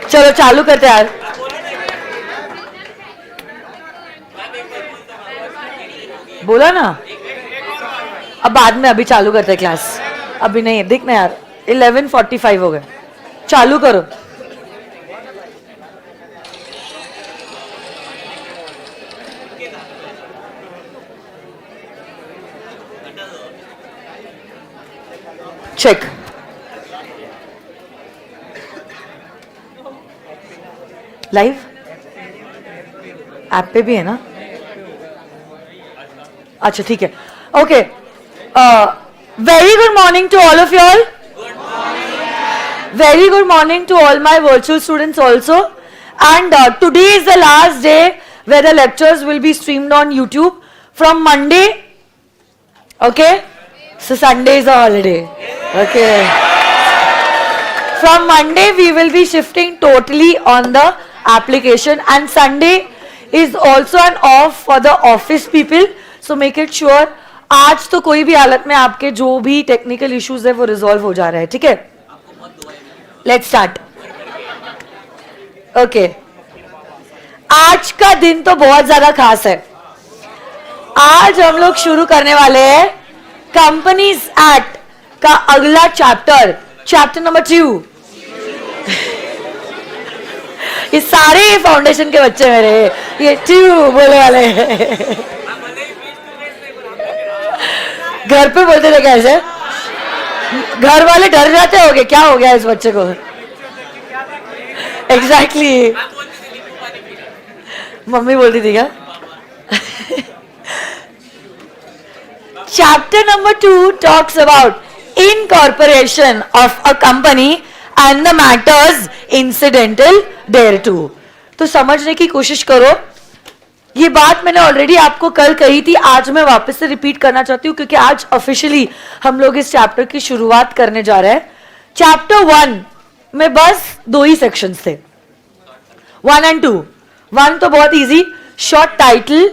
चलो चालू करते यार। बोला ना, अब बाद में, अभी चालू करते हैं क्लास। अभी नहीं, देख ना यार 11:45 हो गए। चालू करो। चेक। लाइव ऐप पे भी है ना? अच्छा ठीक है, okay. Very good morning to all of you all. Very good morning to all my virtual students also. And today is the last day where the lectures will be streamed on YouTube from Monday. Okay? So Sunday is a holiday. Okay. From Monday we will be shifting totally on the application, and Sunday is also an off for the office people. So make it sure आज तो कोई भी हालत में आपके जो भी technical issues है वो रिजॉल्व हो जा रहा है, ठीक है? Let's start. ओके, आज का दिन तो बहुत ज्यादा खास है। आज हम लोग शुरू करने वाले हैं कंपनीज एक्ट का अगला चैप्टर, चैप्टर नंबर 2। ये सारे फाउंडेशन के बच्चे मेरे ये 2 बोलने वाले हैं। घर पे बोलते थे कैसे? घर वाले डर जाते होंगे, क्या हो गया इस बच्चे को? एग्जैक्टली मम्मी बोलती थी क्या? Chapter number 2 talks about incorporation of a company and the matters incidental thereto. तो समझने की कोशिश करो। ये बात मैंने ऑलरेडी आपको कल कही थी, आज मैं वापस से रिपीट करना चाहती हूँ क्योंकि आज ऑफिशियली हम लोग इस चैप्टर की शुरुआत करने जा रहे हैं। चैप्टर 1 में बस 2 ही सेक्शंस थे, 1 and 2। 1 तो बहुत easy, short title,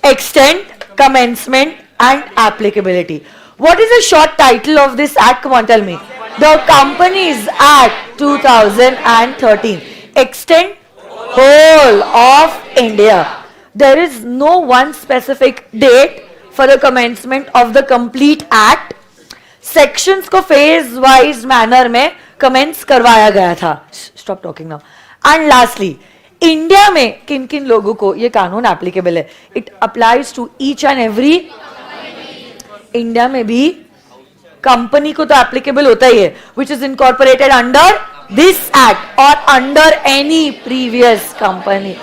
extent, commencement and applicability. What is the short title of this act? Come on tell me. The companies act 2013 extent whole of India. There is no one specific date for the commencement of the complete act. Sections को phase wise manner में commence करवाया गया था। Stop talking now. And lastly, India में किन किन लोगों को ये कानून applicable है? It applies to each and every। India में भी कंपनी को तो applicable होता ही है, which is incorporated under this act or under any previous company.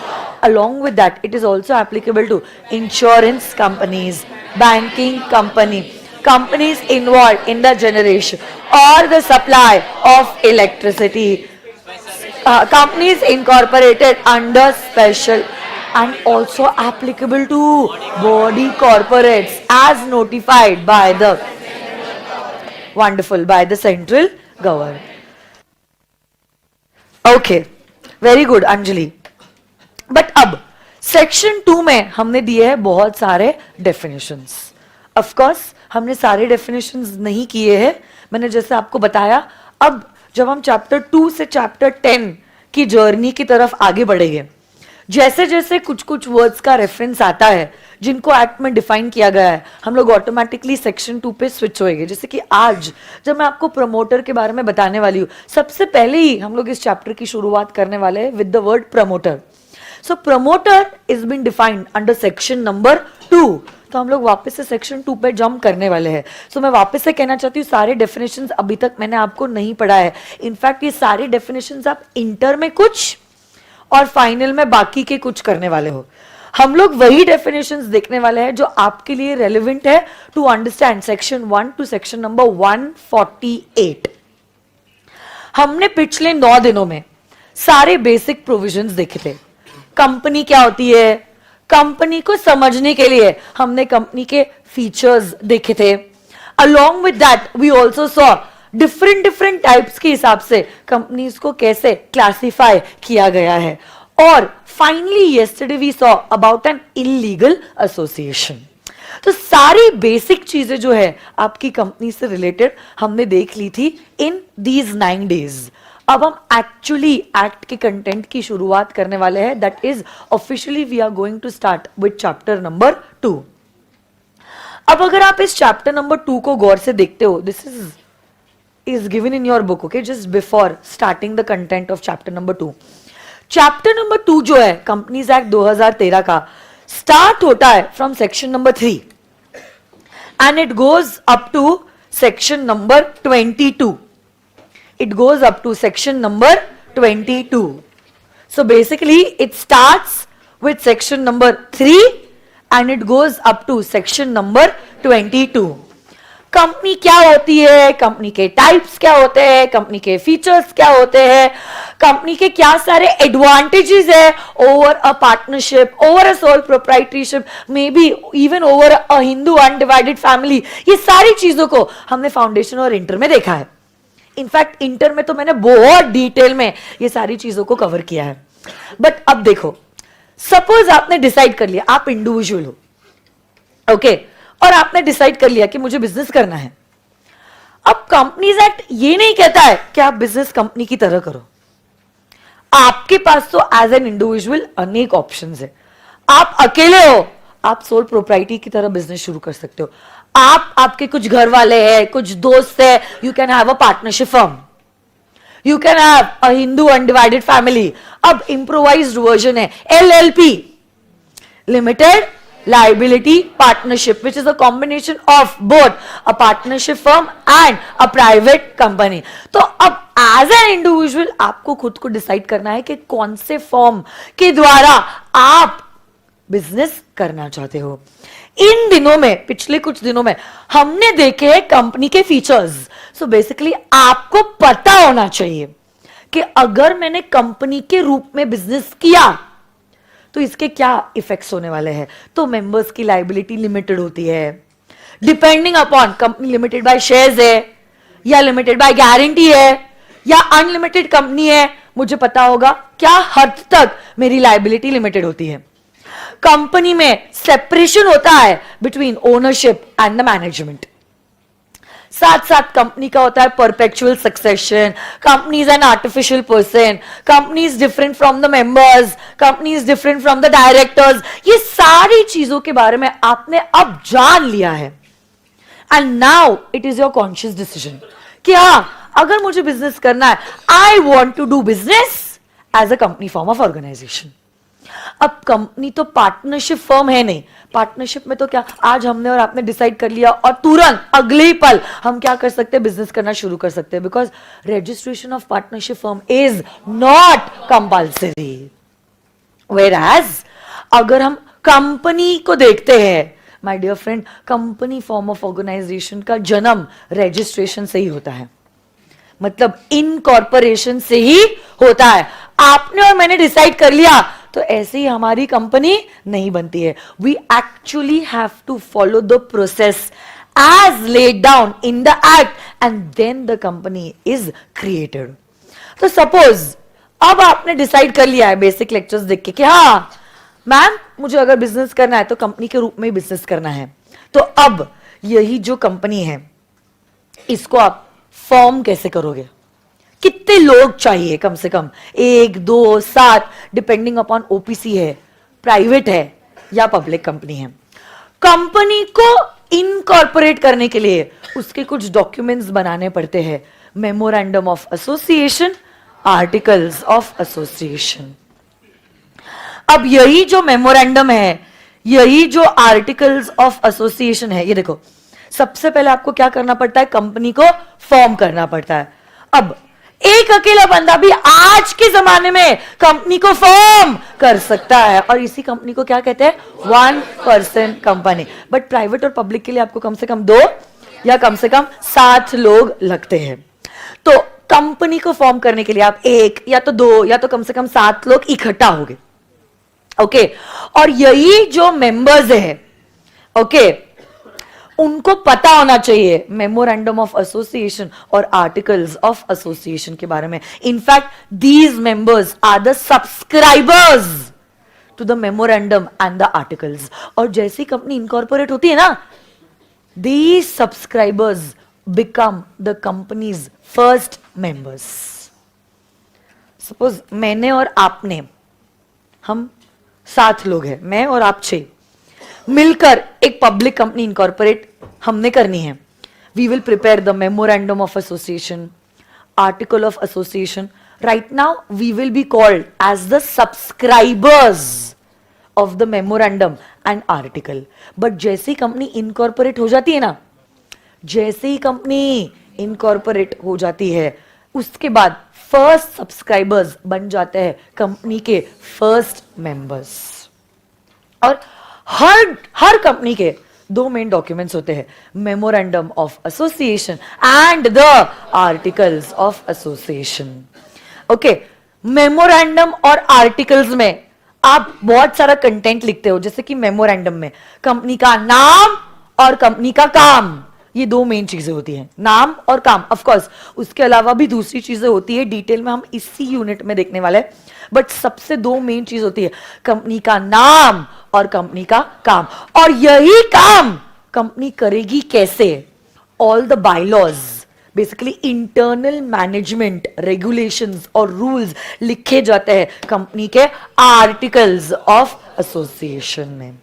Along with that, it is also applicable to insurance companies, banking company, companies involved in the generation or the supply of electricity, companies incorporated under special, and also applicable to body corporates as notified by the wonderful by the central government. Okay, very good Anjali. But अब section 2 में हमने दिए हैं बहुत सारे definitions. Of course हमने सारे definitions नहीं किए हैं, मैंने जैसे आपको बताया। अब जब हम चैप्टर 2 से चैप्टर 10 की जर्नी की तरफ आगे बढ़ेंगे, जैसे जैसे कुछ कुछ वर्ड्स का रेफरेंस आता है जिनको एक्ट में डिफाइन किया गया है, हम लोग ऑटोमेटिकली सेक्शन 2 पे स्विच होएंगे। जैसे कि आज जब मैं आपको प्रमोटर के बारे में बताने वाली हूँ, सबसे पहले ही हम लोग इस चैप्टर की शुरुआत करने वाले हैं with the word promoter. So promoter is been defined under section number 2। तो हम लोग वापस से सेक्शन 2 पे जंप करने वाले हैं। मैं वापस से कहना चाहती हूँ, सारे डेफिनेशंस अभी तक मैंने आपको नहीं पढ़ा है। इनफैक्ट ये सारे डेफिनेशंस आप इंटर में कुछ और फाइनल में बाकी के कुछ करने वाले हो। हम लोग वही डेफिनेशंस देखने वाले हैं जो आपके लिए रेलेवेंट है to understand section 1 to section number 148। हमने पिछले 9 दिनों में सारे बेसिक प्रोविजंस देखे थे। कंपनी क्या होती है, कंपनी को समझने के लिए हमने कंपनी के फीचर्स देखे थे। Along with that we also saw different types के हिसाब से कंपनीज को कैसे क्लासिफाई किया गया है। और finally yesterday we saw about an illegal association. तो सारी बेसिक चीजें जो है आपकी कंपनी से रिलेटेड हमने देख ली थी इन दीज 9 days। अब हम एक्चुअली एक्ट के कंटेंट की शुरुआत करने वाले हैं. That is officially we are going to start with chapter number 2. अब अगर आप इस चैप्टर नंबर 2 को गौर से देखते हो, this is given in your book, okay, just before starting the content of chapter number 2. Chapter number 2 जो है कंपनीज एक्ट 2013 का, स्टार्ट होता है from section number 3 and it goes up to section number 22. It goes up to section number 22. So basically it starts with section number 3 and it goes up to section number 22. Company क्या होती है, company के types क्या होते हैं, company के features क्या होते हैं, कंपनी के क्या सारे एडवांटेजेस है over a partnership, over a sole proprietorship, may be even over a Hindu undivided family. ये सारी चीजों को हमने फाउंडेशन और इंटर में देखा है. इनफैक्ट इंटर में तो मैंने बहुत डिटेल में ये सारी चीजों को कवर किया है. बट अब देखो, सपोज आपने डिसाइड कर लिया, आप इंडिविजुअल हो, ओके, और आपने डिसाइड कर लिया कि मुझे बिजनेस करना है. अब कंपनीज एक्ट ये नहीं कहता है कि आप बिजनेस कंपनी की तरह करो. आपके पास तो एज एन इंडिविजुअल अनेक ऑप्शंस है. आप अकेले हो, आप सोल प्रोप्राइटी की तरह बिजनेस शुरू कर सकते हो. आप, आपके कुछ घर वाले हैं, कुछ दोस्त है, you can have a partnership firm, you can have a Hindu undivided family. अब इम्प्रोवाइज्ड वर्जन है LLP, limited liability partnership, which is a combination of both a partnership firm and a private company. तो अब as an individual आपको खुद को decide करना है कि कौन से फॉर्म के द्वारा आप बिजनेस करना चाहते हो. इन दिनों में, पिछले कुछ दिनों में हमने देखे हैं कंपनी के फीचर्स. सो बेसिकली आपको पता होना चाहिए कि अगर मैंने कंपनी के रूप में बिजनेस किया तो इसके क्या इफेक्ट्स होने वाले हैं. तो मेंबर्स की लायबिलिटी लिमिटेड होती है, depending upon company limited by shares है या लिमिटेड बाय गारंटी है या अनलिमिटेड कंपनी है. मुझे पता होगा क्या हद तक मेरी लायबिलिटी लिमिटेड होती है. कंपनी में सेपरेशन होता है between ownership and the management. साथ साथ कंपनी का होता है perpetual succession. Company is an artificial person, company is different from the members, company is different from the directors. ये सारी चीजों के बारे में आपने अब जान लिया है. And now it is your conscious decision कि हाँ, अगर मुझे बिजनेस करना है, I want to do business as a company form of organisation. अब कंपनी तो पार्टनरशिप फर्म है नहीं. पार्टनरशिप में तो क्या, आज हमने और आपने डिसाइड कर लिया और तुरंत अगले ही पल हम क्या कर सकते हैं, बिजनेस करना शुरू कर सकते हैं. Because registration of partnership firm is not compulsory. Whereas अगर हम कंपनी को देखते हैं, my dear friend, company form of organisation का जन्म रजिस्ट्रेशन से ही होता है. मतलब इनकॉर्पोरेशन से ही होता है. आपने और मैंने डिसाइड कर लिया तो ऐसे ही हमारी कंपनी नहीं बनती है. We actually have to follow the process as laid down in the act and then the company is created. तो सपोज अब आपने डिसाइड कर लिया है बेसिक लेक्चर्स देख के कि हाँ मैम, मुझे अगर बिजनेस करना है तो कंपनी के रूप में ही बिजनेस करना है. तो अब यही जो कंपनी है, इसको आप फॉर्म कैसे करोगे, कितने लोग चाहिए, कम से कम 1, 2, 7, डिपेंडिंग अपॉन ओपीसी है, प्राइवेट है या पब्लिक कंपनी है. कंपनी को इनकॉर्पोरेट करने के लिए उसके कुछ डॉक्यूमेंट्स बनाने पड़ते हैं. Memorandum of association, articles of association. अब यही जो मेमोरेंडम है, यही जो आर्टिकल्स ऑफ एसोसिएशन है, ये देखो, सबसे पहले आपको क्या करना पड़ता है, कंपनी को फॉर्म करना पड़ता है. अब एक अकेला बंदा भी आज के जमाने में कंपनी को फॉर्म कर सकता है और इसी कंपनी को क्या कहते हैं, 1% कंपनी. बट प्राइवेट और पब्लिक के लिए आपको कम से कम 2 या कम से कम 7 लोग लगते हैं. तो कंपनी को फॉर्म करने के लिए आप 1 या तो 2 या तो कम से कम 7 लोग इकट्ठा होंगे. ओके, और यही जो मेंबर्स है, ओके, उनको पता होना चाहिए मेमोरेंडम ऑफ एसोसिएशन और आर्टिकल्स ऑफ एसोसिएशन के बारे में. In fact these members are the subscribers to the memorandum and the articles. और जैसी कंपनी इनकॉर्पोरेट होती है ना, these subscribers become the company's first members. Suppose मैंने और आपने, हम 7 लोग हैं, मैं और आप 6 मिलकर एक पब्लिक कंपनी इनकॉर्पोरेट हमने करनी है. We will prepare the memorandum of association, article of association. Right now we will be called as the subscribers of the memorandum and article. But जैसे ही कंपनी इनकॉर्पोरेट हो जाती है ना, जैसे ही कंपनी इनकॉर्पोरेट हो जाती है, उसके बाद फर्स्ट सब्सक्राइबर्स बन जाते हैं कंपनी के फर्स्ट मेंबर्स. और हर कंपनी के 2 मेन डॉक्यूमेंट्स होते हैं, memorandum of association and the articles of association. Okay, memorandum और आर्टिकल्स में आप बहुत सारा कंटेंट लिखते हो. जैसे कि मेमोरेंडम में कंपनी का नाम और कंपनी का काम, ये 2 मेन चीजें होती हैं, नाम और काम. ऑफ कोर्स उसके अलावा भी दूसरी चीजें होती है, डिटेल में हम इसी यूनिट में देखने वाले हैं. बट सबसे 2 मेन चीज होती है, कंपनी का नाम और कंपनी का काम. और यही काम कंपनी करेगी कैसे? All the bylaws, basically internal management regulations और रूल्स लिखे जाते हैं कंपनी के आर्टिकल्स ऑफ एसोसिएशन में.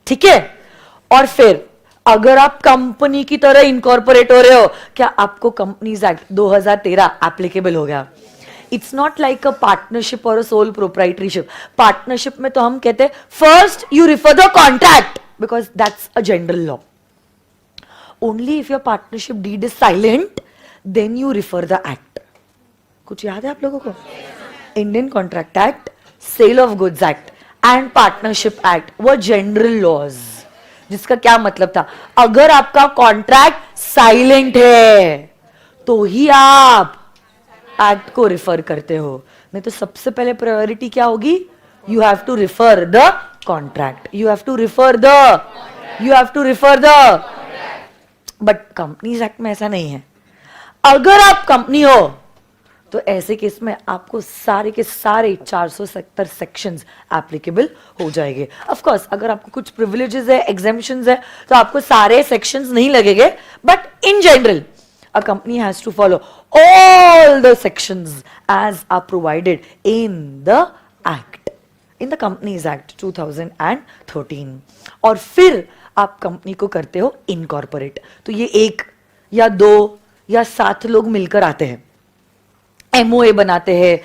ठीक है. और फिर अगर आप कंपनी की तरह इनकॉर्पोरेट हो रहे हो, क्या आपको कंपनीज एक्ट 2013 एप्लीकेबल हो गया? It's not like a partnership और अ सोल प्रोप्राइटरीशिप. पार्टनरशिप में तो हम कहते हैं first you refer the contract because that's a general law. Only if your partnership deed is silent then you refer the act. कुछ याद है आप लोगों को? Indian contract act, sale of goods act and partnership act वो general laws, जिसका क्या मतलब था, अगर आपका कॉन्ट्रैक्ट साइलेंट है तो ही आप एक्ट को रिफर करते हो. नहीं तो सबसे पहले प्रायोरिटी क्या होगी? You have to refer the contract, you have to refer the but companies act में ऐसा नहीं है. अगर आप कंपनी हो तो ऐसे केस में आपको सारे के सारे 470 सेक्शंस एप्लीकेबल हो जाएंगे. ऑफ कोर्स अगर आपको कुछ प्रिविलेजेस है, एग्जेम्पशंस है, तो आपको सारे सेक्शंस नहीं लगेंगे. But in general a company has to follow all the sections as are provided in the act, in the Companies Act 2013. और फिर आप कंपनी को करते हो इनकॉर्पोरेट. तो ये 1 या 2 या 7 लोग मिलकर आते हैं, एमओए बनाते हैं,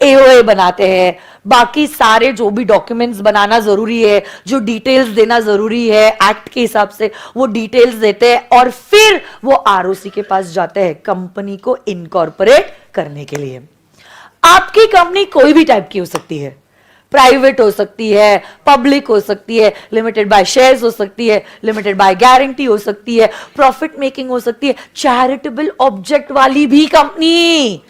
एओए बनाते हैं, बाकी सारे जो भी डॉक्यूमेंट्स बनाना जरूरी है, जो डिटेल्स देना जरूरी है एक्ट के हिसाब से, वो डिटेल्स देते हैं. और फिर वो आरओसी के पास जाते हैं कंपनी को इनकॉर्पोरेट करने के लिए. आपकी कंपनी कोई भी टाइप की हो सकती है, प्राइवेट हो सकती है, पब्लिक हो सकती है, लिमिटेड बाय शेयर्स हो सकती है, लिमिटेड बाय गारंटी हो सकती है, प्रॉफिट मेकिंग हो सकती है, चैरिटेबल ऑब्जेक्ट वाली भी कंपनी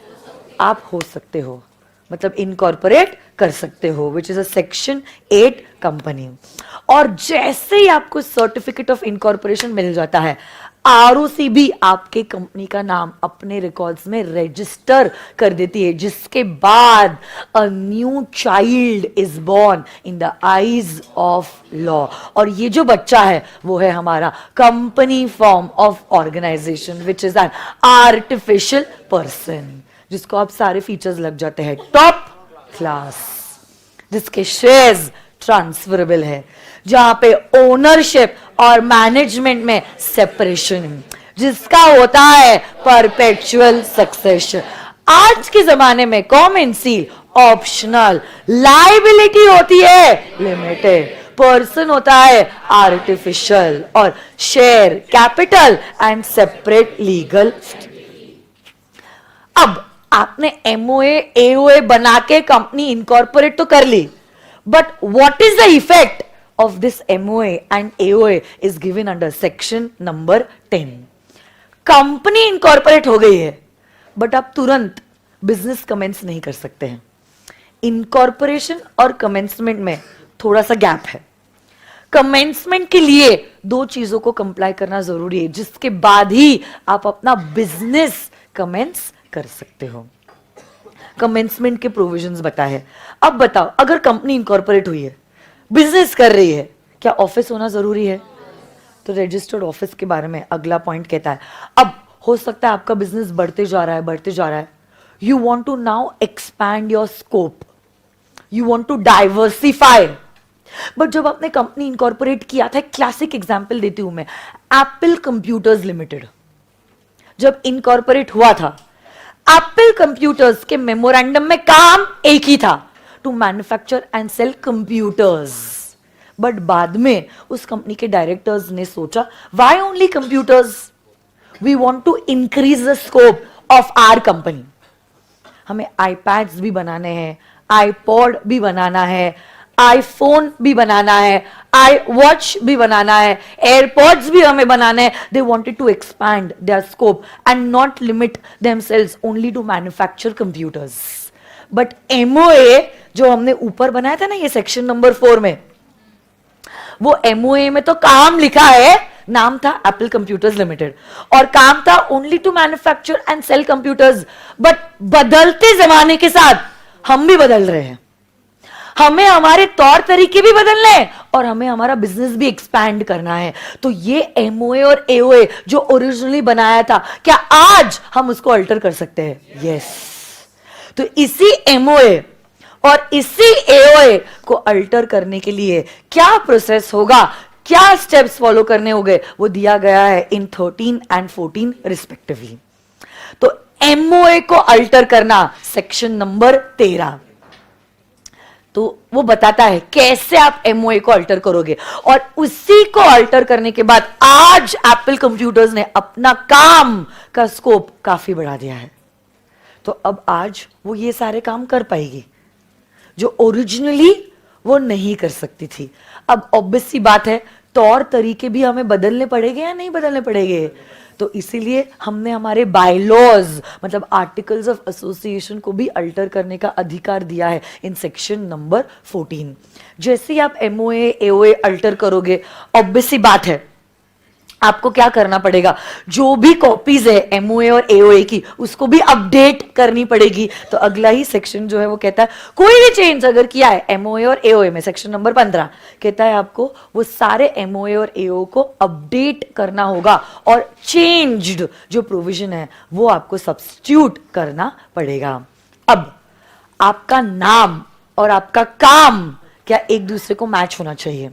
आप हो सकते हो, मतलब इनकॉर्पोरेट कर सकते हो, विच इज अ सेक्शन 8 कंपनी. और जैसे ही आपको सर्टिफिकेट ऑफ इनकॉर्पोरेशन मिल जाता है, आरओसी भी आपके कंपनी का नाम अपने रिकॉर्ड्स में रजिस्टर कर देती है, जिसके बाद a new child is born in the eyes of law. और ये जो बच्चा है वो है हमारा company form of organisation, which is an artificial person, जिसको आप सारे फीचर्स लग जाते हैं, टॉप क्लास, जिसके शेयर्स ट्रांसफरेबल है, जहां पे ओनरशिप और मैनेजमेंट में सेपरेशन, जिसका होता है परपेचुअल सक्सेशन. आज के जमाने में कॉमन सील ऑप्शनल, लायबिलिटी होती है लिमिटेड, पर्सन होता है आर्टिफिशियल, और share capital and separate legal. अब आपने एमओए एओए बना के कंपनी इनकॉर्पोरेट तो कर ली, but what is the effect of this MOA and AOA is given under section number 10. Company incorporate हो गई है, बट आप तुरंत बिजनेस कमेंस नहीं कर सकते हैं. इनकॉर्पोरेशन और कमेंसमेंट में थोड़ा सा गैप है. कमेंसमेंट के लिए 2 चीजों को कंप्लाई करना जरूरी है, जिसके बाद ही आप अपना बिजनेस कमेंस कर सकते हो. कमेंसमेंट के प्रोविजंस बताए. अब बताओ, अगर कंपनी इनकॉर्पोरेट हुई है, बिजनेस कर रही है, क्या ऑफिस होना जरूरी है? तो रजिस्टर्ड ऑफिस के बारे में अगला पॉइंट कहता है. अब हो सकता है आपका बिजनेस बढ़ते जा रहा है, You want to now expand your scope. You want to diversify. But जब आपने कंपनी इनकॉर्पोरेट किया था, क्लासिक एग्जाम्पल देती हूं मैं, एप्पल कंप्यूटर्स लिमिटेड जब इनकॉर्पोरेट हुआ था, एप्पल कंप्यूटर्स के मेमोरेंडम में काम एक ही था, to manufacture and sell computers. But बाद में उस कंपनी के डायरेक्टर्स ने सोचा, why only computers, we want to increase the scope of our company. हमें आईपैड्स भी बनाने हैं, आईपॉड भी बनाना है, आईफोन भी बनाना है, आई वॉच भी बनाना है, एयरपॉड्स भी हमें बनाना है. They wanted to expand their scope and not limit themselves only to manufacture computers. But MOA जो हमने ऊपर बनाया था ना, ये सेक्शन नंबर 4 में, वो एमओए में तो काम लिखा है, नाम था एप्पल कंप्यूटर्स लिमिटेड, और काम था only to manufacture and sell computers. But बदलते जमाने के साथ हम भी बदल रहे हैं, हमें हमारे तौर तरीके भी बदलने हैं और हमें हमारा बिजनेस भी एक्सपैंड करना है. तो ये एमओए और एओए जो ओरिजिनली बनाया था, क्या आज हम उसको अल्टर कर सकते हैं? यस. तो इसी एमओए और इसी एओए को अल्टर करने के लिए क्या प्रोसेस होगा, क्या स्टेप्स फॉलो करने होंगे, वो दिया गया है इन 13 एंड 14 रिस्पेक्टिवली. तो एमओए को अल्टर करना, सेक्शन नंबर 13. तो वो बताता है कैसे आप एमओए को अल्टर करोगे, और उसी को अल्टर करने के बाद आज एप्पल कंप्यूटर्स ने अपना काम का स्कोप काफी बढ़ा दिया है. तो अब आज वो ये सारे काम कर पाएगी जो ओरिजिनली वो नहीं कर सकती थी. अब ऑब्वियस सी बात है, तौर तरीके भी हमें बदलने पड़ेंगे या नहीं बदलने पड़ेंगे. तो इसीलिए हमने हमारे बायलॉज, मतलब आर्टिकल्स ऑफ एसोसिएशन को भी अल्टर करने का अधिकार दिया है इन सेक्शन नंबर 14. जैसे ही आप एमओए एओए अल्टर करोगे, ऑब्वियस सी बात है आपको क्या करना पड़ेगा, जो भी कॉपीज है एमओए और एओए की, उसको भी अपडेट करनी पड़ेगी. तो अगला ही सेक्शन जो है वो कहता है, कोई भी चेंज अगर किया है एमओए और एओए में, सेक्शन नंबर 15 कहता है आपको वो सारे एमओए और एओ को अपडेट करना होगा, और चेंज्ड जो प्रोविजन है वो आपको सब्स्टिट्यूट करना पड़ेगा. अब आपका नाम और आपका काम क्या एक दूसरे को मैच होना चाहिए.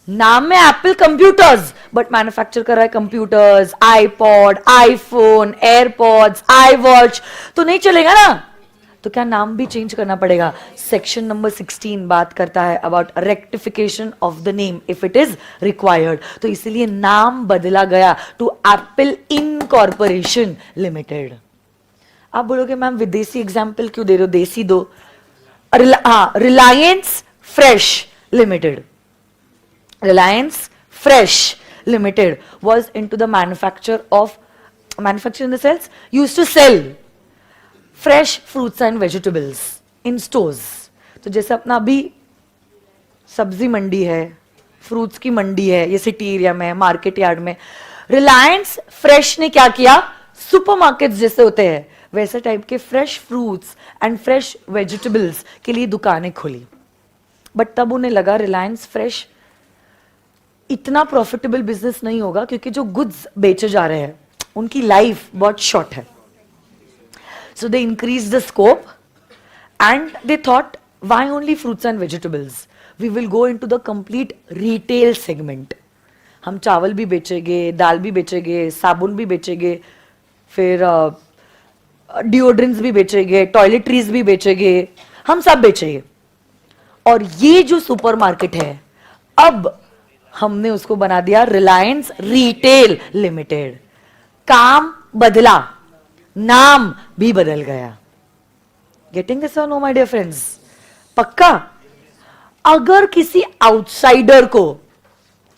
नाम में एप्पल कंप्यूटर्स, बट मैन्युफैक्चर कर रहा है computers, iPod, iPhone, AirPods, I watch, तो नहीं चलेगा ना. तो क्या नाम भी चेंज करना पड़ेगा. सेक्शन नंबर 16 बात करता है about rectification of the name if it is required. तो इसीलिए नाम बदला गया टू एप्पल इनकॉर्पोरेशन लिमिटेड. आप बोलोगे मैम विदेशी एग्जाम्पल क्यों दे रहे हो, देसी दो. Reliance fresh limited, Reliance Fresh Limited was into the manufacture in the sense used to sell fresh fruits and vegetables in stores. तो जैसे अपना अभी सब्जी मंडी है, फ्रूट्स की मंडी है, ये सिटी एरिया में, मार्केट यार्ड में, रिलायंस फ्रेश ने क्या किया, सुपरमार्केट्स जैसे होते हैं वैसे टाइप के fresh fruits and fresh vegetables के लिए दुकानें खोली. बट तब उन्हें लगा रिलायंस फ्रेश इतना प्रॉफिटेबल बिजनेस नहीं होगा, क्योंकि जो गुड्स बेचे जा रहे हैं उनकी लाइफ बहुत शॉर्ट है. So they increase the scope and they thought, why only fruits and vegetables, we will go into the complete retail segment. हम चावल भी बेचेंगे, दाल भी बेचेंगे, साबुन भी बेचेंगे, फिर डिओड्रेंट्स भी बेचेंगे, टॉयलेटरीज भी बेचेंगे, हम सब बेचेंगे. और ये जो सुपरमार्केट है, अब हमने उसको बना दिया रिलायंस रिटेल लिमिटेड. काम बदला, नाम भी बदल गया. Getting this or no my dear friends? पक्का? अगर किसी आउटसाइडर को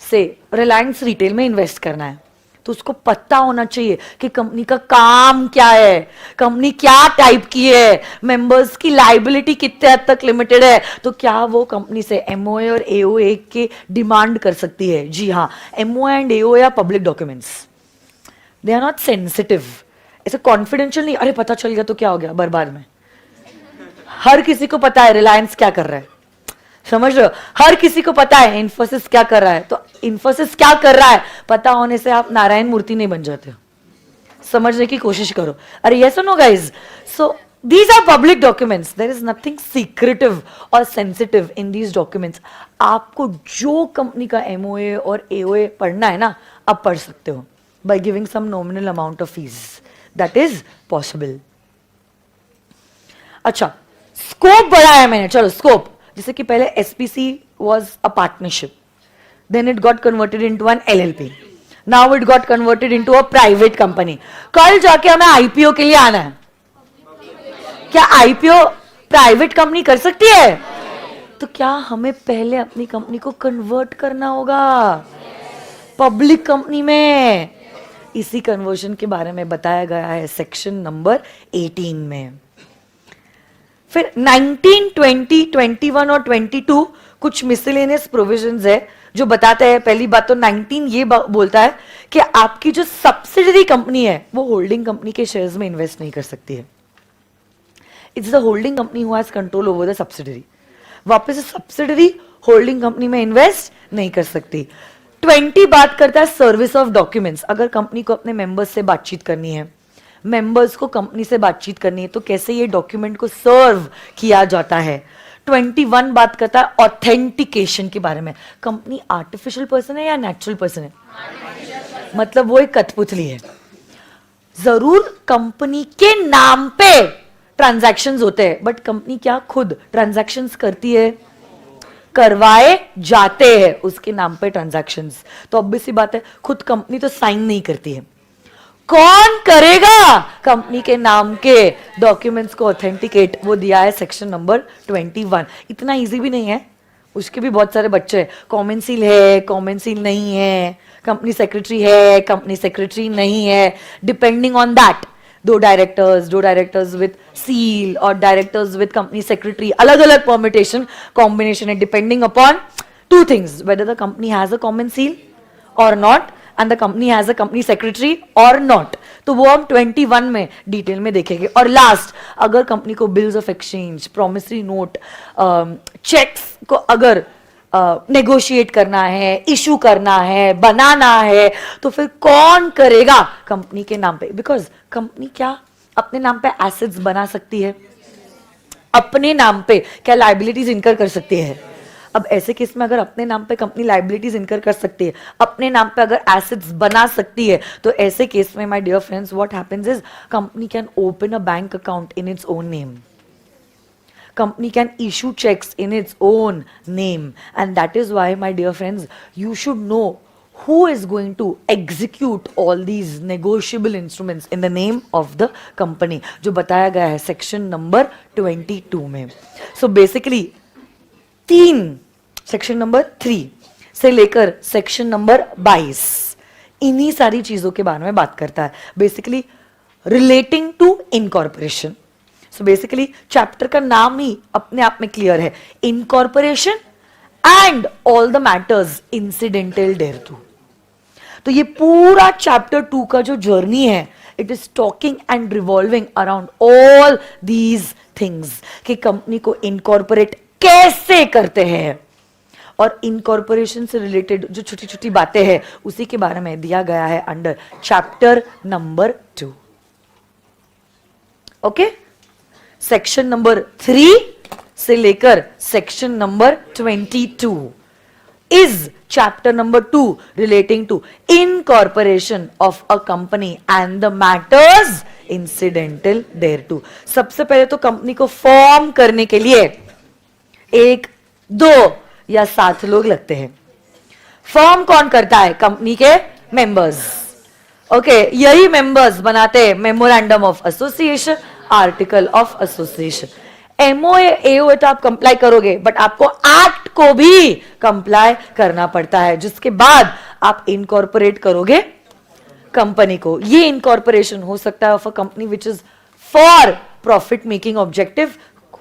से रिलायंस रिटेल में इन्वेस्ट करना है तो उसको पता होना चाहिए कि कंपनी का काम क्या है, कंपनी क्या टाइप की है, मेंबर्स की लाइबिलिटी कितने हद तक लिमिटेड है, तो क्या वो कंपनी से एमओए और एओए के डिमांड कर सकती है. जी हाँ, MOA and AOA are public documents, they are not sensitive. ऐसे कॉन्फिडेंशियल नहीं, अरे पता चल गया तो क्या हो गया बर्बाद में. हर किसी को पता है रिलायंस क्या कर रहा है, समझ रहे हो, हर किसी को पता है इन्फोसिस क्या कर रहा है. तो इन्फोसिस क्या कर रहा है पता होने से आप नारायण मूर्ति नहीं बन जाते हो. समझने की कोशिश करो. अरे yes or no guys? So these are public documents. There is nothing secretive or sensitive in these documents. आपको जो कंपनी का MOA और AOA पढ़ना है ना, आप पढ़ सकते हो by giving some nominal amount of fees. That is possible. अच्छा, स्कोप बढ़ाया मैंने. चलो स्कोप, जैसे कि पहले SPC was a partnership, then it got converted into an LLP, now it got converted into a private company. कल जाके हमें IPO के लिए आना है. क्या IPO प्राइवेट कंपनी कर सकती है? तो क्या हमें पहले अपनी कंपनी को कन्वर्ट करना होगा पब्लिक कंपनी में? इसी कन्वर्जन के बारे में बताया गया है सेक्शन नंबर 18 में. फिर 19, 20, 21 और 22 कुछ मिसलेनियस प्रोविजंस है जो बताते हैं. पहली बात तो 19 ये बोलता है कि आपकी जो सब्सिडरी कंपनी है वो होल्डिंग कंपनी के शेयर्स में इन्वेस्ट नहीं कर सकती है. It's the holding company who has control over the subsidiary. वापस से सब्सिडरी होल्डिंग कंपनी में इन्वेस्ट नहीं कर सकती. 20 बात करता है सर्विस ऑफ डॉक्यूमेंट्स. अगर कंपनी को अपने मेंबर्स से बातचीत करनी है, मेंबर्स को कंपनी से बातचीत करनी है, तो कैसे ये डॉक्यूमेंट को सर्व किया जाता है. 21 बात करता है ऑथेंटिकेशन के बारे में. कंपनी आर्टिफिशियल पर्सन है या नेचुरल पर्सन है? मतलब वो एक कठपुतली है. जरूर कंपनी के नाम पे ट्रांजैक्शंस होते हैं, बट कंपनी क्या खुद ट्रांजैक्शंस करती है? करवाए जाते हैं उसके नाम पे ट्रांजैक्शंस. तो ऑब्वियस सी बात है, खुद कंपनी तो साइन नहीं करती है. कौन करेगा कंपनी के नाम के डॉक्यूमेंट्स को ऑथेंटिकेट? वो दिया है सेक्शन नंबर 21. इतना इजी भी नहीं है, उसके भी बहुत सारे बच्चे हैं. कॉमन सील है, कॉमन सील नहीं है, कंपनी सेक्रेटरी है, कंपनी सेक्रेटरी नहीं है. डिपेंडिंग ऑन दैट, दो डायरेक्टर्स विद सील और डायरेक्टर्स विद कंपनी सेक्रेटरी, अलग अलग परमिटेशन कॉम्बिनेशन है. Depending upon two things, whether the company has a common seal और not and the company has a company secretary or not. तो वो हम 21 में डिटेल में देखेंगे. और लास्ट, अगर कंपनी को bills of exchange, promissory note, cheques को अगर नेगोशिएट करना है, इशू करना है, बनाना है, तो फिर कौन करेगा? कंपनी के नाम पे. बिकॉज कंपनी क्या अपने नाम पे एसेट्स बना सकती है? अपने नाम पे क्या लायबिलिटीज इनकर कर सकती है? अब ऐसे केस में अगर अपने नाम पे कंपनी लायबिलिटीज इनकर कर सकती है, अपने नाम पे अगर एसेट्स बना सकती है, तो ऐसे केस में my dear friends what happens is company can open a bank account in its own name. Company can issue checks in its own name, and that is why, my dear friends, you should know who is going to execute all these negotiable instruments in the name of the company, जो बताया गया है section number 22 में. So basically section number 3 से लेकर section number 22 इन्हीं सारी चीजों के बारे में बात करता है. Basically relating to incorporation. So basically chapter का नाम ही अपने आप में क्लियर है, incorporation and all the matters incidental thereto. तो ये पूरा चैप्टर 2 का जो जर्नी है, it is talking and revolving around all these things कि कंपनी को इनकॉर्पोरेट कैसे करते हैं, और इनकॉर्पोरेशन से रिलेटेड जो छोटी छोटी बातें हैं उसी के बारे में दिया गया है under chapter number 2. Okay, section number 3 से लेकर section number 22 is chapter number 2 relating to incorporation of a company and the matters incidental thereto. सबसे पहले तो कंपनी को फॉर्म करने के लिए 1, 2 या 7 लोग लगते हैं. फॉर्म कौन करता है? कंपनी के मेंबर्स. ओके, यही मेंबर्स बनाते हैं memorandum of association, article of association. MOA AOA तो आप कंप्लाई करोगे, बट आपको एक्ट को भी कंप्लाई करना पड़ता है, जिसके बाद आप इनकॉर्पोरेट करोगे कंपनी को. ये इनकॉर्पोरेशन हो सकता है of a company which is for profit making objective,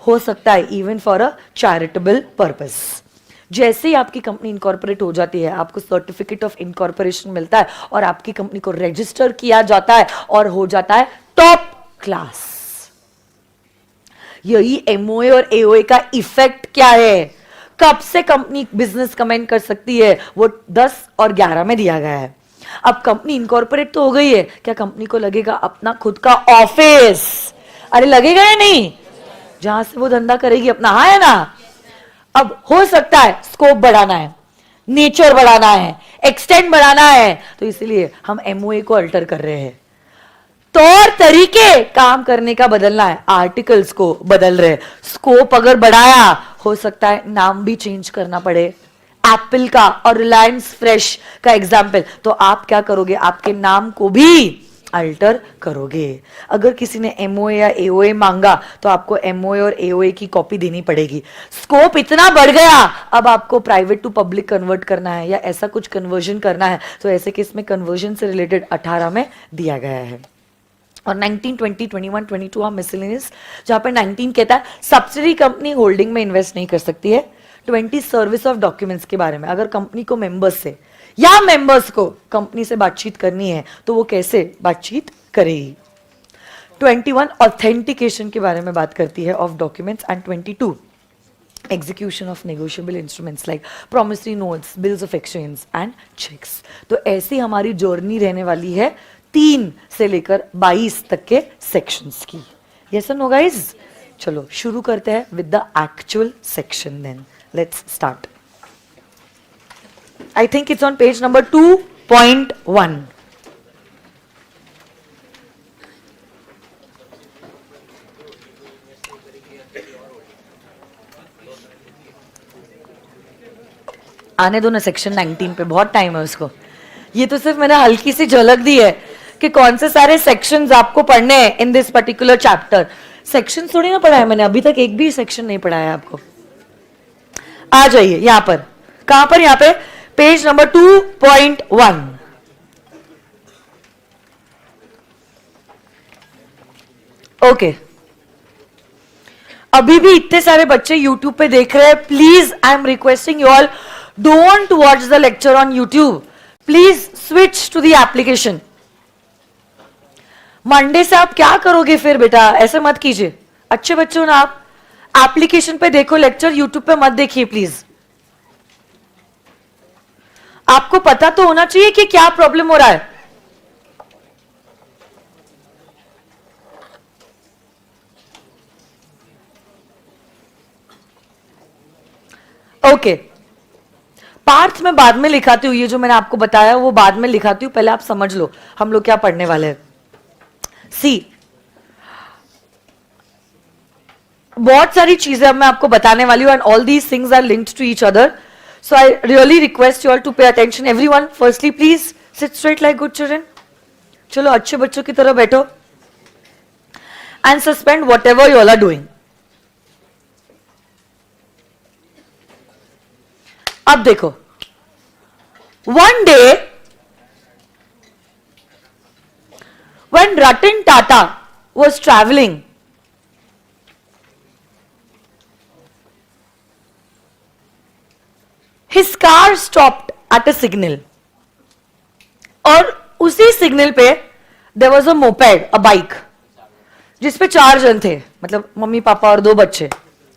हो सकता है even for a charitable purpose. जैसे ही आपकी कंपनी इनकॉर्पोरेट हो जाती है, आपको सर्टिफिकेट ऑफ इनकॉर्पोरेशन मिलता है और आपकी कंपनी को रजिस्टर किया जाता है और हो जाता है टॉप क्लास. यही एमओए और एओए का इफेक्ट क्या है? कब से कंपनी बिजनेस कमेंट कर सकती है? वो 10 और 11 में दिया गया है. अब कंपनी इनकॉर्पोरेट तो हो गई है, क्या कंपनी को लगेगा अपना खुद का ऑफिस? अरे लगेगा या नहीं? जहां से वो धंधा करेगी अपना, हाँ है ना? अब हो सकता है स्कोप बढ़ाना है, नेचर बढ़ाना है, एक्सटेंड बढ़ाना है, तो इसलिए हम एमओए को अल्टर कर रहे हैं। तौर तरीके काम करने का बदलना है, आर्टिकल्स को बदल रहे। स्कोप अगर बढ़ाया, हो सकता है नाम भी चेंज करना पड़े। एप्पल का और रिलायंस फ्रेश का एग्जाम्पल, तो आप क्या करोगे? आपके नाम को भी अल्टर करोगे। अगर किसी ने एमओए या एओए मांगा, तो आपको एमओए और एओए की कॉपी देनी पड़ेगी। स्कोप इतना बढ़ गया, अब आपको प्राइवेट टू पब्लिक कन्वर्ट करना है या ऐसा कुछ कन्वर्जन करना है, तो ऐसे केस में कन्वर्जन से रिलेटेड 18 में दिया गया है। और 19, 20, 21, 22 आप मिसलेनियस, जहां पर 19 कहता है सब्सिडी कंपनी होल्डिंग में इन्वेस्ट नहीं कर सकती है। 20 सर्विस ऑफ डॉक्यूमेंट्स के बारे में, अगर कंपनी को मेंबर्स से या मेंबर्स को कंपनी से बातचीत करनी है तो वो कैसे बातचीत करेगी। 21 ऑथेंटिकेशन के बारे में बात करती है of documents. And 22 execution of negotiable instruments like promissory notes, bills of exchange and cheques. तो ऐसी हमारी जर्नी रहने वाली है 3 से लेकर 22 तक के सेक्शंस की। Yes or no guys? चलो शुरू करते हैं with the actual section. Then let's start. I think it's on page number 2.1. आने दो ना सेक्शन 19 पे, बहुत टाइम है उसको। ये तो सिर्फ मैंने हल्की सी झलक दी है कि कौन से सारे सेक्शंस आपको पढ़ने हैं in this particular chapter. Section थोड़ी ना पढ़ा है मैंने, अभी तक एक भी सेक्शन नहीं पढ़ाया आपको। आ जाइए यहां पर, कहां पर? यहां पे पेज नंबर 2.1। ओके, अभी भी इतने सारे बच्चे YouTube पे देख रहे हैं, please I am requesting you all, don't watch the lecture on YouTube, please switch to the application. Monday से आप क्या करोगे फिर बेटा? ऐसे मत कीजिए, अच्छे बच्चे हो ना आप, एप्लीकेशन पे देखो लेक्चर, YouTube पे मत देखिए प्लीज। आपको पता तो होना चाहिए कि क्या प्रॉब्लम हो रहा है। ओके, पार्ट्स में बाद में लिखाती हूं, ये जो मैंने आपको बताया वो बाद में लिखाती हूं, पहले आप समझ लो हम लोग क्या पढ़ने वाले हैं। सी, बहुत सारी चीजें अब मैं आपको बताने वाली हूं, and all these things are linked to each other. So I really request you all to pay attention. Everyone, firstly, please sit straight like good children. चलो अच्छे बच्चों की तरह बैठो and suspend whatever you all are doing. अब देखो, one day when Ratan Tata was traveling, his car stopped at a signal. और उसी सिग्नल पे there was a moped, a bike, जिसपे 4 जन थे, मतलब मम्मी पापा और 2 बच्चे,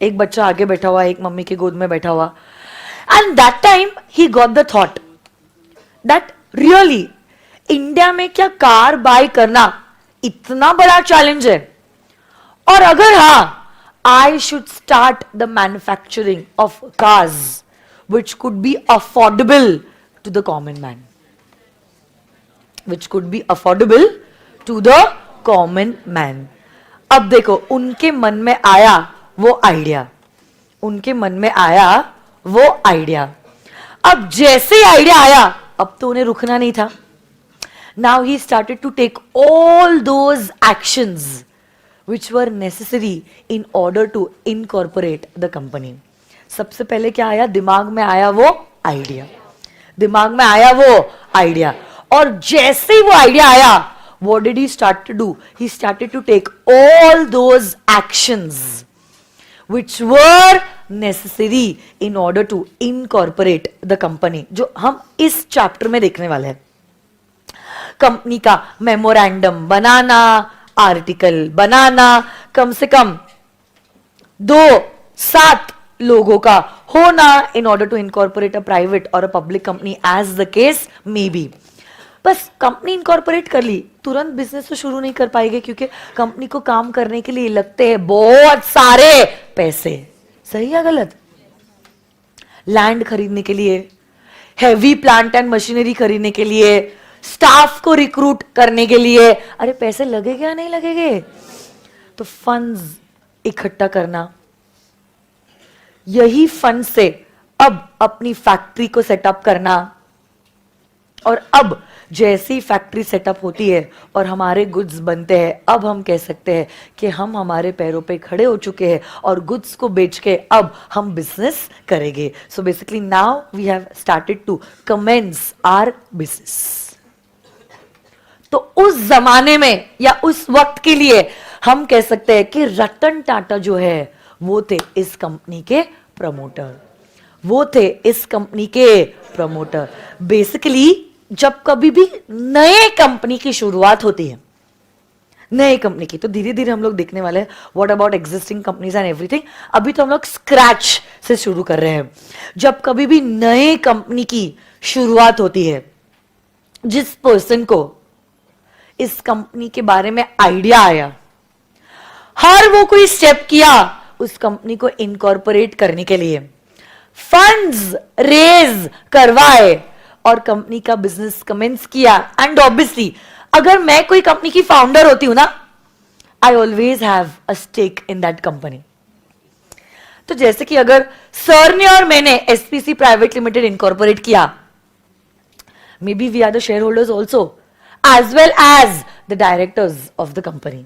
एक बच्चा आगे बैठा हुआ, एक मम्मी की गोद में बैठा हुआ. And that time he got the thought that really India में क्या कार बाय करना इतना बड़ा चैलेंज है, और अगर हाँ, I should start the manufacturing of cars which could be affordable to the common man, which could be affordable to the common man. अब देखो, उनके मन में आया वो आइडिया, उनके मन में आया वो आइडिया. अब जैसे आइडिया आया, अब तो उन्हें रुकना नहीं था. Now he started to take all those actions which were necessary in order to incorporate the company. सबसे पहले क्या आया दिमाग में? आया वो आइडिया, दिमाग में आया वो आइडिया. और जैसे ही वो आइडिया आया, what did he start to do? He started to take all those actions which were necessary in order to incorporate the company, जो हम इस चैप्टर में देखने वाले हैं. कंपनी का मेमोरेंडम बनाना, आर्टिकल बनाना, कम से कम 2-7 लोगों का होना in order to incorporate a private or a public company as the case may be. बस कंपनी इनकॉर्पोरेट कर ली, तुरंत बिजनेस तो शुरू नहीं कर पाएंगे क्योंकि कंपनी को काम करने के लिए लगते हैं बहुत सारे पैसे। सही या गलत? लैंड खरीदने के लिए, हैवी प्लांट एंड मशीनरी खरीदने के लिए, स्टाफ को रिक्रूट करने के लिए, अरे पैसे लगेंगे या नहीं लगेंगे? तो फंड्स इकट्ठा करना, यही फंड से अब अपनी फैक्ट्री को सेटअप करना, और अब जैसी फैक्ट्री सेटअप होती है और हमारे गुड्स बनते हैं, अब हम कह सकते हैं कि हम हमारे पैरों पे खड़े हो चुके हैं और गुड्स को बेच के अब हम बिजनेस करेंगे। So basically now we have started to commence our business. तो उस जमाने में या उस वक्त के लिए हम कह सकते हैं कि रतन टाटा जो है वो थे इस कंपनी के प्रमोटर, वो थे इस कंपनी के प्रमोटर। बेसिकली जब कभी भी नए कंपनी की शुरुआत होती है, नए कंपनी की, तो धीरे धीरे हम लोग देखने वाले हैं what about existing companies and everything. अभी तो हम लोग स्क्रैच से शुरू कर रहे हैं। जब कभी भी नए कंपनी की शुरुआत होती है, जिस पर्सन को इस कंपनी के बारे में आइडिया आया, हर वो कोई स्टेप किया उस कंपनी को इनकॉर्पोरेट करने के लिए, फंड्स रेज करवाए और कंपनी का बिजनेस कमेंस किया। एंड ऑब्वियसली अगर मैं कोई कंपनी की फाउंडर होती हूं ना, I always have a stake in that company. तो जैसे कि अगर सर ने और मैंने एसपीसी प्राइवेट लिमिटेड इनकॉर्पोरेट किया, maybe we are the shareholders also as well as the directors of the company.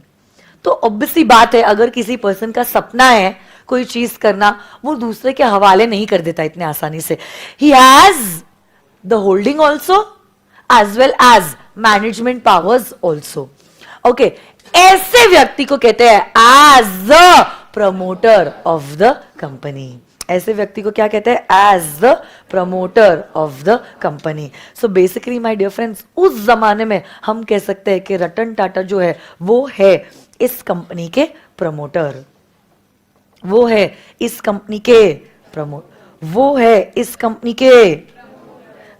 तो ऑब्वियसली बात है, अगर किसी पर्सन का सपना है कोई चीज करना, वो दूसरे के हवाले नहीं कर देता इतने आसानी से। He has the holding also as well as management powers also. Okay, ऐसे व्यक्ति को कहते हैं as the promoter of the company. ऐसे व्यक्ति को क्या कहते हैं? As the promoter of the company. So basically my dear friends, उस जमाने में हम कह सकते हैं कि रतन टाटा जो है वो है इस कंपनी के प्रमोटर, वो है इस कंपनी के वो है इस कंपनी के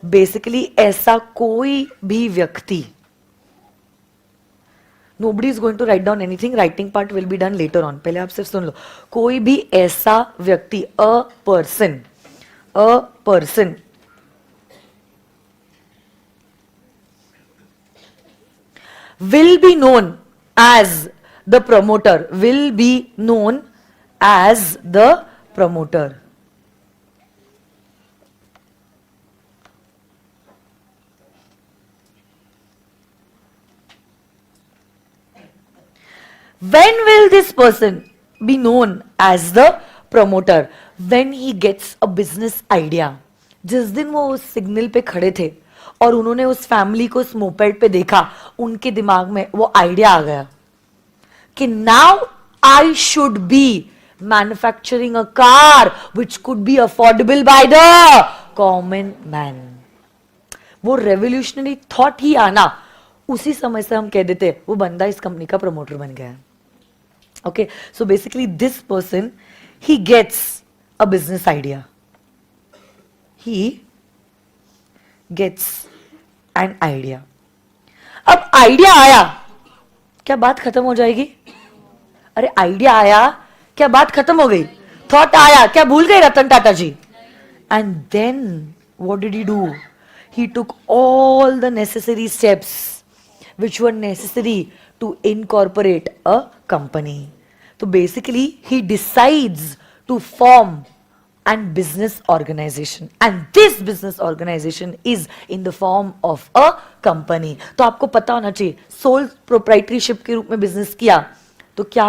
बेसिकली ऐसा कोई भी व्यक्ति, nobody is going to write down anything, writing part will be done later on, पहले आप सिर्फ सुन लो। कोई भी ऐसा व्यक्ति, a person will be known as the promoter, will be known as the promoter. When will this person be known as the promoter? When he gets a business idea. जिस दिन वो उस सिग्नल पे खड़े थे और उन्होंने उस फैमिली को उस मोपेड पे देखा, उनके दिमाग में वो आइडिया आ गया कि now I should be manufacturing a car which could be affordable by the common man. वो रेवोल्यूशनरी थॉट ही आना, उसी समय से हम कह देते वो बंदा इस कंपनी का प्रमोटर बन गया है। Okay, so basically this person, he gets a business idea. He gets an idea. अब आइडिया आया, क्या बात खत्म हो जाएगी? अरे आइडिया आया, क्या बात खत्म हो गई? थॉट आया, क्या भूल गए रतन टाटा जी? And then what did he do? He took all the necessary steps which were necessary to incorporate a company. So basically he decides to form an business organization, and this business organization is in the form of a company. तो आपको पता होना चाहिए, soul प्रोप्राइटरीशिप के रूप में business किया तो क्या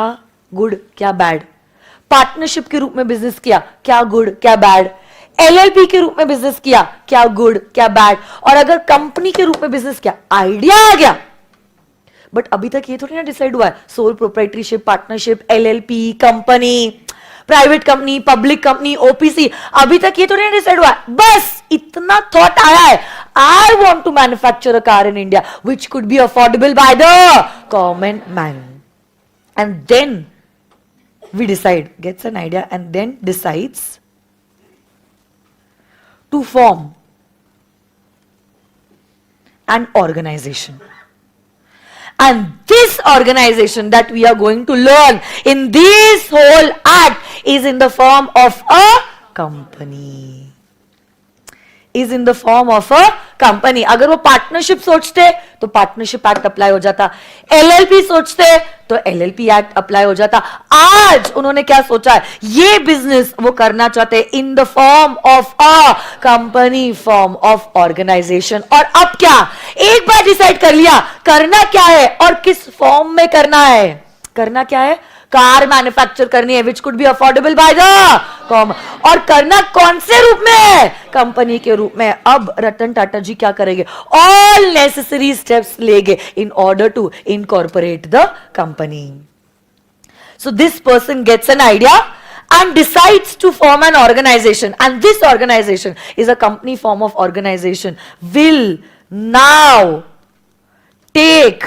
गुड क्या बैड, पार्टनरशिप के रूप में बिजनेस किया क्या गुड क्या बैड, एलएलपी के रूप में बिजनेस किया क्या गुड क्या बैड, और अगर कंपनी के रूप में बिजनेस किया, आइडिया आ गया, बट अभी तक ये थोड़ी ना डिसाइड हुआ है sole proprietorship, partnership, LLP, company, private company, public company, OPC, अभी तक ये थोड़ी ना डिसाइड हुआ है। बस इतना थॉट आया है, I want to manufacture a car in India which could be affordable by the common man, and then we decide, gets an idea and then decides to form an organization. And this organization that we are going to learn in this whole act is in the form of a company. Is in the form of a company. अगर वो partnership सोचते तो partnership act apply हो जाता, LLP सोचते तो LLP act apply हो जाता. आज उन्होंने क्या सोचा है, ये बिजनेस वो करना चाहते in the form of a company, form of organisation. और अब क्या, एक बार डिसाइड कर लिया करना क्या है और किस फॉर्म में करना है. करना क्या है, कार मैन्युफैक्चर करनी है which could be affordable by the com. और करना कौन से रूप में है, कंपनी के रूप में. अब रतन टाटा जी क्या करेंगे, ऑल नेसेसरी स्टेप्स लेंगे in order to incorporate the company. So this person gets an idea and decides to form an organization, and this organization is a company form of organization, will now take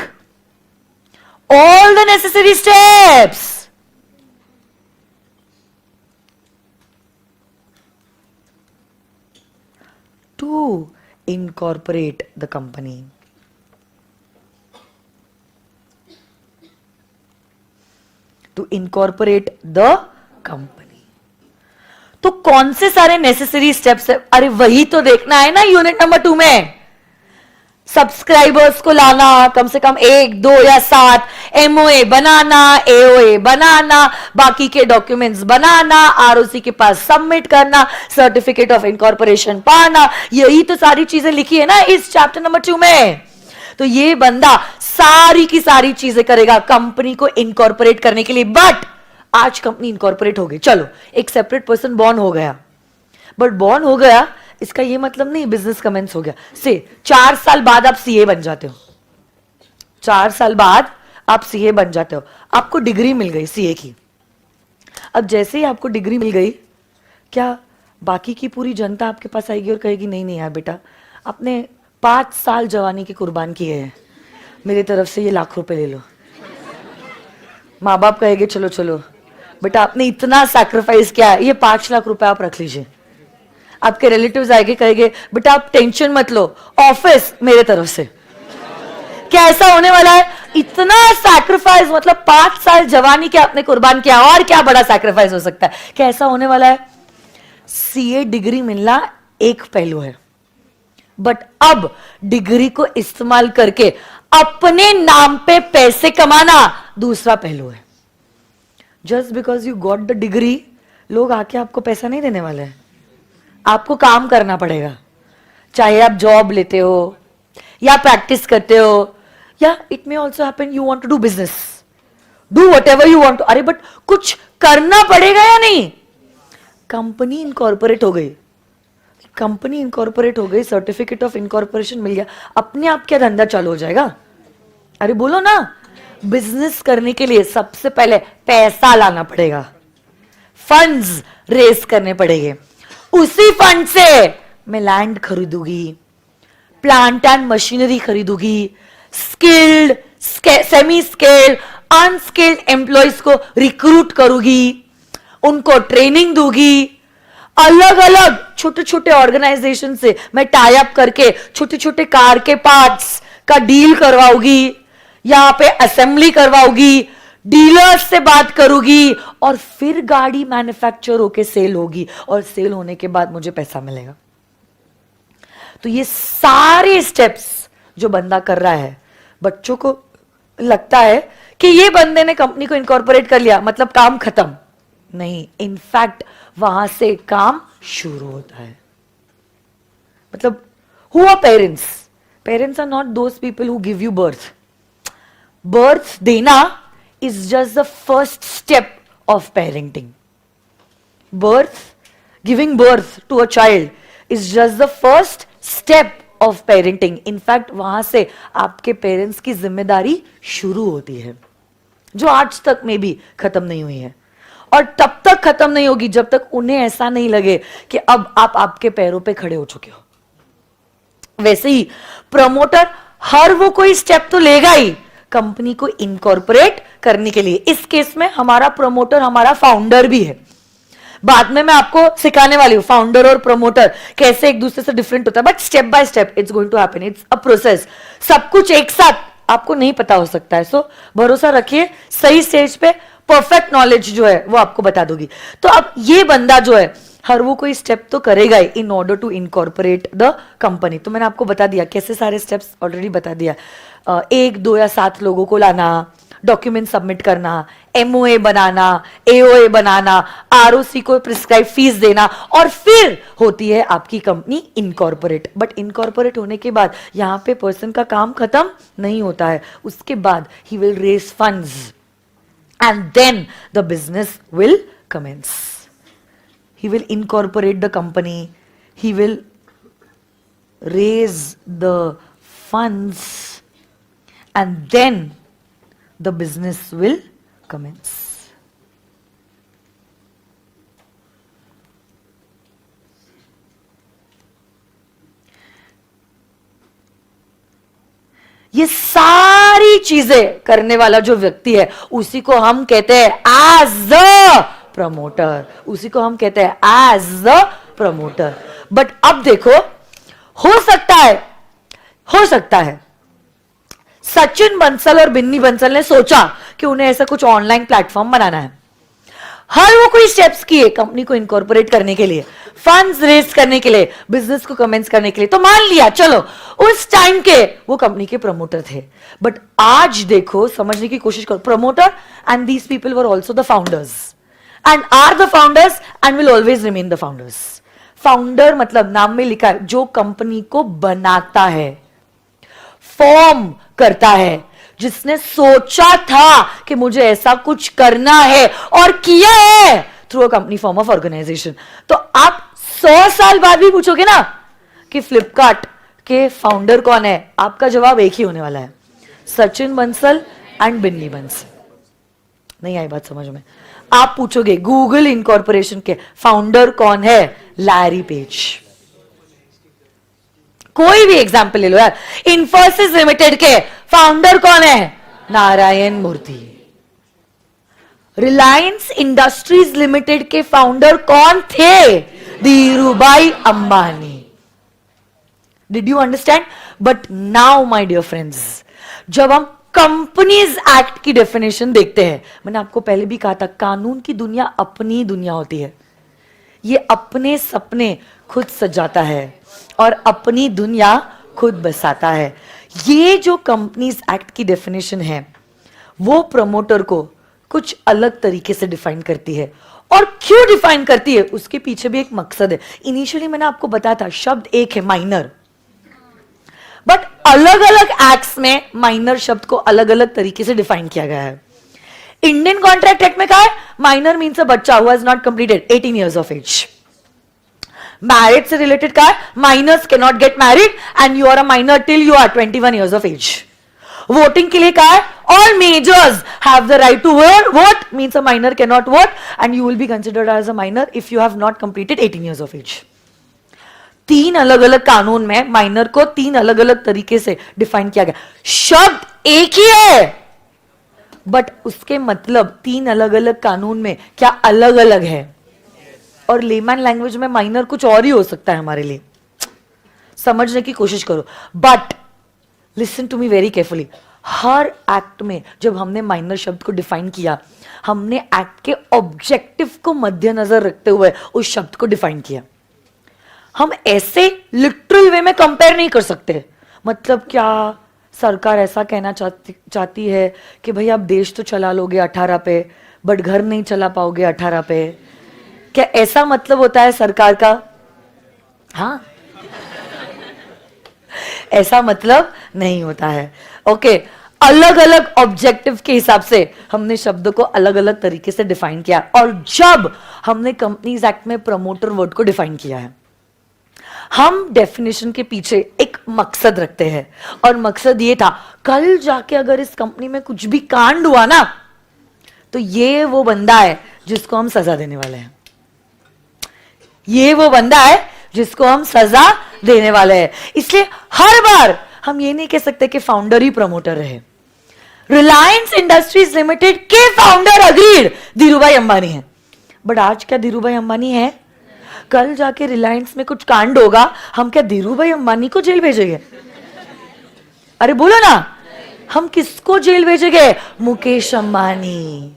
all the necessary steps to incorporate the company. To incorporate the company. तो कौन से सारे necessary steps है, अरे वही तो देखना है ना यूनिट नंबर 2 में. सब्सक्राइबर्स को लाना, कम से कम 1, 2 या 7, एमओए बनाना, एओए बनाना, बाकी के डॉक्यूमेंट्स बनाना, आरओसी के पास सबमिट करना, सर्टिफिकेट ऑफ इनकॉर्पोरेशन पाना. यही तो सारी चीजें लिखी है ना इस चैप्टर नंबर 2 में. तो ये बंदा सारी की सारी चीजें करेगा कंपनी को इनकॉर्पोरेट करने के लिए. बट आज कंपनी इनकॉर्पोरेट हो गई, चलो एक सेपरेट पर्सन बॉर्न हो गया. बट बॉर्न हो गया इसका ये मतलब नहीं बिजनेस कमेंस हो गया. से 4 साल बाद आप सीए बन जाते हो. 4 साल बाद आप सीए बन जाते हो, आपको डिग्री मिल गई सीए की. अब जैसे ही आपको डिग्री मिल गई, क्या बाकी की पूरी जनता आपके पास आएगी और कहेगी नहीं नहीं यार बेटा, आपने 5 साल जवानी के कुर्बान किए हैं, मेरी तरफ से ये लाख रुपए ले लो. माँ बाप कहेंगे चलो चलो बेटा आपने इतना सैक्रिफाइस किया है, ये 5 लाख रुपए आप रख लीजिए. आपके रिलेटिव्स आएंगे कहेंगे बेटा आप टेंशन मत लो, ऑफिस मेरे तरफ से. क्या ऐसा होने वाला है, इतना सैक्रिफाइस, मतलब 5 साल जवानी के आपने कुर्बान किया, और क्या बड़ा सैक्रिफाइस हो सकता है. क्या ऐसा होने वाला है. सीए डिग्री मिलना एक पहलू है, बट अब डिग्री को इस्तेमाल करके अपने नाम पे पैसे कमाना दूसरा पहलू है. Just because you got the degree, लोग आके आपको पैसा नहीं देने वाले हैं. आपको काम करना पड़ेगा, चाहे आप जॉब लेते हो या प्रैक्टिस करते हो, या it may also happen you want to do business, do whatever you want to. अरे बट कुछ करना पड़ेगा या नहीं. कंपनी इनकॉर्पोरेट हो गई, कंपनी इनकॉर्पोरेट हो गई, सर्टिफिकेट ऑफ इनकॉर्पोरेशन मिल गया, अपने आप क्या धंधा चालू हो जाएगा. अरे बोलो ना, बिजनेस करने के लिए सबसे पहले पैसा लाना पड़ेगा, फंड्स रेस करने पड़ेंगे. उसी फंड से मैं लैंड खरीदूंगी, प्लांट एंड मशीनरी खरीदूंगी, skilled, semi skilled, unskilled employees को रिक्रूट करूंगी, उनको ट्रेनिंग दूंगी. अलग अलग छोटे छोटे ऑर्गेनाइजेशन से मैं टाई अप करके छोटे छोटे कार के पार्ट्स का डील करवाऊंगी, यहां पे असेंबली करवाऊंगी, डीलर्स से बात करूंगी, और फिर गाड़ी मैन्युफैक्चर होके सेल होगी, और सेल होने के बाद मुझे पैसा मिलेगा. तो ये सारे स्टेप्स जो बंदा कर रहा है, बच्चों को लगता है कि ये बंदे ने कंपनी को इनकॉर्पोरेट कर लिया मतलब काम खत्म. नहीं, इनफैक्ट वहां से काम शुरू होता है. मतलब who are parents, parents are not those people who give you birth. Birth देना is just the first step of parenting. Giving birth to a child is just the first step of parenting. In fact, वहां से आपके parents की जिम्मेदारी शुरू होती है, जो आज तक में भी खत्म नहीं हुई है, और तब तक खत्म नहीं होगी जब तक उन्हें ऐसा नहीं लगे कि अब आप आपके पैरों पे खड़े हो चुके हो. वैसे ही प्रमोटर हर वो कोई स्टेप तो लेगा ही कंपनी को इनकॉर्पोरेट करने के लिए. इस केस में हमारा प्रमोटर हमारा फाउंडर भी है. बाद में मैं आपको सिखाने वाली हूं फाउंडर और प्रमोटर कैसे एक दूसरे से डिफरेंट होता है, but step by step it's going to happen, it's a process. सब कुछ एक साथ आपको नहीं पता हो सकता है, सो भरोसा रखिए, सही स्टेज पे परफेक्ट नॉलेज जो है वो आपको बता दूंगी। तो अब ये बंदा जो है हर वो कोई स्टेप तो करेगा ही in order to incorporate the company. तो मैंने आपको बता दिया कैसे सारे स्टेप्स ऑलरेडी बता दिया। 1, 2 या 7 लोगों को लाना, डॉक्यूमेंट सबमिट करना, एमओए बनाना, एओए बनाना, आरओसी को प्रिस्क्राइब फीस देना, और फिर होती है आपकी कंपनी इनकॉर्पोरेट। बट इनकॉर्पोरेट होने के बाद यहाँ पे पर्सन का काम खत्म नहीं होता है, उसके बाद he will raise funds and then the business will commence. He will incorporate the company, he will raise the funds, and then the business will commence. ये सारी चीजें करने वाला जो व्यक्ति है उसी को हम कहते हैं एज अ प्रमोटर, उसी को हम कहते हैं एज अ प्रमोटर। बट अब देखो, हो सकता है सचिन बंसल और बिन्नी बंसल ने सोचा कि उन्हें ऐसा कुछ ऑनलाइन प्लेटफॉर्म बनाना है। हर वो कोई स्टेप्स किए कंपनी को इनकॉर्पोरेट करने के लिए, फंड्स रेज करने के लिए, बिजनेस को कमेंस करने के लिए, तो मान लिया चलो उस टाइम के वो कंपनी के प्रमोटर थे। बट आज देखो, समझने की कोशिश करो, promoter and these people were also the founders and are the founders and will always remain the founders. Founder मतलब नाम में लिखा है जो कंपनी को बनाता है, फॉर्म करता है, जिसने सोचा था कि मुझे ऐसा कुछ करना है और किया है through a company form of organisation. तो आप 100 साल बाद भी पूछोगे ना कि फ्लिपकार्ट के फाउंडर कौन है, आपका जवाब एक ही होने वाला है, सचिन बंसल एंड बिन्नी बंसल। नहीं आई बात समझ में? आप पूछोगे गूगल इनकॉर्पोरेशन के फाउंडर कौन है, लैरी पेज। कोई भी एग्जाम्पल ले लो यार, इंफोसिस लिमिटेड के फाउंडर कौन है, नारायण मूर्ति। रिलायंस इंडस्ट्रीज लिमिटेड के फाउंडर कौन थे, Dhirubhai Ambani. Did you understand? But now my dear friends, जब हम कंपनीज एक्ट की डेफिनेशन देखते हैं, मैंने आपको पहले भी कहा था कानून की दुनिया अपनी दुनिया होती है, ये अपने सपने खुद सजाता है और अपनी दुनिया खुद बसाता है। ये जो कंपनीज एक्ट की डेफिनेशन है वो प्रमोटर को कुछ अलग तरीके से डिफाइन करती है, और क्यों डिफाइन करती है उसके पीछे भी एक मकसद है। इनिशियली मैंने आपको बताया था शब्द एक है माइनर, बट अलग अलग एक्ट्स में माइनर शब्द को अलग अलग तरीके से डिफाइन किया गया है। इंडियन कॉन्ट्रैक्ट एक्ट में कहा है माइनर मीन्स अ बच्चा who has not completed 18 years of age. Marriage से रिलेटेड कहा है minors can not get married and you are a minor till you are 21 years of age. Voting के लिए कहा है all majors have the right to vote means a minor can not vote and you will be considered as a minor if you have not completed 18 years of age. 3 अलग अलग कानून में minor को 3 अलग अलग तरीके से डिफाइन किया गया। शब्द एक ही है बट उसके मतलब 3 अलग अलग कानून में क्या अलग अलग है, और लेमैन लैंग्वेज में माइनर कुछ और ही हो सकता है हमारे लिए। समझने की कोशिश करो, but listen to me very carefully. हर एक्ट में जब हमने माइनर शब्द को डिफाइन किया, हमने एक्ट के ऑब्जेक्टिव को मद्देनजर रखते हुए उस शब्द को डिफाइन किया। हम ऐसे लिटरल वे में कंपेयर नहीं कर सकते। मतलब क्या सरकार ऐसा कहना चाहती है कि भाई आप देश तो चला लोगे 18 पे बट घर नहीं चला पाओगे 18 पे? क्या ऐसा मतलब होता है सरकार का? हाँ, ऐसा मतलब नहीं होता है। ओके, अलग अलग ऑब्जेक्टिव के हिसाब से हमने शब्द को अलग अलग तरीके से डिफाइन किया, और जब हमने कंपनीज एक्ट में प्रमोटर वर्ड को डिफाइन किया है, हम डेफिनेशन के पीछे एक मकसद रखते हैं, और मकसद ये था कल जाके अगर इस कंपनी में कुछ भी कांड हुआ ना तो ये वो बंदा है जिसको हम सजा देने वाले हैं, ये वो बंदा है जिसको हम सजा देने वाले हैं। इसलिए हर बार हम ये नहीं कह सकते कि फाउंडर ही प्रमोटर रहे। रिलायंस इंडस्ट्रीज लिमिटेड के फाउंडर अग्रीड धीरूभाई अंबानी हैं, बट आज क्या धीरू भाई अंबानी है? कल जाके रिलायंस में कुछ कांड होगा, हम क्या धीरू भाई अंबानी को जेल भेजेंगे? अरे बोलो ना, हम किसको जेल भेजेंगे? Mukesh Ambani.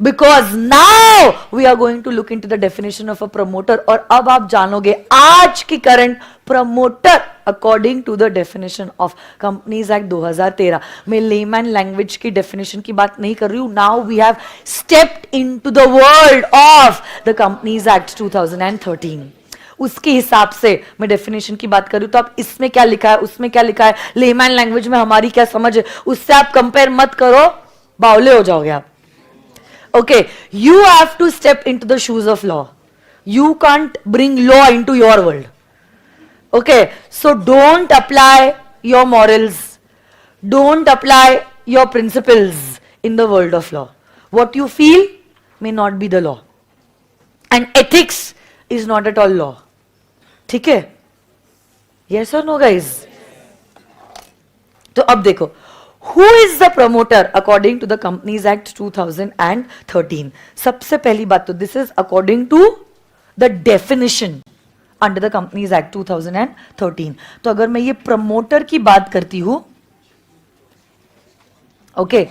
Because now we are going to look into the definition of a promoter. और अब आप जानोगे आज की current promoter according to the definition of companies act 2013. मैं लेमैन लैंग्वेज की डेफिनेशन की बात नहीं कर रही हूं. Now we have stepped into the world of the companies act 2013. उसके हिसाब से मैं डेफिनेशन की बात करूं तो आप इसमें क्या लिखा है, उसमें क्या लिखा है, लेमैन लैंग्वेज में हमारी क्या समझ है, उससे आप कंपेयर मत करो, बावले हो जाओगे आप. Okay, you have to step into the shoes of law. You can't bring law into your world. Okay, so don't apply your morals, don't apply your principles in the world of law. What you feel may not be the law. And ethics is not at all law. ठीक है? Yes or no, guys? तो अब देखो, Who is the promoter according to the Companies Act 2013? सबसे पहली बात तो this is according to the definition under the Companies Act 2013. तो अगर मैं ये प्रमोटर की बात करती हूं, ओके,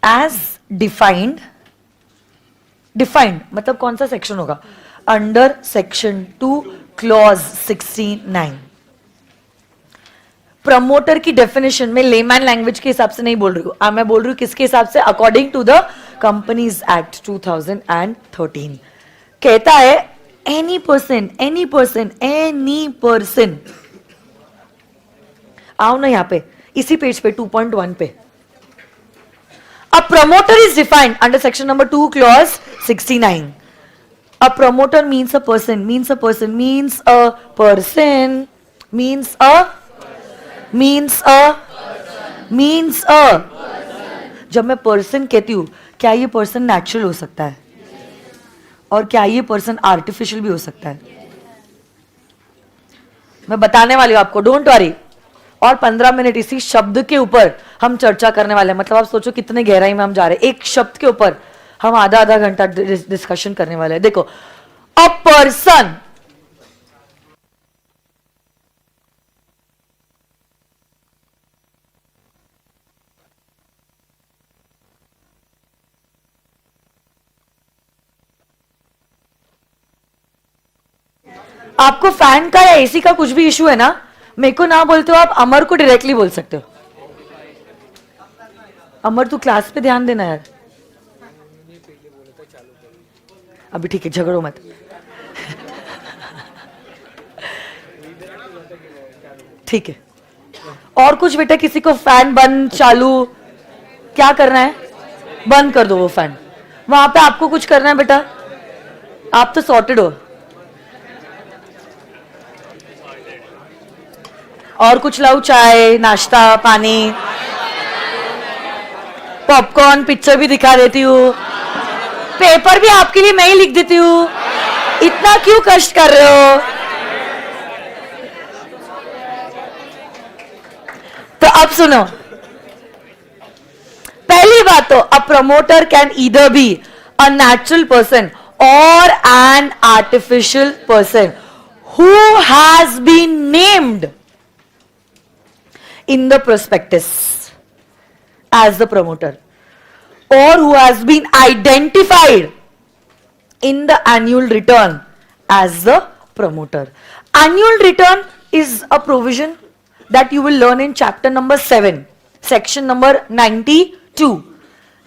as defined मतलब कौन सा सेक्शन होगा? Under section 2 clause 69. प्रमोटर की डेफिनेशन में लेमैन लैंग्वेज के हिसाब से नहीं बोल रही हूं, मैं बोल रही हूं किसके हिसाब से? According to the companies act 2013. कहता है एनी पर्सन. आओ ना यहां पे, इसी पेज पे 2.1 पे. A promoter is defined under section number 2 clause 69. A promoter means a person, means अ. जब मैं पर्सन कहती हूं, क्या ये पर्सन नेचुरल हो सकता है और क्या ये पर्सन आर्टिफिशियल भी हो सकता है? मैं बताने वाली हूं आपको, डोंट वरी. और 15 मिनट इसी शब्द के ऊपर हम चर्चा करने वाले हैं. मतलब आप सोचो कितने गहराई में हम जा रहे हैं. एक शब्द के ऊपर हम आधा घंटा डिस्कशन करने वाले हैं. देखो, अ पर्सन, आपको फैन का या एसी का कुछ भी इशू है ना, मेरे को ना बोलते हो, आप अमर को डायरेक्टली बोल सकते हो. अमर तू क्लास पे ध्यान देना यार. अभी ठीक है, झगड़ो मत. ठीक है. और कुछ बेटा, किसी को फैन बंद चालू क्या करना है? बंद कर दो वो फैन. वहां पे आपको कुछ करना है बेटा? आप तो सॉर्टेड हो. और कुछ लाओ, चाय, नाश्ता, पानी, पॉपकॉर्न, पिक्चर भी दिखा देती हूँ, पेपर भी आपके लिए मैं ही लिख देती हूँ. इतना क्यों कष्ट कर रहे हो? तो अब सुनो, पहली बात तो, a promoter can either be a natural person और an artificial person who has been named in the prospectus as the promoter or who has been identified in the annual return as the promoter. Annual return is a provision that you will learn in chapter number 7 section number 92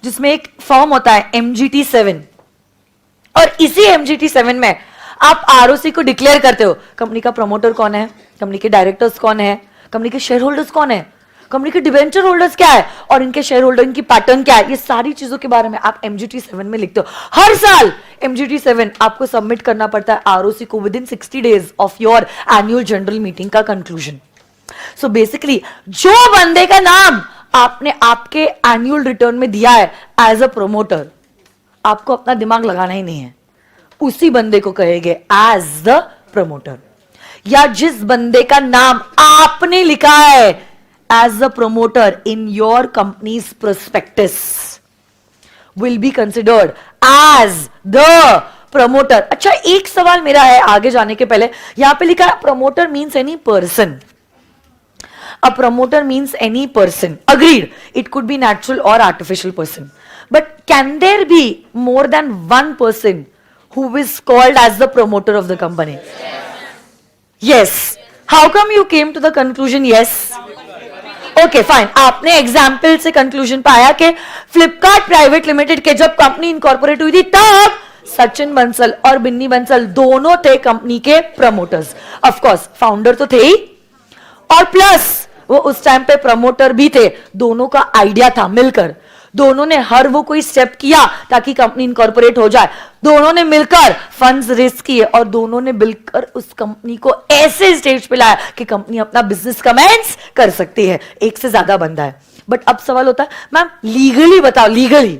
जिसमें एक form होता है MGT 7 और इसी MGT 7 में आप ROC को declare करते हो. कंपनी का प्रमोटर कौन है, कंपनी के डायरेक्टर्स कौन है, कंपनी के शेयर होल्डर्स कौन है, कंपनी के डिवेंचर होल्डर्स क्या है और इनके शेयर होल्डर, इनकी पैटर्न क्या है. ये सारी चीजों के बारे में आप MGT 7 में लिखते हो. हर साल MGT 7 आपको सबमिट करना पड़ता है ROC को with in 60 days of your annual general meeting का कंक्लूजन. सो बेसिकली जो बंदे का नाम आपने आपके एनुअल रिटर्न में दिया है एज अ प्रमोटर, आपको अपना दिमाग लगाना ही नहीं है, उसी बंदे को कहेंगे एज द प्रमोटर. या जिस बंदे का नाम आपने लिखा है as a promoter in your company's prospectus, will be considered as the promoter. अच्छा, एक सवाल मेरा है आगे जाने के पहले. यहां पे लिखा है promoter means any person. A promoter means any person. Agreed. It could be natural or artificial person. But can there be more than one person who is called as the promoter of the company? Yes. How come you came to the conclusion yes? Okay, fine. आपने example से conclusion पाया कि Flipkart private limited के जब company incorporate हुई थी तब सचिन बंसल और बिन्नी बंसल दोनों थे कंपनी के प्रमोटर्स. ऑफ कोर्स फाउंडर तो थे ही, और प्लस वो उस टाइम पे प्रमोटर भी थे. दोनों का आइडिया था मिलकर, दोनों ने हर वो कोई स्टेप किया ताकि कंपनी इनकॉर्पोरेट हो जाए. दोनों ने मिलकर फंड्स रेज किए और दोनों ने मिलकर उस कंपनी को ऐसे स्टेज पे लाया कि कंपनी अपना बिजनेस कमेंस कर सकती है. एक से ज्यादा बंदा है. बट अब सवाल होता है, मैम लीगली बताओ, लीगली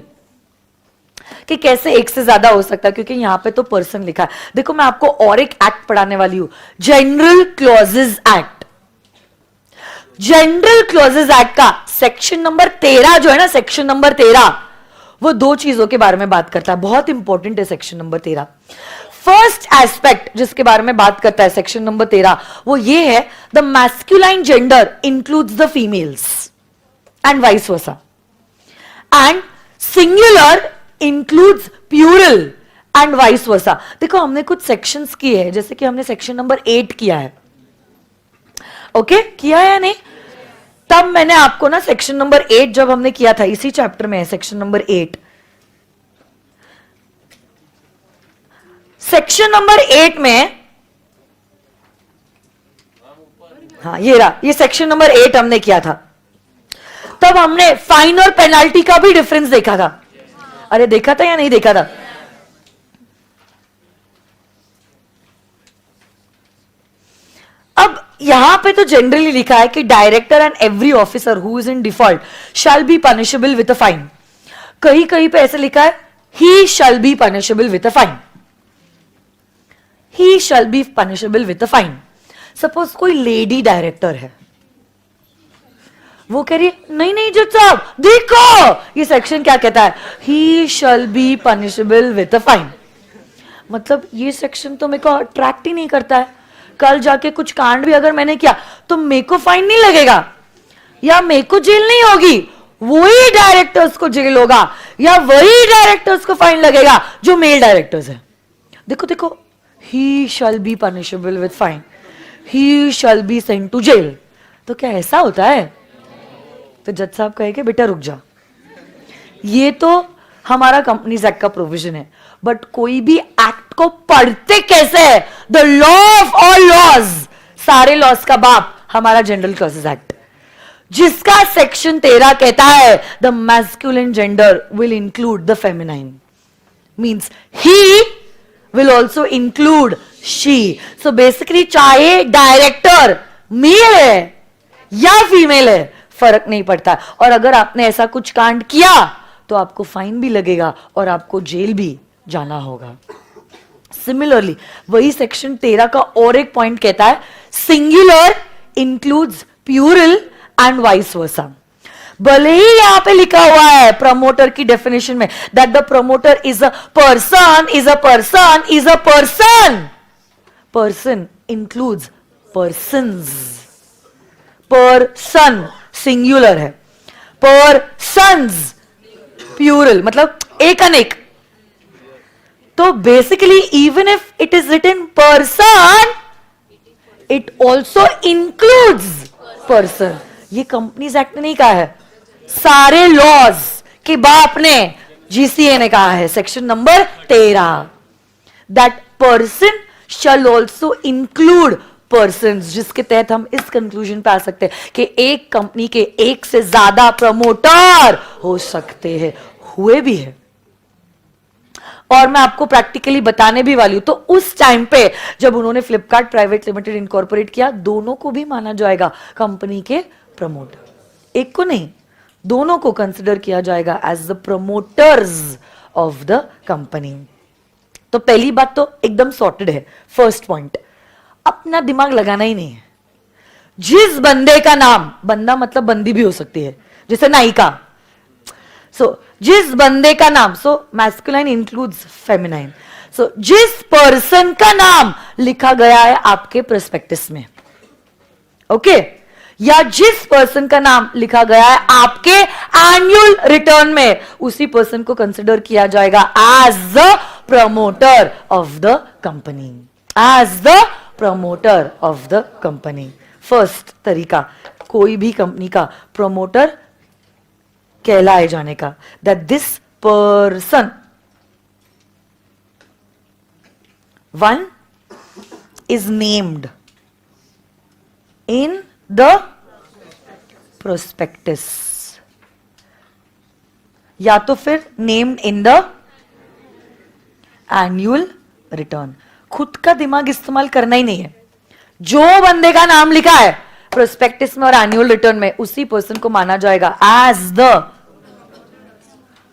कि कैसे एक से ज्यादा हो सकता है, क्योंकि यहां पे तो पर्सन लिखा है. देखो मैं आपको और एक एक्ट पढ़ाने वाली हूं, general clauses act. General clauses act का सेक्शन नंबर 13 जो है ना, सेक्शन नंबर 13, वो दो चीजों के बारे में बात करता है. बहुत इंपॉर्टेंट है सेक्शन नंबर 13. फर्स्ट एस्पेक्ट जिसके बारे में बात करता है सेक्शन नंबर 13, वो ये है, the masculine gender includes the females and vice versa, and singular includes plural and vice versa. देखो हमने कुछ सेक्शंस किए हैं, जैसे कि हमने सेक्शन नंबर 8 किया है. ओके किया है या नहीं? तब मैंने आपको ना सेक्शन नंबर 8 जब हमने किया था, इसी चैप्टर में है सेक्शन नंबर 8. सेक्शन नंबर 8 में, हाँ ये रहा, ये सेक्शन नंबर 8 हमने किया था. तब हमने फाइन और पेनाल्टी का भी डिफरेंस देखा था. अरे देखा था या नहीं देखा था? अब यहां पे तो जनरली लिखा है कि director and every officer who is in default shall be punishable with a fine. कहीं कहीं पे ऐसे लिखा है he shall be punishable with a fine. He shall be punishable with a fine. Suppose कोई लेडी डायरेक्टर है, वो कह रही है नहीं नहीं जज साहब देखो ये सेक्शन क्या कहता है, he shall be punishable with a fine. मतलब ये सेक्शन तो मेरे को अट्रैक्ट ही नहीं करता है. कल जाके कुछ कांड भी अगर मैंने किया तो मेरे को फाइन नहीं लगेगा या मेरे को जेल नहीं होगी, वही डायरेक्टर्स को जेल होगा या वही डायरेक्टर्स को फाइन लगेगा जो मेल डायरेक्टर्स है. देखो देखो, he shall be punishable with fine, he shall be sent to jail. तो क्या ऐसा होता है? तो जज साहब कहेंगे बेटा रुक जा, ये तो हमारा कंपनीज एक्ट का प्रोविजन है, बट कोई भी एक्ट को पढ़ते कैसे है? The law of all laws, सारे लॉज का बाप हमारा जनरल क्लॉजेज एक्ट, जिसका सेक्शन 13 कहता है the masculine gender will include the feminine, means he will also include she. So basically चाहे डायरेक्टर मेल है या फीमेल है फर्क नहीं पड़ता, और अगर आपने ऐसा कुछ कांड किया तो आपको फाइन भी लगेगा और आपको जेल भी जाना होगा. सिमिलरली वही सेक्शन 13 का और एक पॉइंट कहता है singular includes plural and vice versa. भले ही यहां पे लिखा हुआ है प्रमोटर की डेफिनेशन में that the promoter is a person, is a person, is a person. Person includes persons. Person singular है, पर्सन्स प्लूरल मतलब एक अनेक. तो basically even if it is written person, it also includes person. ये companies act ने नहीं कहा है, सारे लॉज के बाप ने, जीसीए ने कहा है section number 13, that person shall also include persons, जिसके तहत हम इस कंक्लूजन पे आ सकते हैं कि एक कंपनी के एक से ज्यादा प्रमोटर हो सकते हैं, हुए भी है. और मैं आपको प्रैक्टिकली बताने भी वाली हूं. तो उस टाइम पे जब उन्होंने फ्लिपकार्ट प्राइवेट लिमिटेड इनकॉर्पोरेट किया, दोनों को भी माना जाएगा कंपनी के प्रमोटर. एक को नहीं, दोनों को कंसिडर किया जाएगा as the promoters of the company. तो पहली बात तो एकदम सॉर्टेड है. फर्स्ट पॉइंट, अपना दिमाग लगाना ही नहीं है. जिस बंदे का नाम, बंदा मतलब बंदी भी हो सकती है, जैसे नायिका, सो जिस बंदे का नाम, सो मैस्कुलाइन इंक्लूड्स फेमिनाइन, सो जिस पर्सन का नाम लिखा गया है आपके प्रोस्पेक्टस में, ओके या जिस पर्सन का नाम लिखा गया है आपके एनुअल रिटर्न में, उसी पर्सन को कंसिडर किया जाएगा as the promoter of the company, as the promoter of the company. First तरीका कोई भी कंपनी का प्रमोटर कहलाए जाने का, that this person one is named in the prospectus, या तो फिर named in the annual return। खुद का दिमाग इस्तेमाल करना ही नहीं है, जो बंदे का नाम लिखा है प्रोस्पेक्टस में और एनुअल रिटर्न में, उसी पर्सन को माना जाएगा as the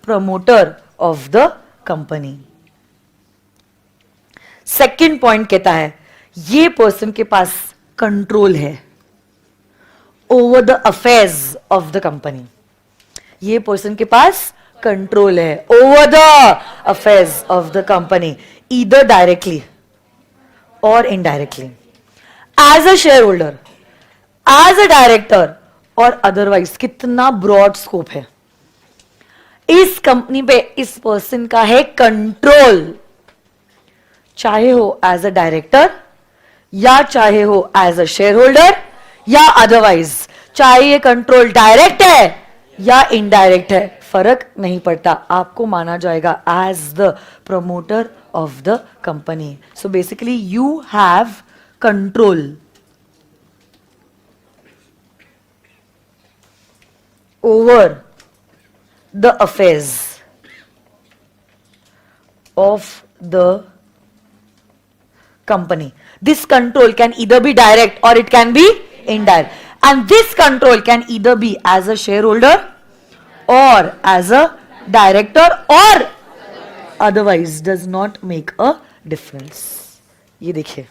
promoter of the company. Second point कहता है ये पर्सन के पास कंट्रोल है over the affairs of the company, ये पर्सन के पास कंट्रोल है over the affairs of the company, either directly or indirectly, as a shareholder, as a director or otherwise. कितना ब्रॉड स्कोप है इस कंपनी पे, इस पर्सन का है कंट्रोल, चाहे हो एज अ डायरेक्टर या चाहे हो एज अ शेयर होल्डर या अदरवाइज, चाहे ये कंट्रोल डायरेक्ट है या इनडायरेक्ट है, फर्क नहीं पड़ता, आपको माना जाएगा as the promoter of the company. So basically you have control over the affairs of the company. This control can either be direct or it can be indirect, and this control can either be as a shareholder or as a director or otherwise, does not make a difference। ये देखिए,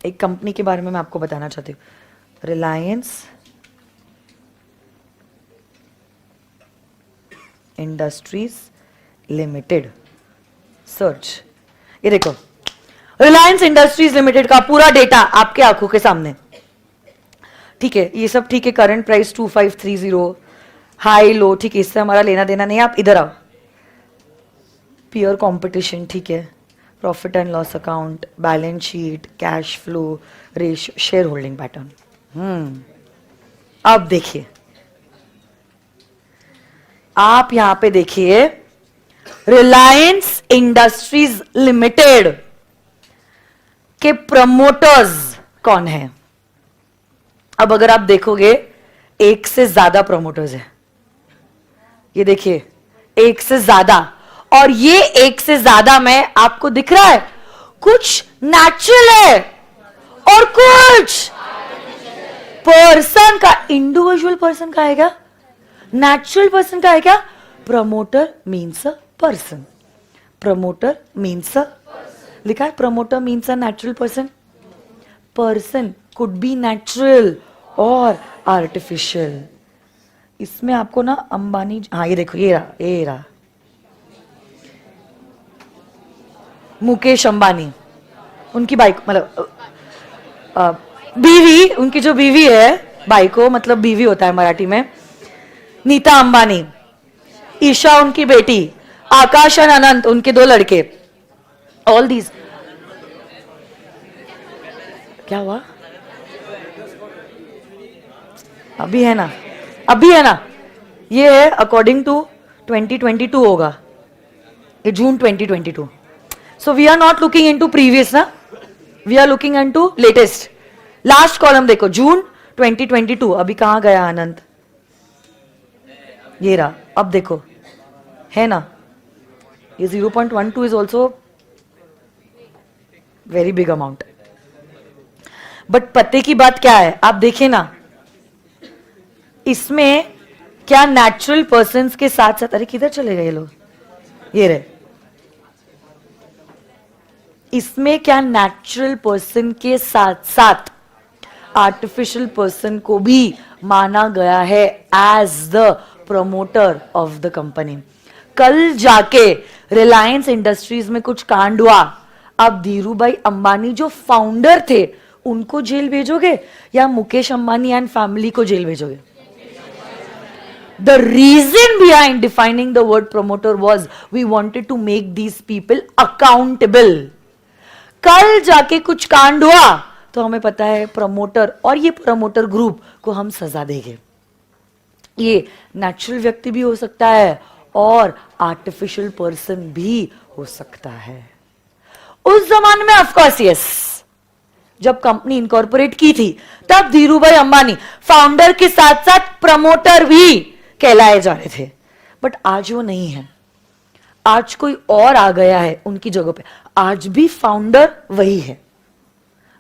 एक company के बारे में मैं आपको बताना चाहती हूँ, रिलायंस इंडस्ट्रीज लिमिटेड। सर्च, ये देखो रिलायंस इंडस्ट्रीज लिमिटेड का पूरा डेटा आपके आंखों के सामने, ठीक है, ये सब ठीक है, करंट प्राइस 2530, हाई लो, ठीक है, इससे हमारा लेना देना नहीं है, आप इधर आओ, पियर कंपटीशन, ठीक है, profit and loss account, balance sheet, cash flow ratio, share holding pattern. अब देखिए, आप यहां पे देखिए रिलायंस इंडस्ट्रीज लिमिटेड के प्रमोटर्स कौन है। अब अगर आप देखोगे एक से ज्यादा प्रमोटर्स है, ये देखिए एक से ज्यादा, और ये एक से ज्यादा में आपको दिख रहा है कुछ नेचुरल है और कुछ पर्सन का, इंडिविजुअल पर्सन का है क्या, नेचुरल पर्सन का है क्या। Promoter means a person, promoter means अ, लिखा है promoter means a natural person, person could be natural और आर्टिफिशियल। इसमें आपको ना अंबानी, हाँ ये देखो, ये रहा मुकेश अंबानी, उनकी बाइक, मतलब बीवी, उनकी जो बीवी है, बाइको मतलब बीवी होता है मराठी में, नीता अंबानी, ईशा उनकी बेटी, आकाश और अनंत उनके 2 लड़के, ऑल दीज। क्या हुआ, अभी है ना, अभी है ना, ये है अकॉर्डिंग टू 2022 होगा, ये June 2022। So we are not looking into previous ना, we are looking into latest. Last column देखो, जून 2022, अभी कहां गया अनंत, ये रहा, अब देखो है ना, ये 0.12 is also very big amount. But पते की बात क्या है, आप देखिए ना, इसमें क्या नेचुरल पर्सन्स के साथ साथ, अरे किधर चले गए लोग, ये रहे, इसमें क्या नेचुरल पर्सन के साथ साथ आर्टिफिशियल पर्सन को भी माना गया है as the promoter of the company. कल जाके रिलायंस इंडस्ट्रीज में कुछ कांड हुआ, अब धीरूभाई अंबानी जो फाउंडर थे उनको जेल भेजोगे या मुकेश अंबानी एंड फैमिली को जेल भेजोगे? The reason behind defining the word promoter was we wanted to make these people accountable. कल जाके कुछ कांड हुआ तो हमें पता है प्रमोटर और ये प्रमोटर ग्रुप को हम सजा देंगे। ये नेचुरल व्यक्ति भी हो सकता है और आर्टिफिशियल पर्सन भी हो सकता है। उस जमाने में ऑफकोर्स यस, जब कंपनी इनकॉर्पोरेट की थी तब धीरूभाई अंबानी फाउंडर के साथ साथ प्रमोटर भी कहलाए जा रहे थे, बट आज वो नहीं है। आज कोई और आ गया है उनकी जगह पे। आज भी फाउंडर वही है,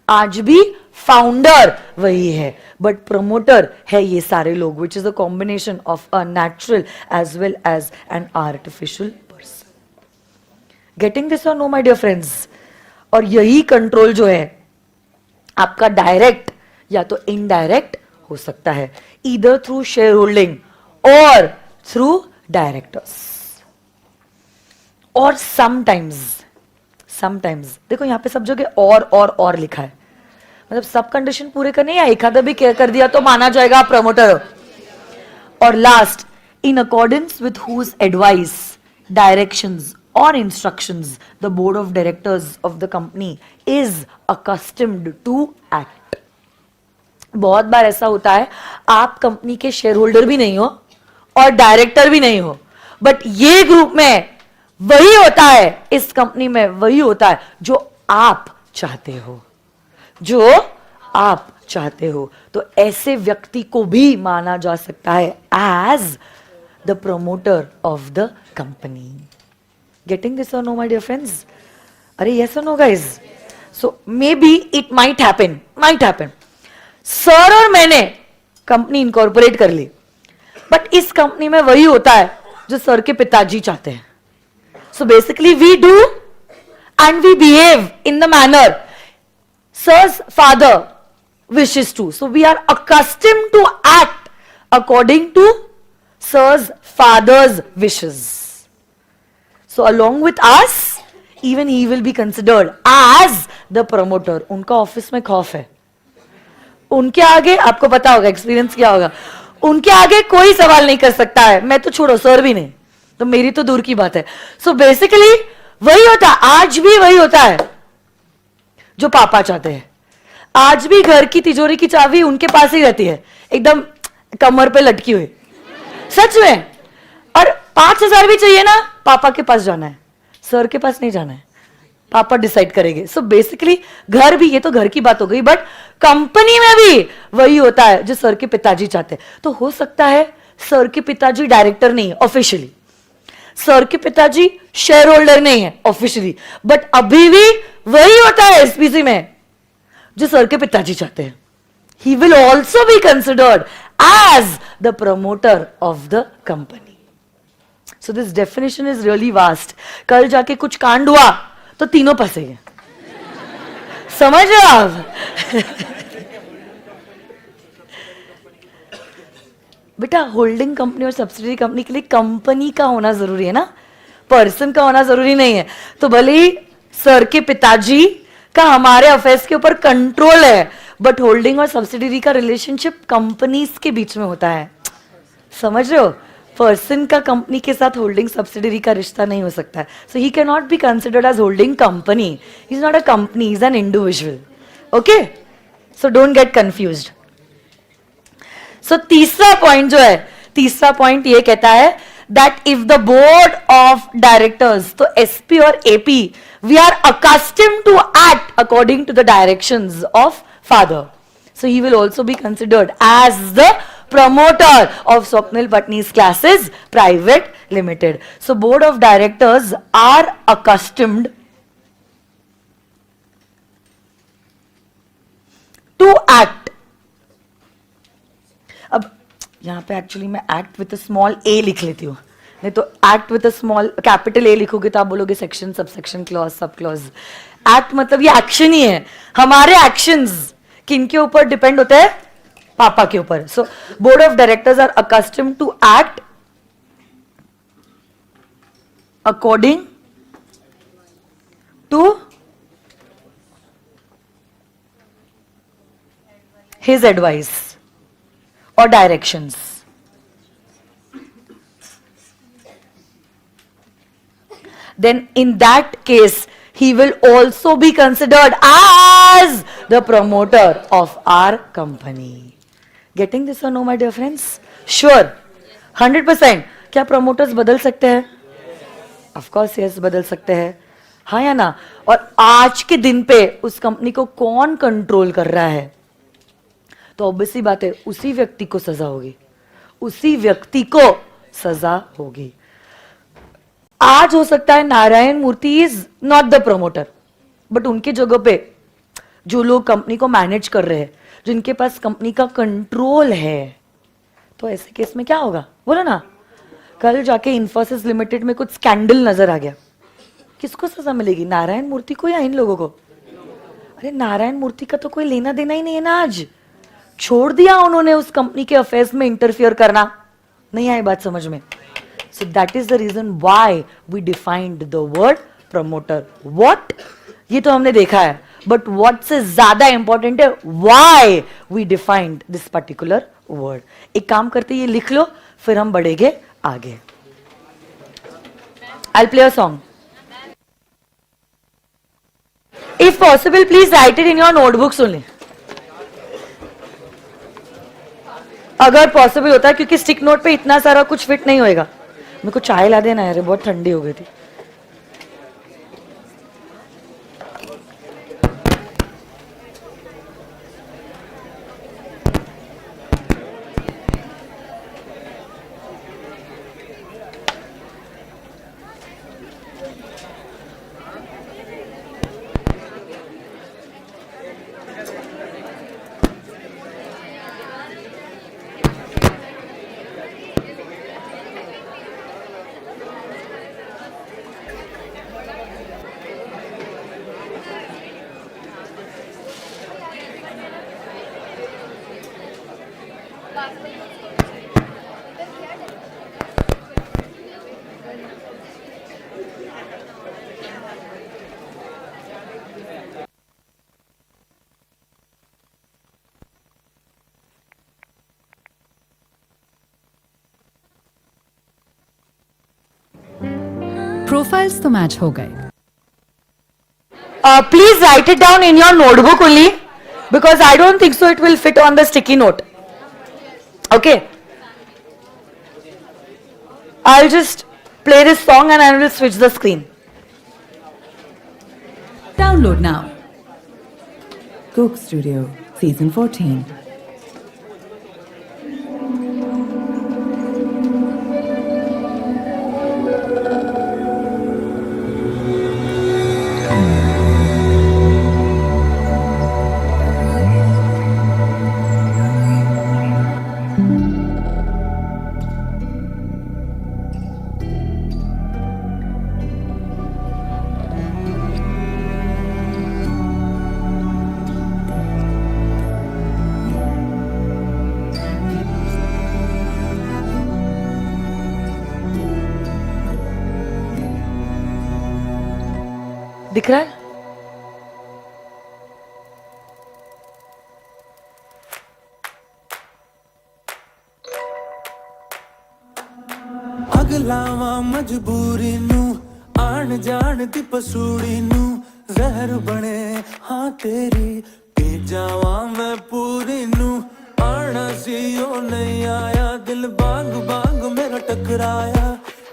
आज भी फाउंडर वही है, बट प्रमोटर है ये सारे लोग, which is a combination of a natural as well as an artificial person. Getting this or no my dear friends? और यही कंट्रोल जो है आपका डायरेक्ट या तो इनडायरेक्ट हो सकता है, ईदर थ्रू शेयर होल्डिंग और थ्रू डायरेक्टर्स, और समटाइम्स देखो यहां पे सब जगह और लिखा है, मतलब सब कंडीशन पूरे करने या एक आधा भी कर दिया तो माना जाएगा आप प्रमोटर हो। और last, in accordance with whose advice, directions or instructions the board of directors of the company is accustomed to act. बहुत बार ऐसा होता है आप कंपनी के शेयर होल्डर भी नहीं हो और डायरेक्टर भी नहीं हो, बट ये ग्रुप में वही होता है, इस कंपनी में वही होता है जो आप चाहते हो, जो आप चाहते हो। तो ऐसे व्यक्ति को भी माना जा सकता है as the promoter of the company. Getting this or no my dear friends? अरे yes or no guys? So maybe it might happen sir और मैंने कंपनी इनकॉर्पोरेट कर ली, बट इस कंपनी में वही होता है जो सर के पिताजी चाहते हैं। So basically we do and we behave in the manner sir's father wishes to. So we are accustomed to act according to sir's father's wishes. So along with us, even he will be considered as the promoter. उनका office में खौफ है, उनके आगे आपको पता होगा, experience क्या होगा, उनके आगे कोई सवाल नहीं कर सकता है, मैं तो छोड़ो सर भी नहीं, तो मेरी तो दूर की बात है। सो बेसिकली वही होता है, आज भी वही होता है जो पापा चाहते हैं। आज भी घर की तिजोरी की चाबी उनके पास ही रहती है, एकदम कमर पे लटकी हुई, सच में। और 5,000 भी चाहिए ना, पापा के पास जाना है, सर के पास नहीं जाना है, पापा डिसाइड करेंगे। सो बेसिकली घर भी, ये तो घर की बात हो गई, बट कंपनी में भी वही होता है जो सर के पिताजी चाहते हैं। तो हो सकता है सर के पिताजी डायरेक्टर नहीं है ऑफिशियली, सर के पिताजी शेयर होल्डर नहीं है ऑफिशियली, बट अभी भी वही होता है एसपीसी में जो सर के पिताजी चाहते हैं। He will also be considered as the promoter of the company. So this definition is really vast. कल जाके कुछ कांड हुआ तो तीनों फंसेंगे, समझ रहे हो आप? बेटा होल्डिंग कंपनी और सब्सिडरी कंपनी के लिए कंपनी का होना जरूरी है ना, पर्सन का होना जरूरी नहीं है। तो भले ही सर के पिताजी का हमारे अफेयर्स के ऊपर कंट्रोल है, बट होल्डिंग और सब्सिडरी का रिलेशनशिप कंपनीज के बीच में होता है, समझ रहे हो? पर्सन का कंपनी के साथ होल्डिंग सब्सिडरी का रिश्ता नहीं हो सकता है। So he can not be considered as holding company, he is not a company, he is an individual. Okay, so don't get confused. So तीसरा पॉइंट जो है, तीसरा पॉइंट ये कहता है that if the board of directors, तो SP और AP, we are accustomed to act according to the directions of father, so he will also be considered as the promoter of Swapnil Patni's Classes Private Limited. So board of directors are accustomed to act. अब यहां पे actually मैं act with small ए लिख लेती हूँ, नहीं तो act with small capital A लिखोगे तो आप बोलोगे section, sub section, clause, sub clause. Act मतलब ये एक्शन ही है, हमारे एक्शंस किन के ऊपर डिपेंड होता है? पापा के ऊपर. So board of directors are accustom to act according to his advice or directions. Then in that case he will also be considered as the promoter of our company. Getting this or no, my dear friends? Sure. 100%. क्या promoters बदल सकते हैं? Of course yes, बदल सकते हैं. हाँ या ना? और आज के दिन पे उस कंपनी को कौन कंट्रोल कर रहा है? तो ऑब्वियसली बात है, उसी व्यक्ति को सजा होगी. उसी व्यक्ति को सजा होगी. आज हो सकता है Narayan Murthy is not the promoter, but उनके जगह पे जो लोग कंपनी को मैनेज कर रहे हैं, जिनके पास कंपनी का कंट्रोल है, तो ऐसे केस में क्या होगा? बोलो ना. कल जाके इंफोसिस लिमिटेड में कुछ स्कैंडल नजर आ गया, किसको सजा मिलेगी? नारायण मूर्ति को या इन लोगों को? अरे नारायण मूर्ति का तो कोई लेना देना ही नहीं है ना. आज छोड़ दिया उन्होंने उस कंपनी के अफेयर्स में इंटरफियर करना. नहीं आई बात समझ में? So that is the reason why we defined the word promoter. What, ये तो हमने देखा है, बट व्हाट से ज्यादा इंपॉर्टेंट है why we defined this particular word. एक काम करते, ये लिख लो, फिर हम बढ़ेंगे आगे. I play a song. If possible please right it in your notebooks only. अगर पॉसिबल होता है, क्योंकि स्टिक नोट पे इतना सारा कुछ फिट नहीं होएगा. मेरे को चाय ला देना यार, बहुत ठंडी हो गई थी. प्रोफाइल्स तो मैच हो गए. Please write it down in your notebook only, because I don't think so it will fit on the sticky note. Okay, I'll just play this song and I will switch the screen. Download now. Coke Studio Season 14. दिख रहा है? अगलावा मजबूरी नू आन जान दी पसूड़ी नू जहर बने हाँ तेरी पी जावा मैं पूरी नू आना सी ओ नहीं आया दिल बांग बांग मेरा टकराया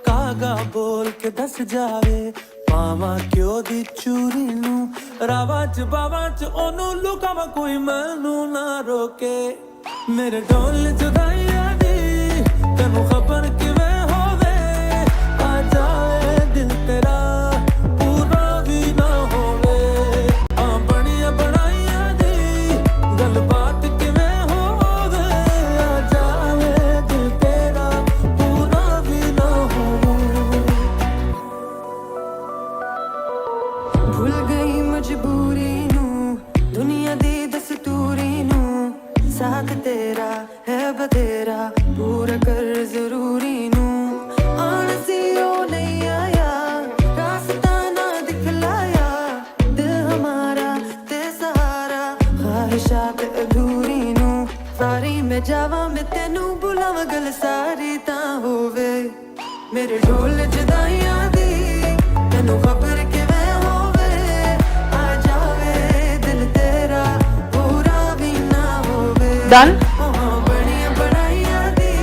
कागा बोल के दस जावे पावा क्यों दी चूरी नू रावा च बावा च ओनू लुकावा कोई मैनू ना रोके मेरे ढोल जुदाइया दी तेनू खबर किवें होवे आ जाए दिल तेरा पूरा भी ना होवे आ बनिया बनाइया दी गलबात किवें होवे आ जाए दिल तेरा पूरा भी ना होवे भूल गई मजबूरी नू दुनिया दी दस्तूरी पूरा कर जरूरी नू आलसी ओ नहीं आया रास्ता ना दिखलाया दिल हमारा ते सहारा ख्वाहिशात अधूरी नू सारी मैं जावा मैं तेनू बुलावा गल सारी ता होवे मेरे ढोल जुदाइयां दी तेनू खबर किवें होवे आ जावे दिल तेरा पूरा भी ना होवे Done? बड़ियां बढ़ाइयां दी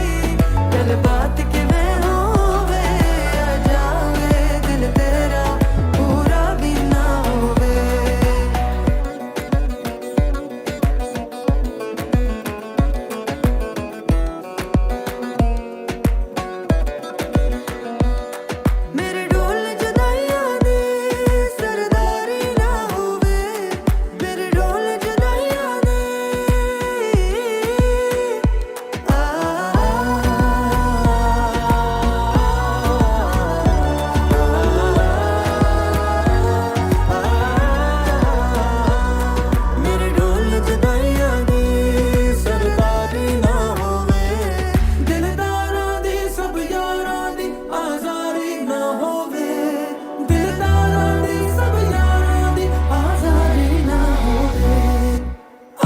गल बात किवें होवे आ जावे दिल तेरा पूरा भी ना होवे मेरे ढोल जुदाइयां दी सरदारी ना होवे मेरे ढोल जुदाइयां दी मेरे ढोल जुदाइयां दी सरदारी ना होवे दिलदारां दी सब यारां दी आज़ारी ना होवे दिलदारां दी सब यारां दी आज़ारी ना होवे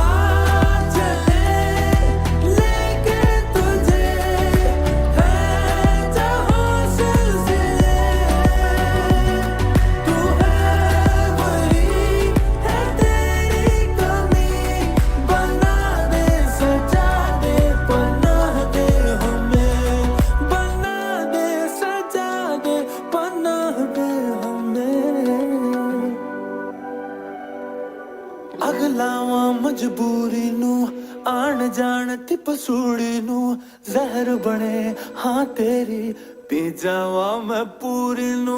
आ चले लेके तुझे है जहां सिलसिले तू है वही है तेरी कमी बना दे सजा दे पनाह दे हमें बना दे सजा दे पनाह दे हमें अगलावां मजबूरी नू आण जाण ती पसूड़ी नू जहर बने हाँ तेरी पी जावा मैं पूरी नू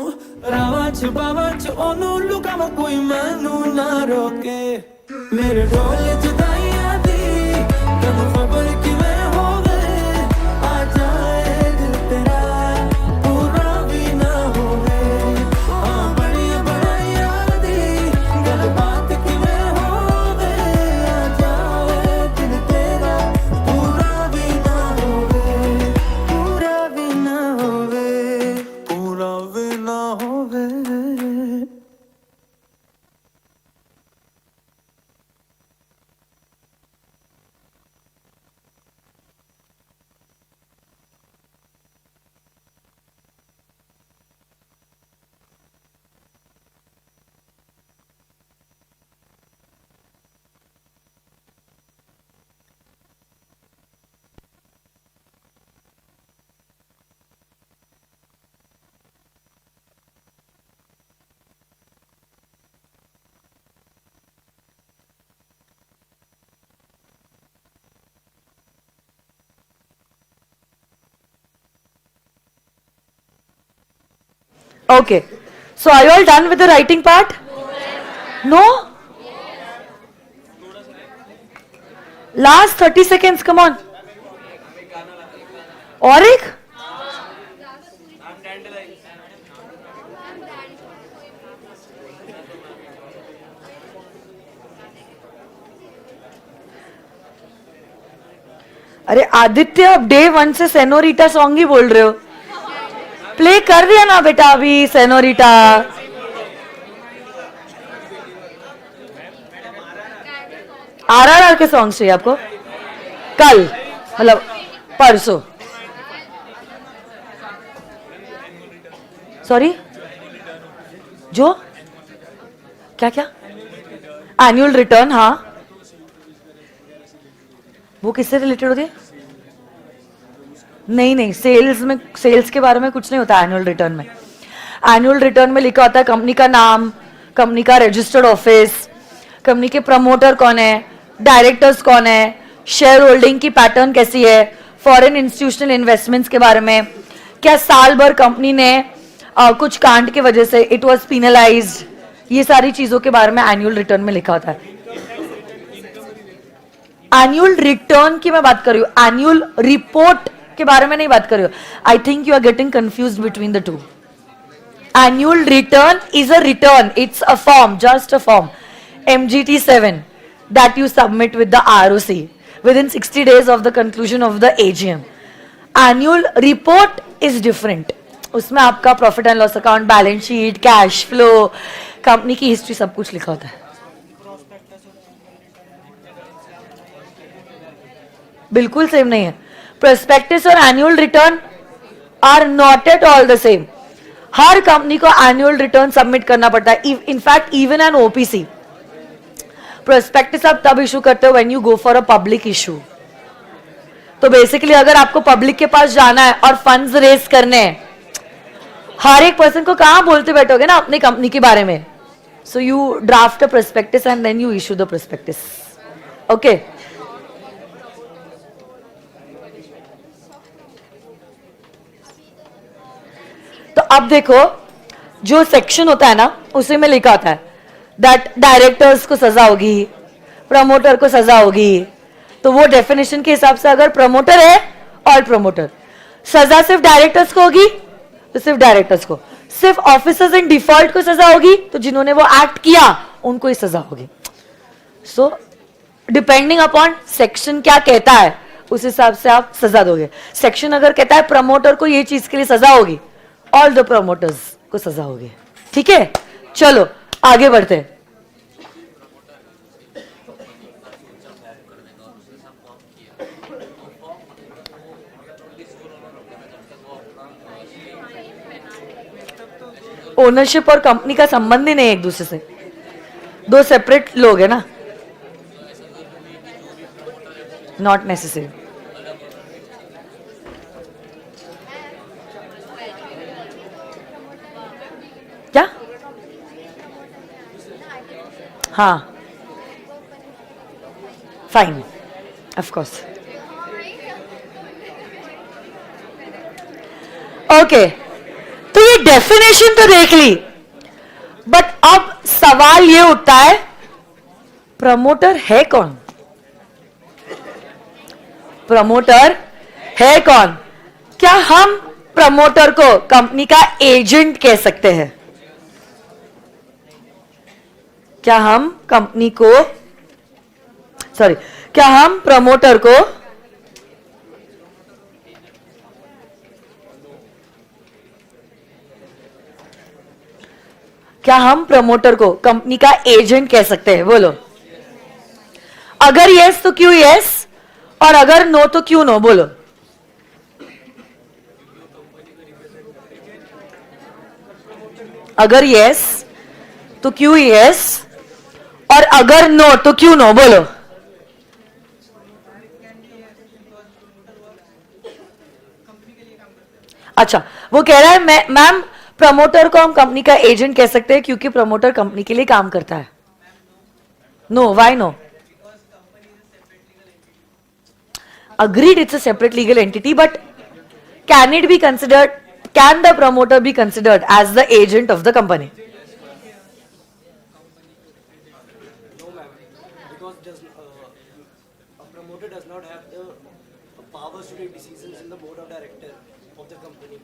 रावा च बावा च ओनू लुकावा कोई मैनू ना रोके मेरे ढोल जुदाइयां दी तैनू खबर किवें होवे आ जाए दिल तेरा पूरा भी ना होवे हाँ बड़ियां बढ़ाइयां दी गल बात किवें होवे आ जाए दिल तेरा पूरा भी ना होवे पूरा भी ना होवे पूरा भी ना होवे Okay. So are you all done with the writing part? No? Last 30 seconds, come on. और एक? अरे आदित्य, अब डे 1 से सेनोरिटा सॉन्ग ही बोल रहे हो. प्ले कर दिया ना बेटा अभी सेनोरिटा. RRR के सॉन्ग्स चाहिए आपको? कल मतलब परसों. सॉरी, जो क्या क्या एनुअल रिटर्न. हाँ, वो किससे रिलेटेड होती है? नहीं, सेल्स के बारे में कुछ नहीं होता एनुअल रिटर्न में. एनुअल रिटर्न में लिखा होता है कंपनी का नाम, कंपनी का रजिस्टर्ड ऑफिस, कंपनी के प्रमोटर कौन है, डायरेक्टर्स कौन है, शेयर होल्डिंग की पैटर्न कैसी है, फॉरेन इंस्टीट्यूशनल इन्वेस्टमेंट्स के बारे में, क्या साल भर कंपनी ने कुछ कांड की वजह से इट वाज पीनलाइज्ड, ये सारी चीजों के बारे में एनुअल रिटर्न में लिखा होता है. एनुअल रिटर्न की मैं बात कर रही हूँ, एनुअल रिपोर्ट के बारे में नहीं बात कर रही हूँ. I think you are getting confused between the two. Annual return is a return. It's a form, just a form. MGT 7 that you submit with the ROC within 60 days of the conclusion of the AGM. Annual report is different, उसमें आपका profit and loss account, balance sheet, cash flow, company की history सब कुछ लिखा होता है. बिल्कुल same नहीं है. प्रोस्पेक्टस और annual return are not at all the same. हर कंपनी को एनुअल रिटर्न सबमिट करना पड़ता है. In fact even an OPC, prospectus आप तब इशू करते हो when you go for a public issue. तो बेसिकली अगर आपको पब्लिक के पास जाना है और फंड्स रेज करने हैं, हर एक पर्सन को कहां बोलते बैठोगे ना अपनी कंपनी के बारे में. So you draft a prospectus and then you issue the prospectus. Okay, तो अब देखो जो सेक्शन होता है ना उसी में लिखा होता है दैट डायरेक्टर्स को सजा होगी, प्रमोटर को सजा होगी. तो वो डेफिनेशन के हिसाब से अगर प्रमोटर है और प्रमोटर, सजा सिर्फ डायरेक्टर्स को होगी तो सिर्फ डायरेक्टर्स को, सिर्फ ऑफिसर्स इन डिफॉल्ट को सजा होगी तो जिन्होंने वो एक्ट किया उनको ही सजा होगी. सो डिपेंडिंग अपॉन सेक्शन क्या कहता है उस हिसाब से आप सजा दोगे. सेक्शन अगर कहता है प्रमोटर को ये चीज के लिए सजा होगी, ऑल द प्रमोटर्स को सजा होगी. ठीक है, चलो आगे बढ़ते हैं. ओनरशिप और कंपनी का संबंध ही नहीं है एक दूसरे से, दो सेपरेट लोग है ना. Not necessary. क्या? हाँ, फाइन, ऑफ कोर्स. ओके, तो ये डेफिनेशन तो देख ली, बट अब सवाल ये उठता है प्रमोटर है कौन? प्रमोटर है कौन? क्या हम प्रमोटर को कंपनी का एजेंट कह सकते हैं? क्या हम कंपनी को, सॉरी, क्या हम प्रमोटर को कंपनी का एजेंट कह सकते हैं? बोलो. अगर यस तो क्यों यस, और अगर नो तो क्यों नो? बोलो. अगर यस तो क्यों यस, और अगर नो तो क्यों नो? बोलो. अच्छा, वो कह रहा है मैम प्रमोटर को हम कंपनी का एजेंट कह सकते हैं क्योंकि प्रमोटर कंपनी के लिए काम करता है. No, why no? Agreed, it's a separate legal entity, but can it be considered, can the promoter be considered as the agent of the company? No, ma'am, because a promoter does not have the powers to take decisions in the board of director of the company.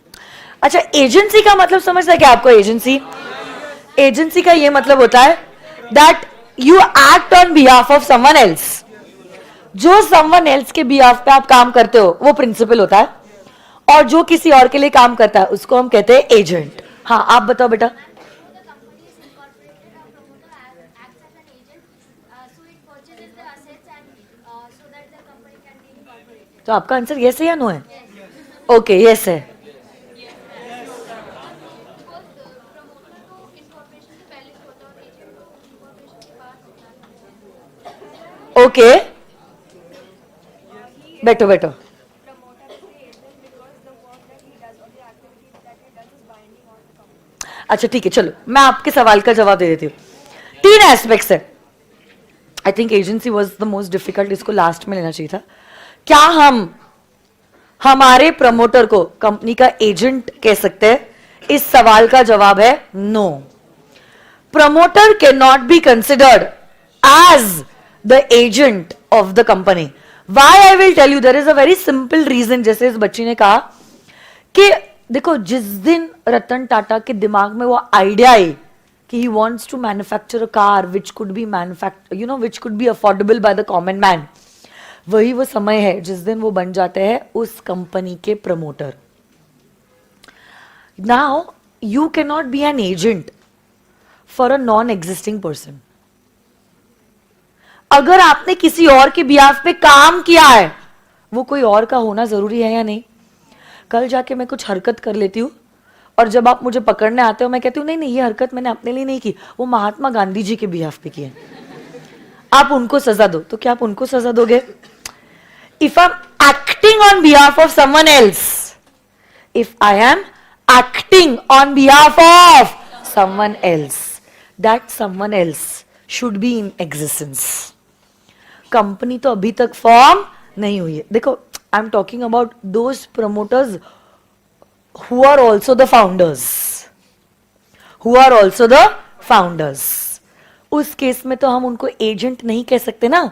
अच्छा, agency का मतलब समझता है क्या आपको? Agency का ये मतलब होता है that you act on behalf of someone else. जो someone else के behalf पे आप काम करते हो वो प्रिंसिपल होता है, और जो किसी और के लिए काम करता है उसको हम कहते हैं एजेंट. हाँ, आप बताओ बेटा. तो आपका आंसर यस है या नो है? ओके, यस है. ओके, बैठो बैठो. अच्छा ठीक है, चलो मैं आपके सवाल का जवाब दे देती हूँ. 3 एस्पेक्ट्स है. I think agency was the most difficult, इसको लास्ट में लेना चाहिए था. क्या हम हमारे प्रमोटर को कंपनी का एजेंट कह सकते हैं? इस सवाल का जवाब है no. Promoter can not be considered as the agent of the company. Why I will tell you, there is a very simple reason. जैसे इस बच्ची ने कहा कि देखो, जिस दिन रतन टाटा के दिमाग में वो आइडिया आई कि he wants to manufacture a car which could be which could be affordable by the common man, वही वो समय है जिस दिन वो बन जाते हैं उस कंपनी के promoter. Now you can not B an agent for a non existing person. अगर आपने किसी और के बिहाफ पे काम किया है, वो कोई और का होना जरूरी है या नहीं? कल जाके मैं कुछ हरकत कर लेती हूँ और जब आप मुझे पकड़ने आते हो मैं कहती हूँ नहीं नहीं, ये हरकत मैंने अपने लिए नहीं की, वो महात्मा गांधी जी के बिहाफ पे की है, आप उनको सजा दो. तो क्या आप उनको सजा दोगे? If I am acting on behalf of someone else, if I am acting on behalf of someone else, that someone else should be in existence. Company तो अभी तक फॉर्म नहीं हुई है. देखो, I am talking about those promoters who are also the founders, who are also the founders. उस case में तो हम उनको एजेंट नहीं कह सकते ना,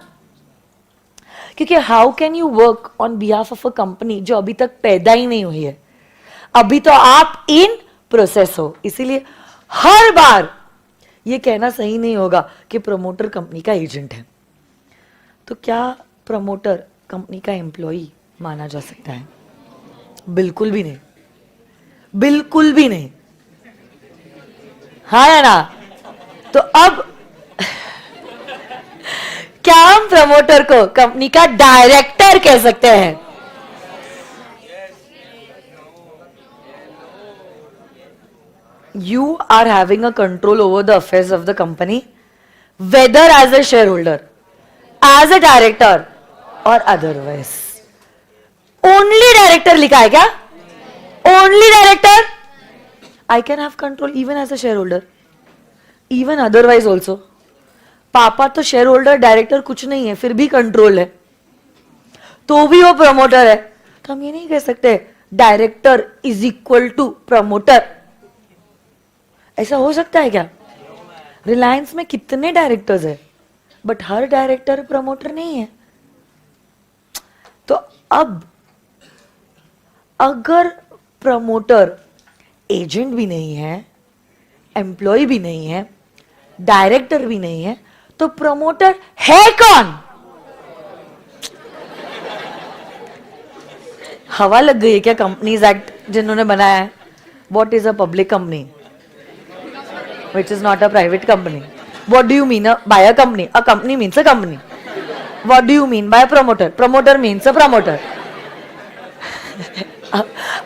क्योंकि how can you work on behalf of a company जो अभी तक पैदा ही नहीं हुई है? अभी तो आप इन प्रोसेस हो. इसीलिए हर बार ये कहना सही नहीं होगा कि प्रमोटर कंपनी का एजेंट है. तो क्या प्रमोटर कंपनी का एम्प्लॉय माना जा सकता है? बिल्कुल भी नहीं, बिल्कुल भी नहीं. हाँ या ना? तो अब क्या हम प्रमोटर को कंपनी का डायरेक्टर कह सकते हैं? You are having a control over the affairs of the company, whether as a shareholder, as a director or otherwise. Only director लिखा है क्या? Only director? I can have control even as a shareholder, even otherwise also. पापा तो shareholder, director कुछ नहीं है, फिर भी कंट्रोल है, तो भी वो प्रमोटर है. तो हम ये नहीं कह सकते director is equal to promoter. ऐसा हो सकता है क्या? रिलायंस में कितने डायरेक्टर्स है, बट हर डायरेक्टर प्रमोटर नहीं है. तो अब अगर प्रमोटर एजेंट भी नहीं है, एम्प्लॉय भी नहीं है, डायरेक्टर भी नहीं है, तो प्रमोटर है कौन? हवा लग गई है क्या कंपनीज एक्ट जिन्होंने बनाया है? What is a public company which is not a private company? What do you mean by a company? A company means a company. What do you mean by a promoter? Promoter means a promoter.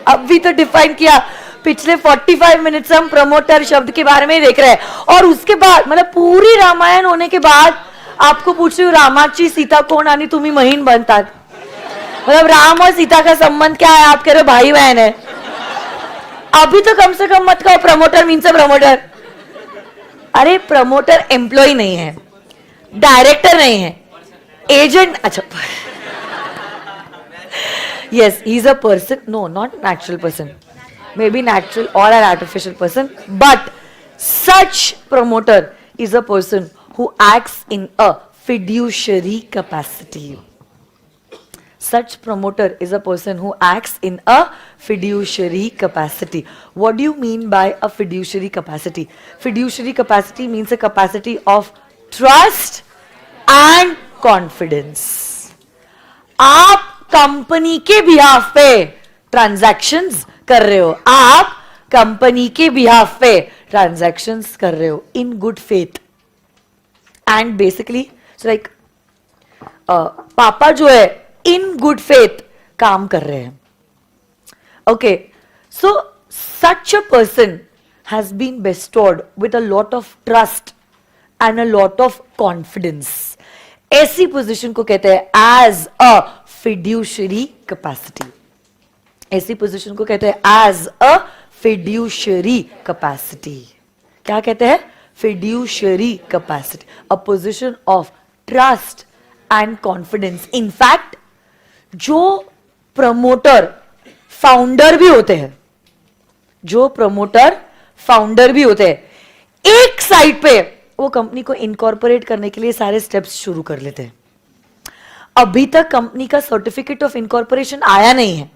अब भी तो define किया. पिछले 45 minute से हम promoter शब्द के बारे में ही देख रहे हैं, और उसके बाद मतलब पूरी रामायण होने के बाद आपको पूछ रही हूँ रामाची सीता कोण आणि तुम्ही महीन बनतात. मतलब राम और सीता का संबंध क्या है? आप कह रहे हो भाई बहन है. अभी तो कम से कम मत कहो प्रमोटर मीन्स अ प्रमोटर. अरे प्रमोटर एम्प्लॉय नहीं है, डायरेक्टर नहीं है, एजेंट. अच्छा, yes, he's a person. No, not natural person. Maybe natural or an artificial person. But such promoter is a person who acts in a fiduciary capacity. Such promoter is a person who acts in a fiduciary capacity. What do you mean by a fiduciary capacity? Fiduciary capacity means a capacity of trust and confidence. आप company के behalf पे transactions कर रहे हो, आप company के behalf पे transactions कर रहे हो in good faith. And basically like पापा जो है इन गुड फेथ काम कर रहे हैं. Okay, so such a person has been bestowed with a lot of trust and a lot of confidence. ऐसी पोजीशन को कहते हैं एज अ फिड्यूशरी कैपेसिटी. ऐसी पोजीशन को कहते हैं एज अ फिड्यूशरी कैपेसिटी. क्या कहते हैं? Fiduciary capacity. A position of trust and confidence. In fact जो प्रमोटर फाउंडर भी होते हैं, जो प्रमोटर फाउंडर भी होते हैं, एक साइड पे वो कंपनी को इनकॉर्पोरेट करने के लिए सारे स्टेप्स शुरू कर लेते हैं. अभी तक कंपनी का सर्टिफिकेट ऑफ इनकॉर्पोरेशन आया नहीं है,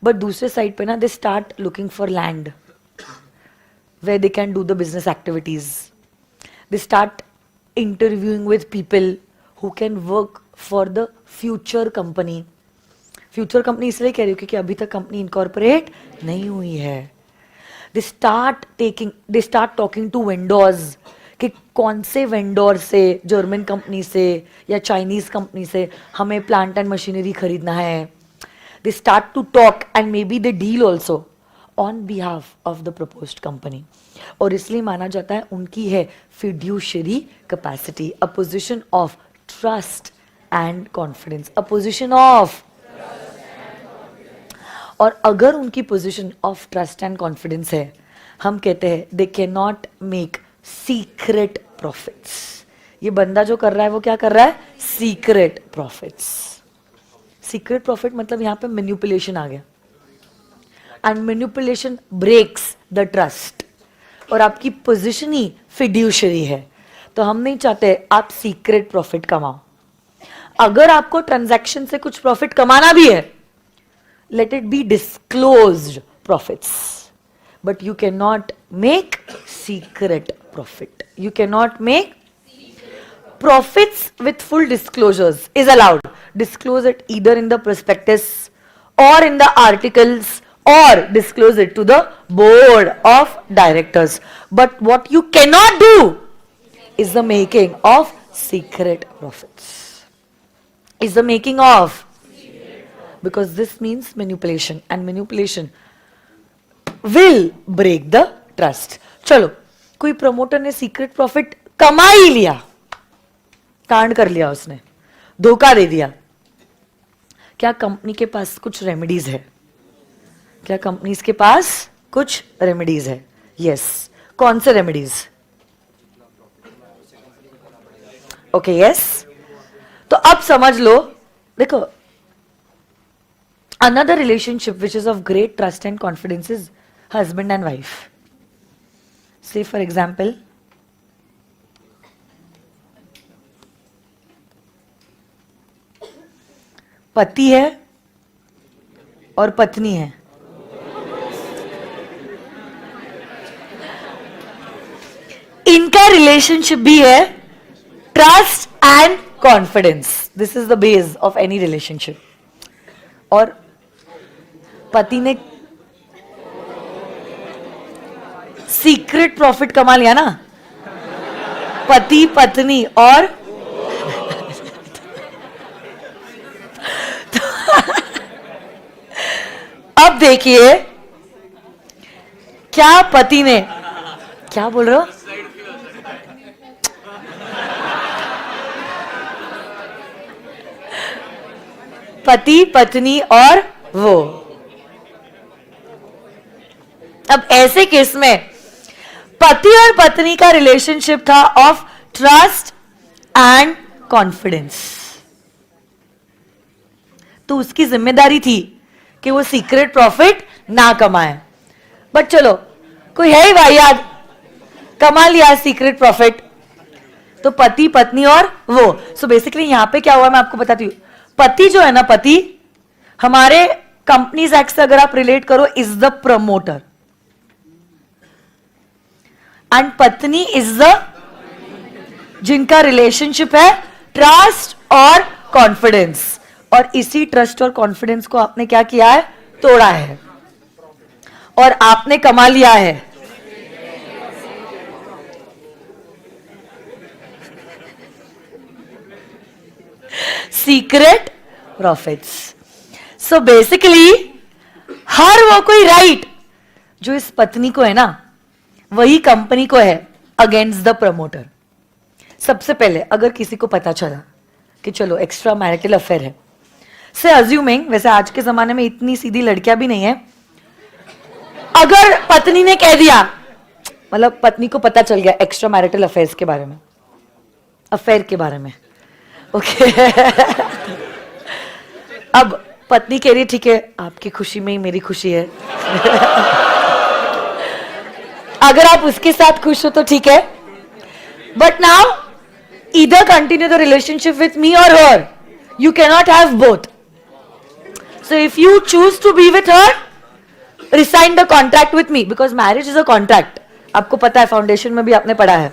बट दूसरे साइड पे ना they start looking for land where they can do the business activities. They start interviewing with people who can work for the future company. Future company इसलिए कह रही हूँ क्योंकि अभी तक कंपनी इनकॉर्पोरेट नहीं हुई है. They start talking to vendors कि कौन से वेंडर से, जर्मन कंपनी से या चाइनीज कंपनी से हमें प्लांट एंड मशीनरी खरीदना है. They start to talk and maybe they deal also on behalf of the proposed company. और इसलिए माना जाता है उनकी है fiduciary capacity, a position of trust and confidence, a position of. और अगर उनकी position of trust and confidence है, हम कहते हैं they can not make secret profits. ये बंदा जो कर रहा है वो क्या कर रहा है? Secret profits. सीक्रेट प्रॉफिट मतलब यहां पे मैनिपुलेशन आ गया. And manipulation breaks the trust. और आपकी पोजीशन ही फिड्यूशरी है, तो हम नहीं चाहते आप सीक्रेट प्रॉफिट कमाओ. अगर आपको ट्रांजैक्शन से कुछ प्रॉफिट कमाना भी है, let it be disclosed profits, but you cannot make secret profit. You cannot make profits with full disclosures is allowed. Disclose it either in the prospectus or in the articles, or disclose it to the board of directors. But what you cannot do is the making of secret profits. Is the making of, because this means manipulation, and manipulation will break the trust. चलो, कोई promoter ने secret profit कमा ही लिया, कांड कर लिया, उसने धोखा दे दिया. क्या कंपनी के पास कुछ रेमेडीज है? क्या कंपनीज के पास कुछ रेमेडीज है? यस. कौन से रेमेडीज? Okay, yes. तो अब समझ लो, देखो, another relationship which is of great trust and confidence is husband and wife. Say for example, पति है और पत्नी है. इनका रिलेशनशिप भी है trust and confidence. This is the base of any relationship. और पति ने सीक्रेट प्रॉफिट कमा लिया ना, पति पत्नी और अब देखिए, क्या पति ने, क्या बोल रहे हो? पति पत्नी और वो. अब ऐसे केस में पति और पत्नी का रिलेशनशिप था ऑफ ट्रस्ट एंड कॉन्फिडेंस. तो उसकी जिम्मेदारी थी कि वो सीक्रेट प्रॉफिट ना कमाए. बट चलो, कोई है ही वाहियात, कमा लिया सीक्रेट प्रॉफिट. तो पति पत्नी और वो. सो बेसिकली यहां पे क्या हुआ, मैं आपको बताती हूं. पति जो है ना, पति हमारे कंपनीज एक्ट से अगर आप रिलेट करो इज द प्रमोटर, एंड पत्नी इज द, जिनका रिलेशनशिप है ट्रस्ट और कॉन्फिडेंस. और इसी ट्रस्ट और कॉन्फिडेंस को आपने क्या किया है? तोड़ा है, और आपने कमा लिया है सीक्रेट प्रॉफिट्स. सो बेसिकली हर वो कोई राइट जो इस पत्नी को है ना, वही कंपनी को है अगेंस्ट द प्रमोटर. सबसे पहले अगर किसी को पता चला कि चलो एक्स्ट्रा मैरिटल अफेयर है, से अज्यूमिंग, वैसे आज के जमाने में इतनी सीधी लड़कियां भी नहीं है, अगर पत्नी ने कह दिया, मतलब पत्नी को पता चल गया एक्स्ट्रा मैरिटल अफेयर्स के बारे में, अफेयर के बारे में, ओके अब पत्नी कह रही ठीक है, आपकी खुशी में ही मेरी खुशी है अगर आप उसके साथ खुश हो तो ठीक है, but now either continue the relationship with me or her, you cannot have both. So if you choose to be with her, resign the contract with me, because marriage is a contract. आपको पता है, foundation में भी आपने पढ़ा है.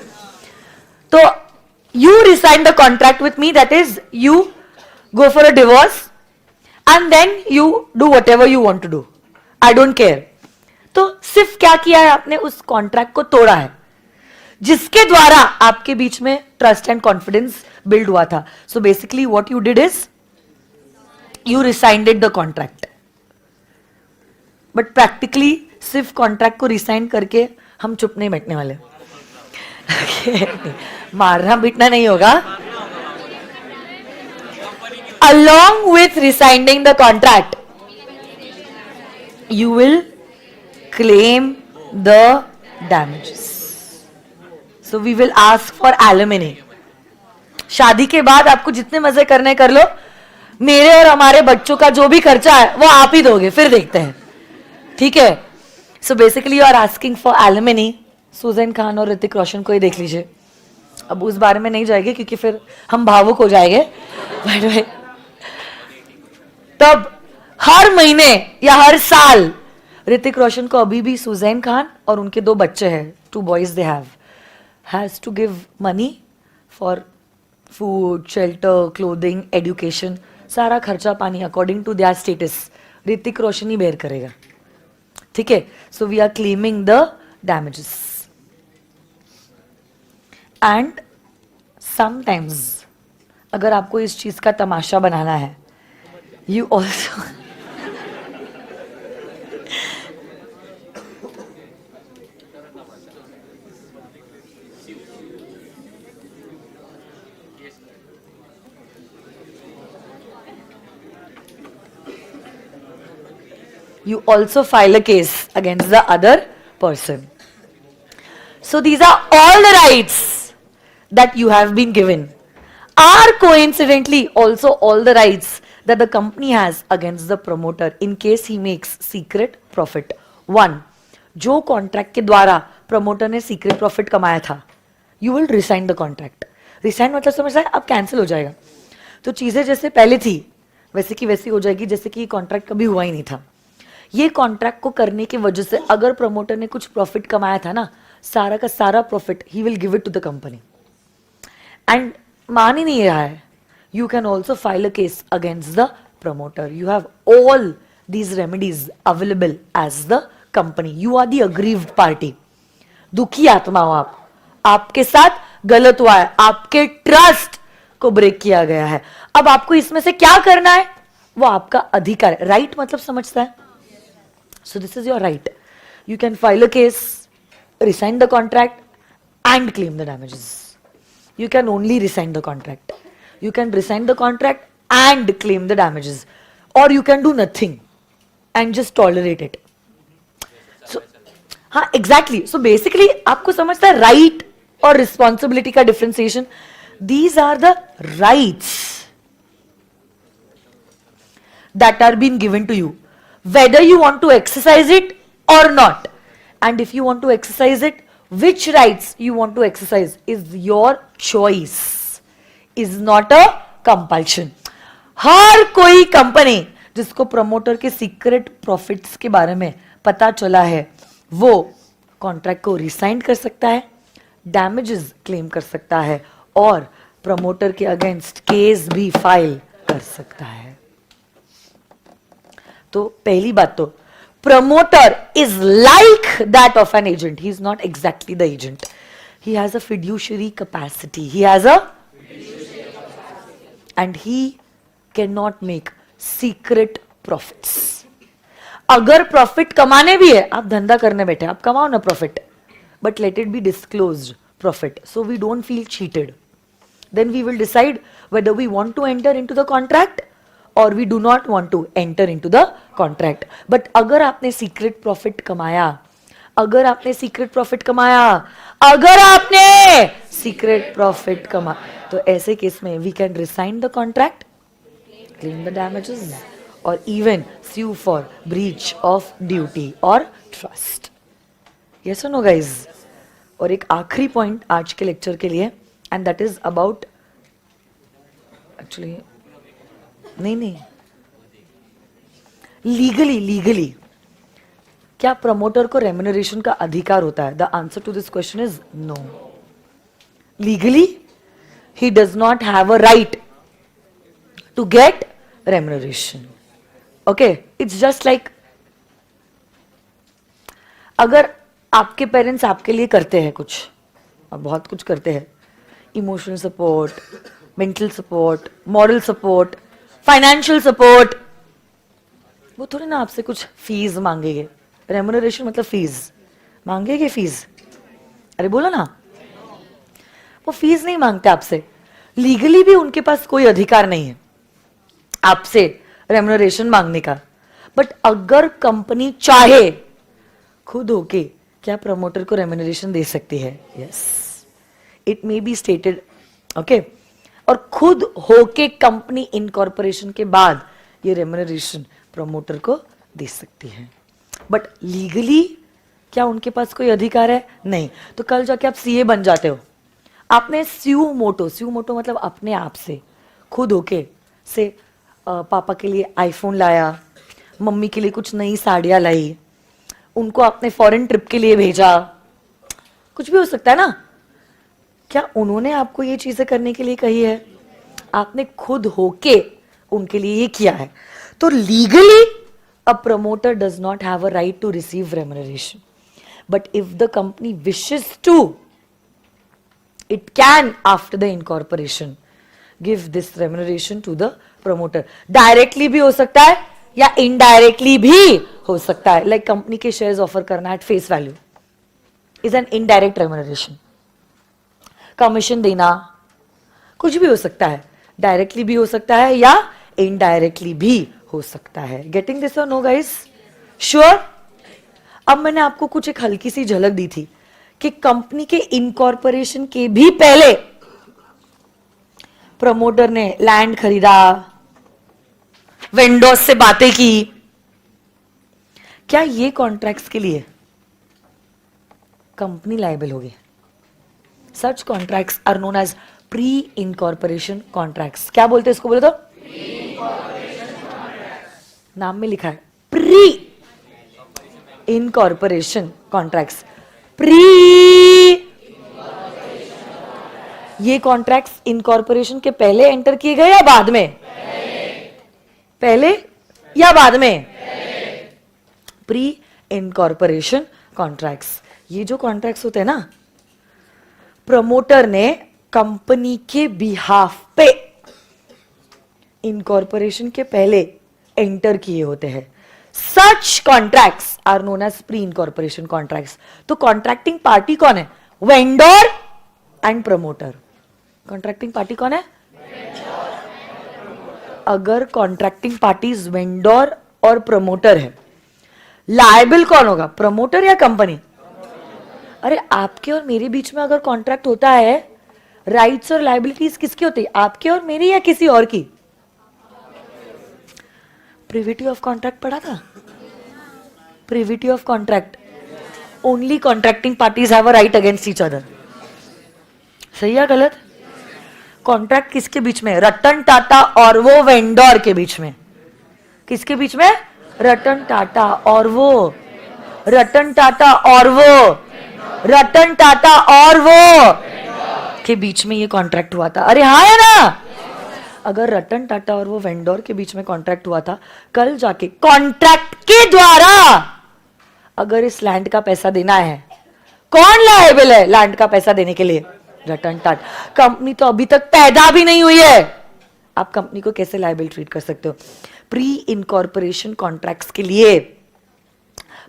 तो you resign the contract with me, that is you go for a divorce, and then you do whatever you want to do. I don't care. तो सिर्फ क्या किया है आपने, उस कॉन्ट्रैक्ट को तोड़ा है जिसके द्वारा आपके बीच में ट्रस्ट एंड कॉन्फिडेंस बिल्ड हुआ था. So basically what you did is you रिसाइंडेड the contract. But practically सिर्फ कॉन्ट्रैक्ट को रिसाइन करके हम चुप नहीं बैठने वाले. मारना पीटना नहीं होगा. Along with resigning the contract, you will claim the damages. So we will ask for alimony. शादी के बाद आपको जितने मजे करने कर लो, मेरे और हमारे बच्चों का जो भी खर्चा है वो आप ही दोगे, फिर देखते हैं. ठीक है. So basically you are asking for alimony. Sussanne Khan और ऋतिक रोशन को ही देख लीजिए. अब उस बारे में नहीं जाएंगे क्योंकि फिर हम भावुक हो जाएंगे. तब हर महीने या हर साल ऋतिक रोशन को अभी भी सुजैन खान और उनके 2 बच्चे हैं, 2 boys they has to give money for food, shelter, clothing, education. सारा खर्चा पानी according to their status Hrithik Roshan ही बेयर करेगा. ठीक है. So we are claiming the damages. And sometimes अगर आपको इस चीज का तमाशा बनाना है, you also you also file a case against the other person. So these are all the rights that you have been given, are coincidentally also all the rights that the company has against the promoter in case he makes secret profit. 1. जो contract के द्वारा promoter ने secret profit कमाया था, you will resign the contract. Resign मतलब समझ रहा है, अब कैंसिल हो जाएगा. तो चीजें जैसे पहले थी वैसे की वैसी हो जाएगी, जैसे कि कॉन्ट्रैक्ट कभी हुआ ही नहीं था. ये कॉन्ट्रैक्ट को करने की वजह से अगर प्रमोटर ने कुछ प्रॉफिट कमाया था ना, सारा का सारा profit he will give it to the company. And मान ही नहीं रहा है, you can also file a case against the promoter. You have all these remedies available as the company. You are the aggrieved party. दुखी आत्मा हो आप, आपके साथ गलत हुआ है, आपके ट्रस्ट को ब्रेक किया गया है. अब आपको इसमें से क्या करना है वो आपका अधिकार है. राइट मतलब समझता है. So this is your right. You can file a case, resign the contract and claim the damages. You can only resign the contract. You can resign the contract and claim the damages, or you can do nothing and just tolerate it. So, हाँ exactly. So basically आपको समझता है right और responsibility का differentiation. These are the rights that are being given to you, whether you want to exercise it or not. And if you want to exercise it, which rights you want to exercise is your choice, is not a compulsion. हर कोई company जिसको promoter के secret profits के बारे में पता चला है, वो कॉन्ट्रैक्ट को रिसाइन कर सकता है, डैमेजेस क्लेम कर सकता है और प्रमोटर के अगेंस्ट केस भी फाइल कर सकता है. तो पहली बात तो promoter is like that of an agent. He is not exactly the agent. He has a fiduciary capacity. He has a and he cannot make secret profits. अगर प्रॉफिट कमाने भी है, आप धंधा करने बैठे, आप कमाओ ना profit, but let it be disclosed profit, so we don't feel cheated. Then we will decide whether we want to enter into the contract or we do not want to enter into the contract. But अगर आपने secret profit कमाया, अगर आपने secret profit कमाया, अगर आपने secret profit कमाया, तो ऐसे केस में we can resign the contract, claim the damages, or even sue for breach of duty or trust. Yes or no, guys? और एक आखिरी पॉइंट आज के लेक्चर के लिए, and that is about actually नहीं लीगली क्या प्रमोटर को रेम्यूनरेशन का अधिकार होता है? The answer to this question is no. Legally he does not have a right to get remuneration. Okay, it's just like अगर आपके पेरेंट्स आपके लिए करते हैं कुछ, और बहुत कुछ करते हैं, emotional support, mental support, moral support, financial support, वो थोड़ी ना आपसे कुछ फीस मांगेंगे. रेम्यूनरेशन मतलब फीस मांगेंगे. फीस, अरे बोलो ना, वो फीस नहीं मांगते आपसे. लीगली भी उनके पास कोई अधिकार नहीं है आपसे रेम्यूनरेशन मांगने का. बट अगर कंपनी चाहे खुद होके क्या प्रमोटर को रेम्यूनरेशन दे सकती है. Yes, it may be stated. Okay, और खुद होके कंपनी इनकॉर्पोरेशन के बाद ये रेम्यूनरेशन प्रमोटर को दे सकती है. बट लीगली क्या उनके पास कोई अधिकार है? नहीं. तो कल जाके आप सीए बन जाते हो, आपने स्यू मोटो मतलब अपने आप से खुद होके से पापा के लिए आईफोन लाया, मम्मी के लिए कुछ नई साड़ियाँ लाई, उनको आपने फॉरेन ट्रिप के लिए भेजा, कुछ भी हो सकता है ना. क्या उन्होंने आपको ये चीजें करने के लिए कही है? आपने खुद होके उनके लिए ये किया है. तो legally a promoter does not have a right to receive remuneration. But if the company wishes to, it can, after the incorporation, give this remuneration to the promoter. Directly भी हो सकता है या indirectly भी हो सकता है. Like company के shares offer करना at face value is an indirect remuneration. Commission देना, कुछ भी हो सकता है. Directly भी हो सकता है या indirectly भी हो सकता है. Getting this or no guys? Sure? अब मैंने आपको कुछ एक हल्की सी झलक दी थी कि कंपनी के इनकॉर्पोरेशन के भी पहले प्रमोटर ने लैंड खरीदा, वेंडर्स से बातें की. क्या ये कॉन्ट्रैक्ट्स के लिए कंपनी लायबल होगी? Such contracts are known as pre incorporation contracts. क्या बोलते हैं इसको? बोले तो नाम में लिखा है प्री इनकॉर्पोरेशन कॉन्ट्रैक्ट्स. प्री, ये कॉन्ट्रैक्ट्स इनकॉर्पोरेशन के पहले एंटर किए गए या बाद में? पहले या बाद में? Pre incorporation contracts. ये जो कॉन्ट्रैक्ट्स होते हैं ना, प्रमोटर ने कंपनी के बिहाफ पे इनकॉर्पोरेशन के पहले एंटर किए होते हैं. Such contracts are known as pre incorporation contracts. तो कॉन्ट्रैक्टिंग पार्टी कौन है? Vendor and promoter. Contracting party कौन है? अगर कॉन्ट्रैक्टिंग पार्टीज वेंडर और प्रमोटर है, लायबल कौन होगा? प्रमोटर या कंपनी? अरे आपके और मेरे बीच में अगर कॉन्ट्रैक्ट होता है, राइट्स और लायबिलिटीज किसकी होती है? आपके और मेरी या किसी और की? प्रिविटी ऑफ कॉन्ट्रैक्ट पढ़ा था? Privity of contract, only contracting parties have a right against each other. सही या गलत? कॉन्ट्रैक्ट किसके बीच में? रतन टाटा और वो वेंडर के बीच में. किसके बीच में? रतन टाटा और वो, रतन टाटा और वो, रतन टाटा और वो के बीच में ये कॉन्ट्रैक्ट हुआ था. अरे हाँ है ना? अगर रतन टाटा और वो वेंडर के बीच में कॉन्ट्रैक्ट हुआ था, कल जाके कॉन्ट्रैक्ट के द्वारा अगर इस लैंड का पैसा देना है, कौन लायबल है लैंड का पैसा देने के लिए? रतन टाटा. कंपनी तो अभी तक पैदा भी नहीं हुई है, आप कंपनी को कैसे लायबल ट्रीट कर सकते हो? प्री इनकॉर्पोरेशन कॉन्ट्रैक्ट्स के लिए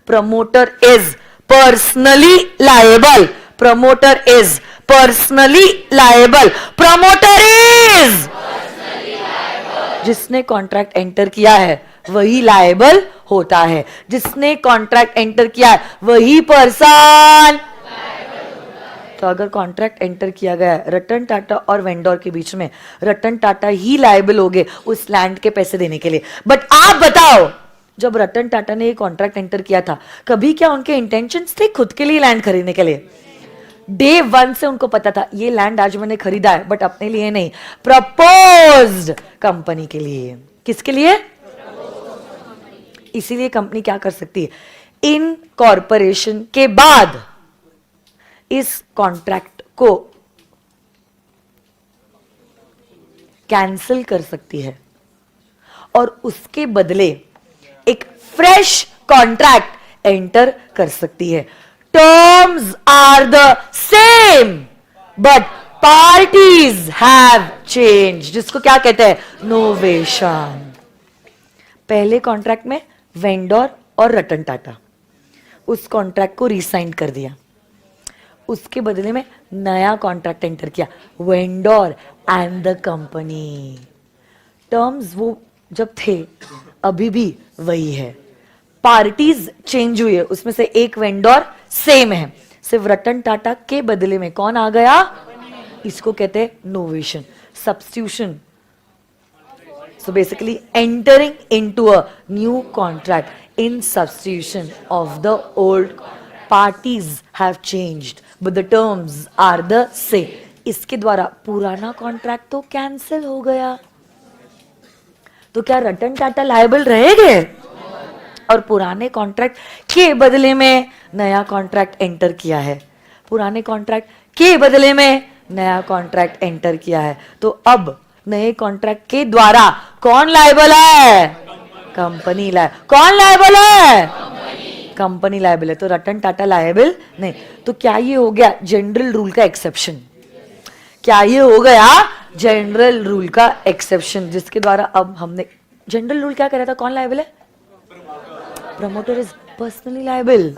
promoter is personally liable. Promoter is personally liable. Promoter is, जिसने कॉन्ट्रैक्ट एंटर किया है वही लायबल होता है. जिसने कॉन्ट्रैक्ट एंटर किया है वही पर्सन. तो अगर कॉन्ट्रैक्ट एंटर किया गया है रतन टाटा और वेंडर के बीच में, रतन टाटा ही लायबल हो गए उस लैंड के पैसे देने के लिए. बट आप बताओ, जब रतन टाटा ने ये कॉन्ट्रैक्ट एंटर किया था, कभी क्या उनके इंटेंशंस थे खुद के लिए लैंड खरीदने के लिए? डे वन से उनको पता था ये लैंड आज मैंने खरीदा है, बट अपने लिए नहीं, प्रपोज्ड कंपनी के लिए. किसके लिए? इसीलिए कंपनी क्या कर सकती है? इन कॉर्पोरेशन के बाद इस कॉन्ट्रैक्ट को कैंसिल कर सकती है. और उसके बदले एक फ्रेश कॉन्ट्रैक्ट एंटर कर सकती है. Terms are the same but parties have change, जिसको क्या कहते हैं, नोवेशन. पहले कॉन्ट्रैक्ट में वेंडर और रतन टाटा उस कॉन्ट्रैक्ट को रिसाइन कर दिया, उसके बदले में नया कॉन्ट्रैक्ट एंटर किया, vendor and the company. Terms वो जब थे अभी भी वही है, पार्टीज चेंज हुई है, उसमें से एक वेंडर सेम है, सिर्फ रतन टाटा के बदले में कौन आ गया, इसको कहते हैं novation, substitution. So basically entering into a new contract in substitution of the old. Parties have changed but the terms are the same. इसके द्वारा पुराना कॉन्ट्रैक्ट तो कैंसिल हो गया. तो क्या रतन टाटा लायबल रहेंगे? और पुराने कॉन्ट्रैक्ट के बदले में नया कॉन्ट्रैक्ट एंटर किया है, पुराने कॉन्ट्रैक्ट के बदले में नया कॉन्ट्रैक्ट एंटर किया है, तो अब नए कॉन्ट्रैक्ट के द्वारा कौन लायबल है, कंपनी लायबल. कौन लायबल है, कंपनी लायबल है, तो रतन टाटा लायबल नहीं. तो क्या ये हो गया जनरल रूल का एक्सेप्शन, क्या ये हो गया जनरल रूल का एक्सेप्शन, जिसके द्वारा अब हमने जनरल रूल क्या कह रहा था, कौन लायबल है, promoter is personally liable,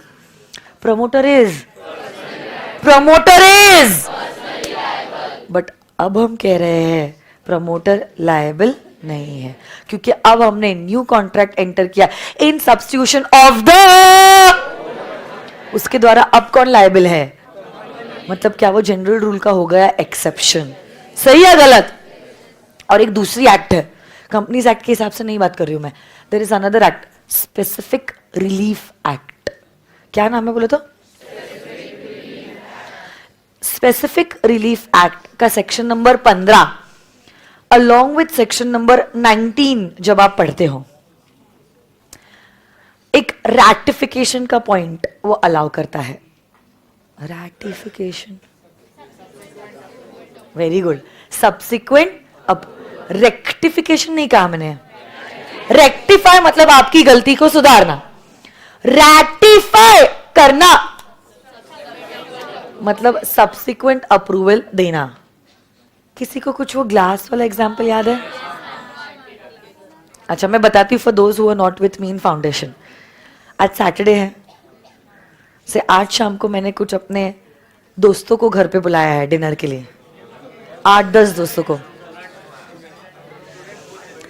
promoter is but अब हम कह रहे हैं प्रमोटर लायबल नहीं है, क्योंकि अब हमने न्यू कॉन्ट्रैक्ट एंटर किया इन सब्स्टिट्यूशन ऑफ द, उसके द्वारा अब कौन लायबल है, मतलब क्या वो जनरल रूल का हो गया एक्सेप्शन. सही है गलत? और एक दूसरी एक्ट है, कंपनीज एक्ट के हिसाब से नहीं बात कर रही हूं मैं, there is another act, specific relief act. क्या नाम है बोले तो, स्पेसिफिक रिलीफ एक्ट का section number 15 along with section number 19 जब आप पढ़ते हो, एक रैटिफिकेशन का पॉइंट वो अलाउ करता है. Ratification, very good. सब्सिक्वेंट, अब रेक्टिफिकेशन नहीं कहा मैंने, रेक्टिफाई मतलब आपकी गलती को सुधारना, रैटिफाई करना मतलब सब्सिक्वेंट अप्रूवल देना. किसी को कुछ वो ग्लास वाला एग्जाम्पल याद है? अच्छा मैं बताती हूँ for those who are not with me in foundation. आज सैटरडे है, से आज शाम को मैंने कुछ अपने दोस्तों को घर पे बुलाया है डिनर के लिए, 8-10 दोस्तों को.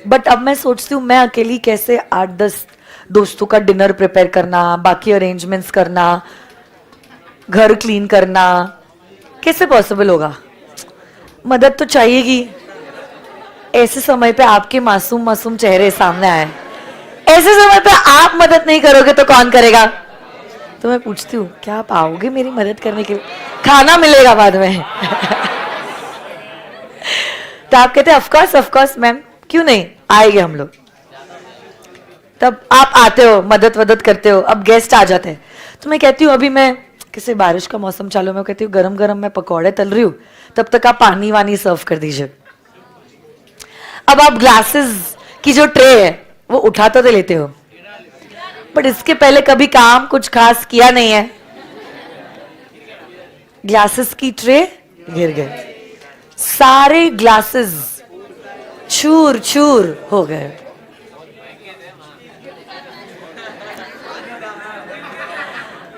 बट अब मैं सोचती हूँ मैं अकेली कैसे 8-10 दोस्तों का डिनर प्रिपेयर करना, बाकी अरेंजमेंट्स करना, घर क्लीन करना, कैसे पॉसिबल होगा. मदद तो चाहिएगी. ऐसे समय पे आपके मासूम मासूम चेहरे सामने आए, ऐसे समय पे आप मदद नहीं करोगे तो कौन करेगा. तो मैं पूछती हूँ क्या आप आओगे मेरी मदद करने के लिए, खाना मिलेगा बाद में. तो आप कहते हैं ऑफ कोर्स मैम, क्यों नहीं आएंगे हम लोग. तब आप आते हो, मदद वदद करते हो. अब गेस्ट आ जाते हैं तो मैं कहती हूँ अभी मैं किसी बारिश का मौसम चालू, मैं कहती हूँ गरम गरम मैं पकौड़े तल रही हूँ, तब तक आप पानी वानी सर्व कर दीजिए. अब आप ग्लासेस की जो ट्रे है वो उठा तो लेते हो, बट इसके पहले कभी काम कुछ खास किया नहीं है, ग्लासेस की ट्रे गिर गए, सारे ग्लासेस चूर चूर हो गए.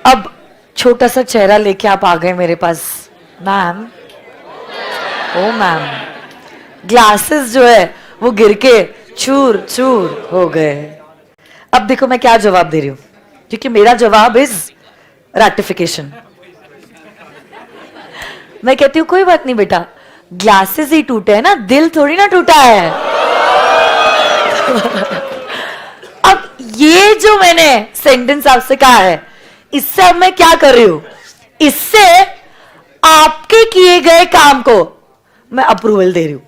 अब छोटा सा चेहरा लेके आप आ गए मेरे पास, मैम, ओ मैम, ग्लासेस जो है वो गिर के चूर चूर हो गए. अब देखो मैं क्या जवाब दे रही हूं, क्योंकि मेरा जवाब इज रैटिफिकेशन. मैं कहती हूँ कोई बात नहीं बेटा, ग्लासेस ही टूटे हैं ना, दिल थोड़ी ना टूटा है. अब ये जो मैंने सेंटेंस आपसे कहा है, इससे अब मैं क्या कर रही हूं, इससे आपके किए गए काम को मैं अप्रूवल दे रही हूं.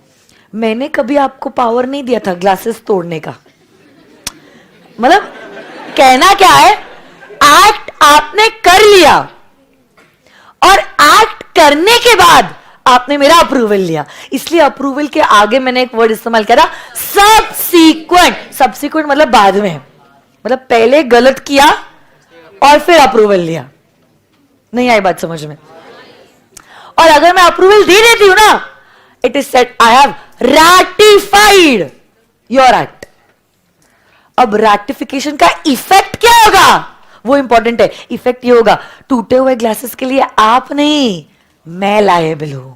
मैंने कभी आपको पावर नहीं दिया था ग्लासेस तोड़ने का. मतलब कहना क्या है, एक्ट आपने कर लिया और एक्ट करने के बाद आपने मेरा अप्रूवल लिया, इसलिए अप्रूवल के आगे मैंने एक वर्ड इस्तेमाल करा, सबसीक्वेंट। सबसीक्वेंट मतलब बाद में, मतलब पहले गलत किया और फिर अप्रूवल लिया। नहीं आई बात समझ में? और अगर मैं अप्रूवल दे देती हूं ना, it is said I have ratified your act. अब रैटिफिकेशन का इफेक्ट क्या होगा वो इंपॉर्टेंट है। इफेक्ट ये होगा, टूटे हुए ग्लासेस के लिए आप नहीं, मैं लायबल हूं।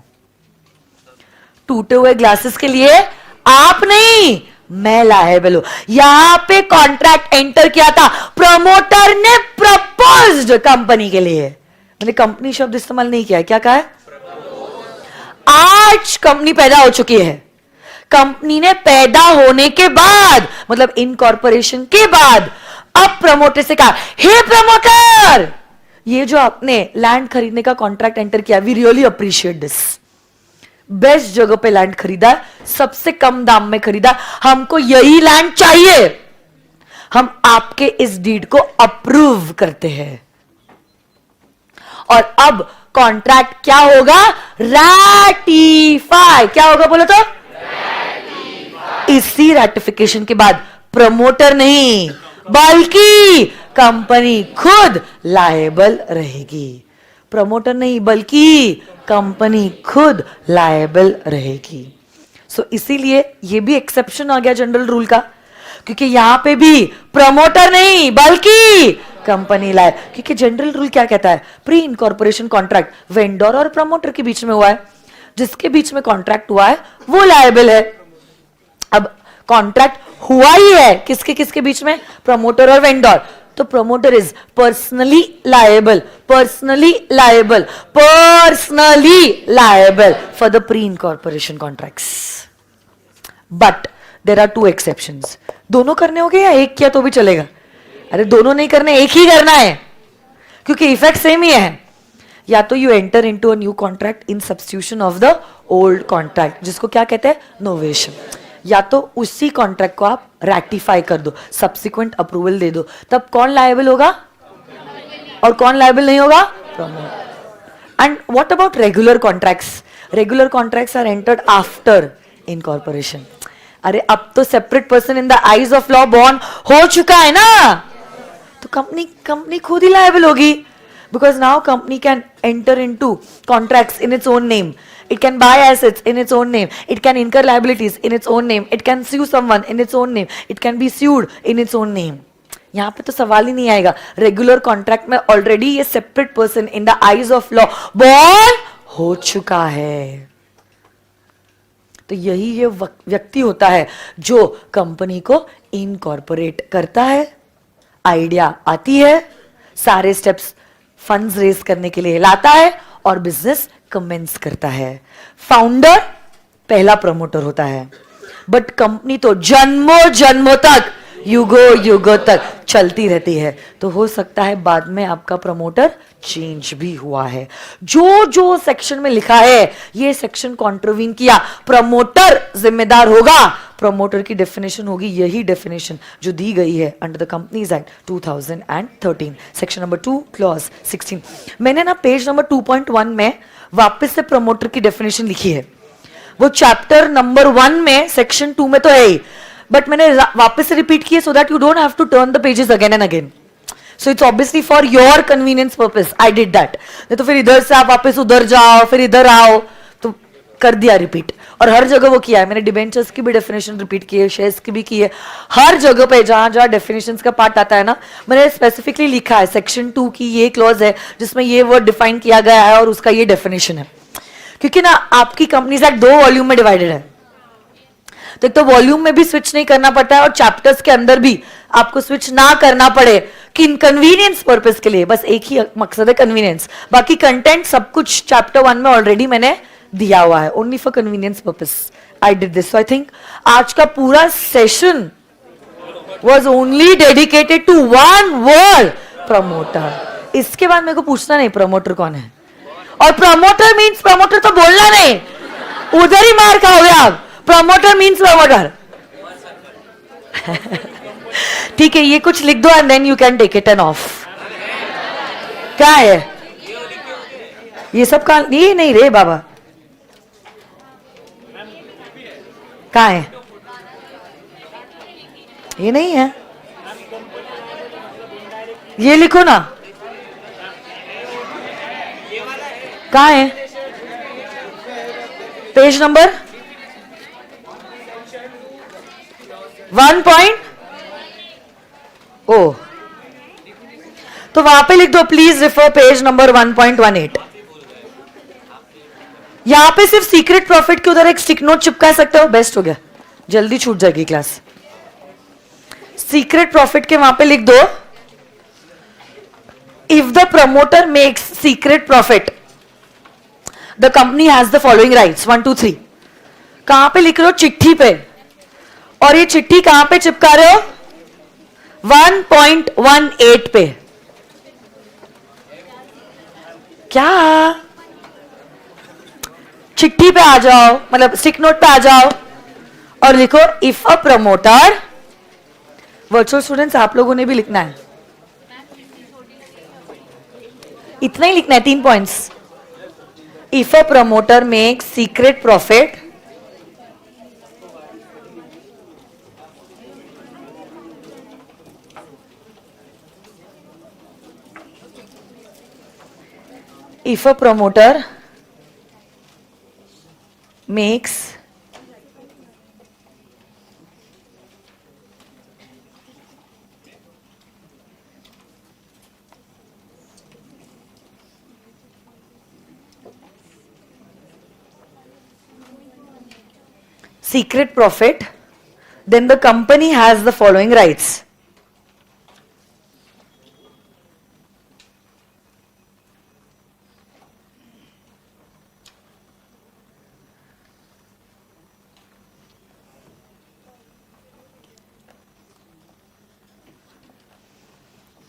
टूटे हुए ग्लासेस के लिए आप नहीं, मैं लायबल हूं। यहां पे कॉन्ट्रैक्ट एंटर किया था, प्रमोटर ने प्रपोज्ड कंपनी के लिए। मैंने कंपनी शब्द इस्तेमाल नहीं किया है, क्या कहा है? आज कंपनी पैदा हो चुकी है। कंपनी ने पैदा होने के बाद, मतलब इनकॉर्पोरेशन के बाद, अब प्रमोटर से कहा, हे प्रमोटर, ये जो आपने लैंड खरीदने का कॉन्ट्रैक्ट एंटर किया, we really appreciate this. Best जगह पे लैंड खरीदा, सबसे कम दाम में खरीदा, हमको यही लैंड चाहिए, हम आपके इस डीड को अप्रूव करते हैं। और अब कॉन्ट्रैक्ट क्या होगा? रैटिफाई। क्या होगा बोलो तो? इसी रैटिफिकेशन के बाद प्रमोटर नहीं बल्कि कंपनी खुद लायबल रहेगी। प्रमोटर नहीं बल्कि कंपनी खुद लायबल रहेगी। सो इसीलिए ये भी एक्सेप्शन आ गया जनरल रूल का, क्योंकि यहां पे भी प्रमोटर नहीं बल्कि कंपनी लाए। क्योंकि जनरल रूल क्या कहता है? प्री इनकॉर्पोरेशन कॉन्ट्रैक्ट वेंडर और प्रमोटर के बीच में हुआ है, जिसके बीच में कॉन्ट्रैक्ट हुआ है वो लायबल है। अब कॉन्ट्रैक्ट हुआ ही है किसके किसके बीच में? प्रमोटर और वेंडर। तो promoter is personally liable, personally liable, personally liable for the pre incorporation contracts. But there are two exceptions. दोनों करने होंगे या एक किया तो भी चलेगा? अरे दोनों नहीं करने, एक ही करना है, क्योंकि इफेक्ट सेम ही है। या तो you enter into a new contract in substitution of the old contract, जिसको क्या कहते हैं? नोवेशन। या तो उसी कॉन्ट्रैक्ट को आप रैटिफाई कर दो, सब्सिक्वेंट अप्रूवल दे दो, तब कौन लायबल होगा और कौन लायबल नहीं होगा? Promoter. And what about regular contracts? Regular contracts are entered after incorporation. अरे अब तो separate person in the eyes of law born हो चुका है ना, तो कंपनी खुद ही लायबल होगी, because now company can enter into contracts in its own name, it can buy assets in its own name, it can incur liabilities in its own name, it can sue someone in its own name, it can be sued in its own name. यहां पे तो सवाल ही नहीं आएगा। Regular contract में already ये separate person in the eyes of law born हो चुका है। तो यही ये व्यक्ति होता है जो कंपनी को इनकॉर्पोरेट करता है, आइडिया आती है, सारे स्टेप्स फंड्स रेज करने के लिए लाता है और बिजनेस कमेंस करता है। फाउंडर पहला प्रमोटर होता है, बट कंपनी तो जन्मों जन्मों तक, युगों तक चलती रहती है। तो हो सकता है बाद में आपका प्रमोटर चेंज भी हुआ है। जो जो सेक्शन में लिखा है ये सेक्शन कॉन्ट्रवीन किया, प्रमोटर जिम्मेदार होगा। प्रमोटर की डेफिनेशन होगी यही डेफिनेशन जो दी गई है under the companies act 2013, section number 2 clause 16। मैंने ना पेज नंबर 2.1 में वापस से प्रमोटर की डेफिनेशन लिखी है। वो चैप्टर नंबर 1 में सेक्शन 2 में तो है ही, बट मैंने वापस से रिपीट किया so that you don't have to turn the pages again and again. So it's obviously for your convenience purpose I did that. नहीं तो फिर इधर से आप वापस उधर जाओ, फिर इधर आओ, तो कर दिया रिपीट। और हर जगह वो किया है मैंने, डिबेंचर्स की भी डेफिनेशन रिपीट की है, शेयर्स की भी की है। हर जगह पे जहां जहां डेफिनेशंस का पार्ट आता है ना, मैंने स्पेसिफिकली लिखा है सेक्शन 2 की ये क्लॉज है जिसमें ये वर्ड डिफाइन किया गया है और उसका ये डेफिनेशन है। क्योंकि ना आपकी कंपनी से 2 वॉल्यूम में डिवाइडेड है, तो एक तो वॉल्यूम में भी स्विच नहीं करना पड़ता है और चैप्टर्स के अंदर भी आपको स्विच ना करना पड़े कि कन्वीनियंस पर्पस के लिए, बस एक ही मकसद है कन्वीनियंस। बाकी कंटेंट सब कुछ चैप्टर 1 में ऑलरेडी मैंने दिया हुआ है, only for convenience purpose I did this. So I think आज का पूरा session was only dedicated to one word, promoter. इसके बाद मेरे को पूछना नहीं प्रमोटर कौन है, और प्रमोटर मींस प्रमोटर तो बोलना नहीं, उधर ही मार खाओगे आप। Promoter means promoter. ठीक है, ये कुछ लिख दो and then you can take it an off. क्या है ये सब का? ये नहीं रे बाबा, कहाँ है? ये नहीं है, ये लिखो ना, कहाँ है? Page number 1. ओ, तो वहां पे लिख दो प्लीज रेफर पेज नंबर 1.18. यहां पे सिर्फ सीक्रेट प्रॉफिट के उधर एक स्टिक नोट चिपका सकते हो, बेस्ट हो गया, जल्दी छूट जाएगी क्लास. सीक्रेट प्रॉफिट के वहां पे लिख दो, if the promoter makes secret profit the company has the following rights 1, 2, 3. कहां पे लिख रहे हो? चिट्ठी पे. और ये चिट्ठी कहां पे चिपका रहे हो? 1.18 पे. क्या? चिट्ठी पे आ जाओ, मतलब स्टिक नोट पे आ जाओ और लिखो if a promoter. Virtual students आप लोगों ने भी लिखना है, इतना ही लिखना है, 3 points. If a promoter makes secret profit if a promoter makes secret profit, then the company has the following rights.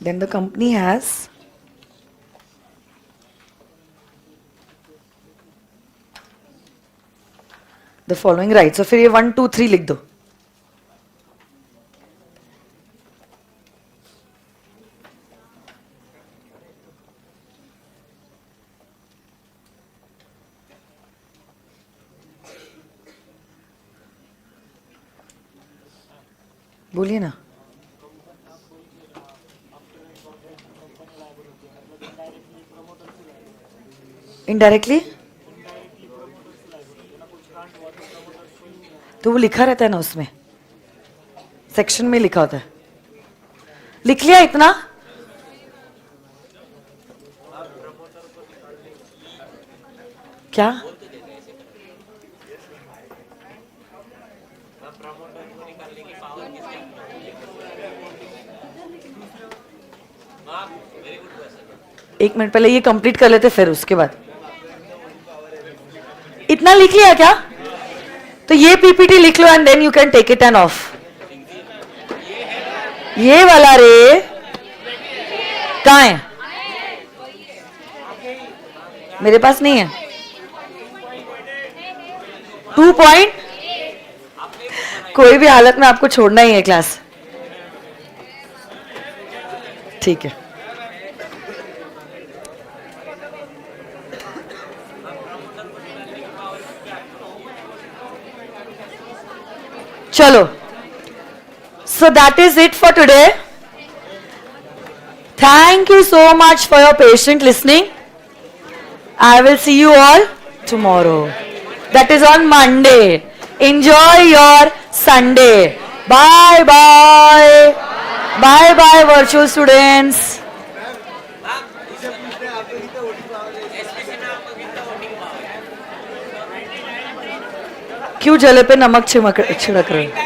Then the company has the following rights. So फिर ये 1, 2, 3 लिख दो. बोलिए ना. इनडायरेक्टली तो वो लिखा रहता है ना, उसमें सेक्शन में लिखा होता है. लिख लिया इतना? क्या? एक मिनट पहले ये कंप्लीट कर लेते, फिर उसके बाद. इतना लिख लिया क्या? तो ये पीपीटी लिख लो and then you can take it and off. ये वाला रे कहाँ है? मेरे पास नहीं है. 2 पॉइंट. कोई भी हालत में आपको छोड़ना ही है क्लास, ठीक है. चलो, so that is it for today. Thank you so much for your patient listening. I will see you all tomorrow. That is on Monday. Enjoy your Sunday. Bye bye. Bye bye virtual students. क्यों जले पे नमक छिड़क रहे हो?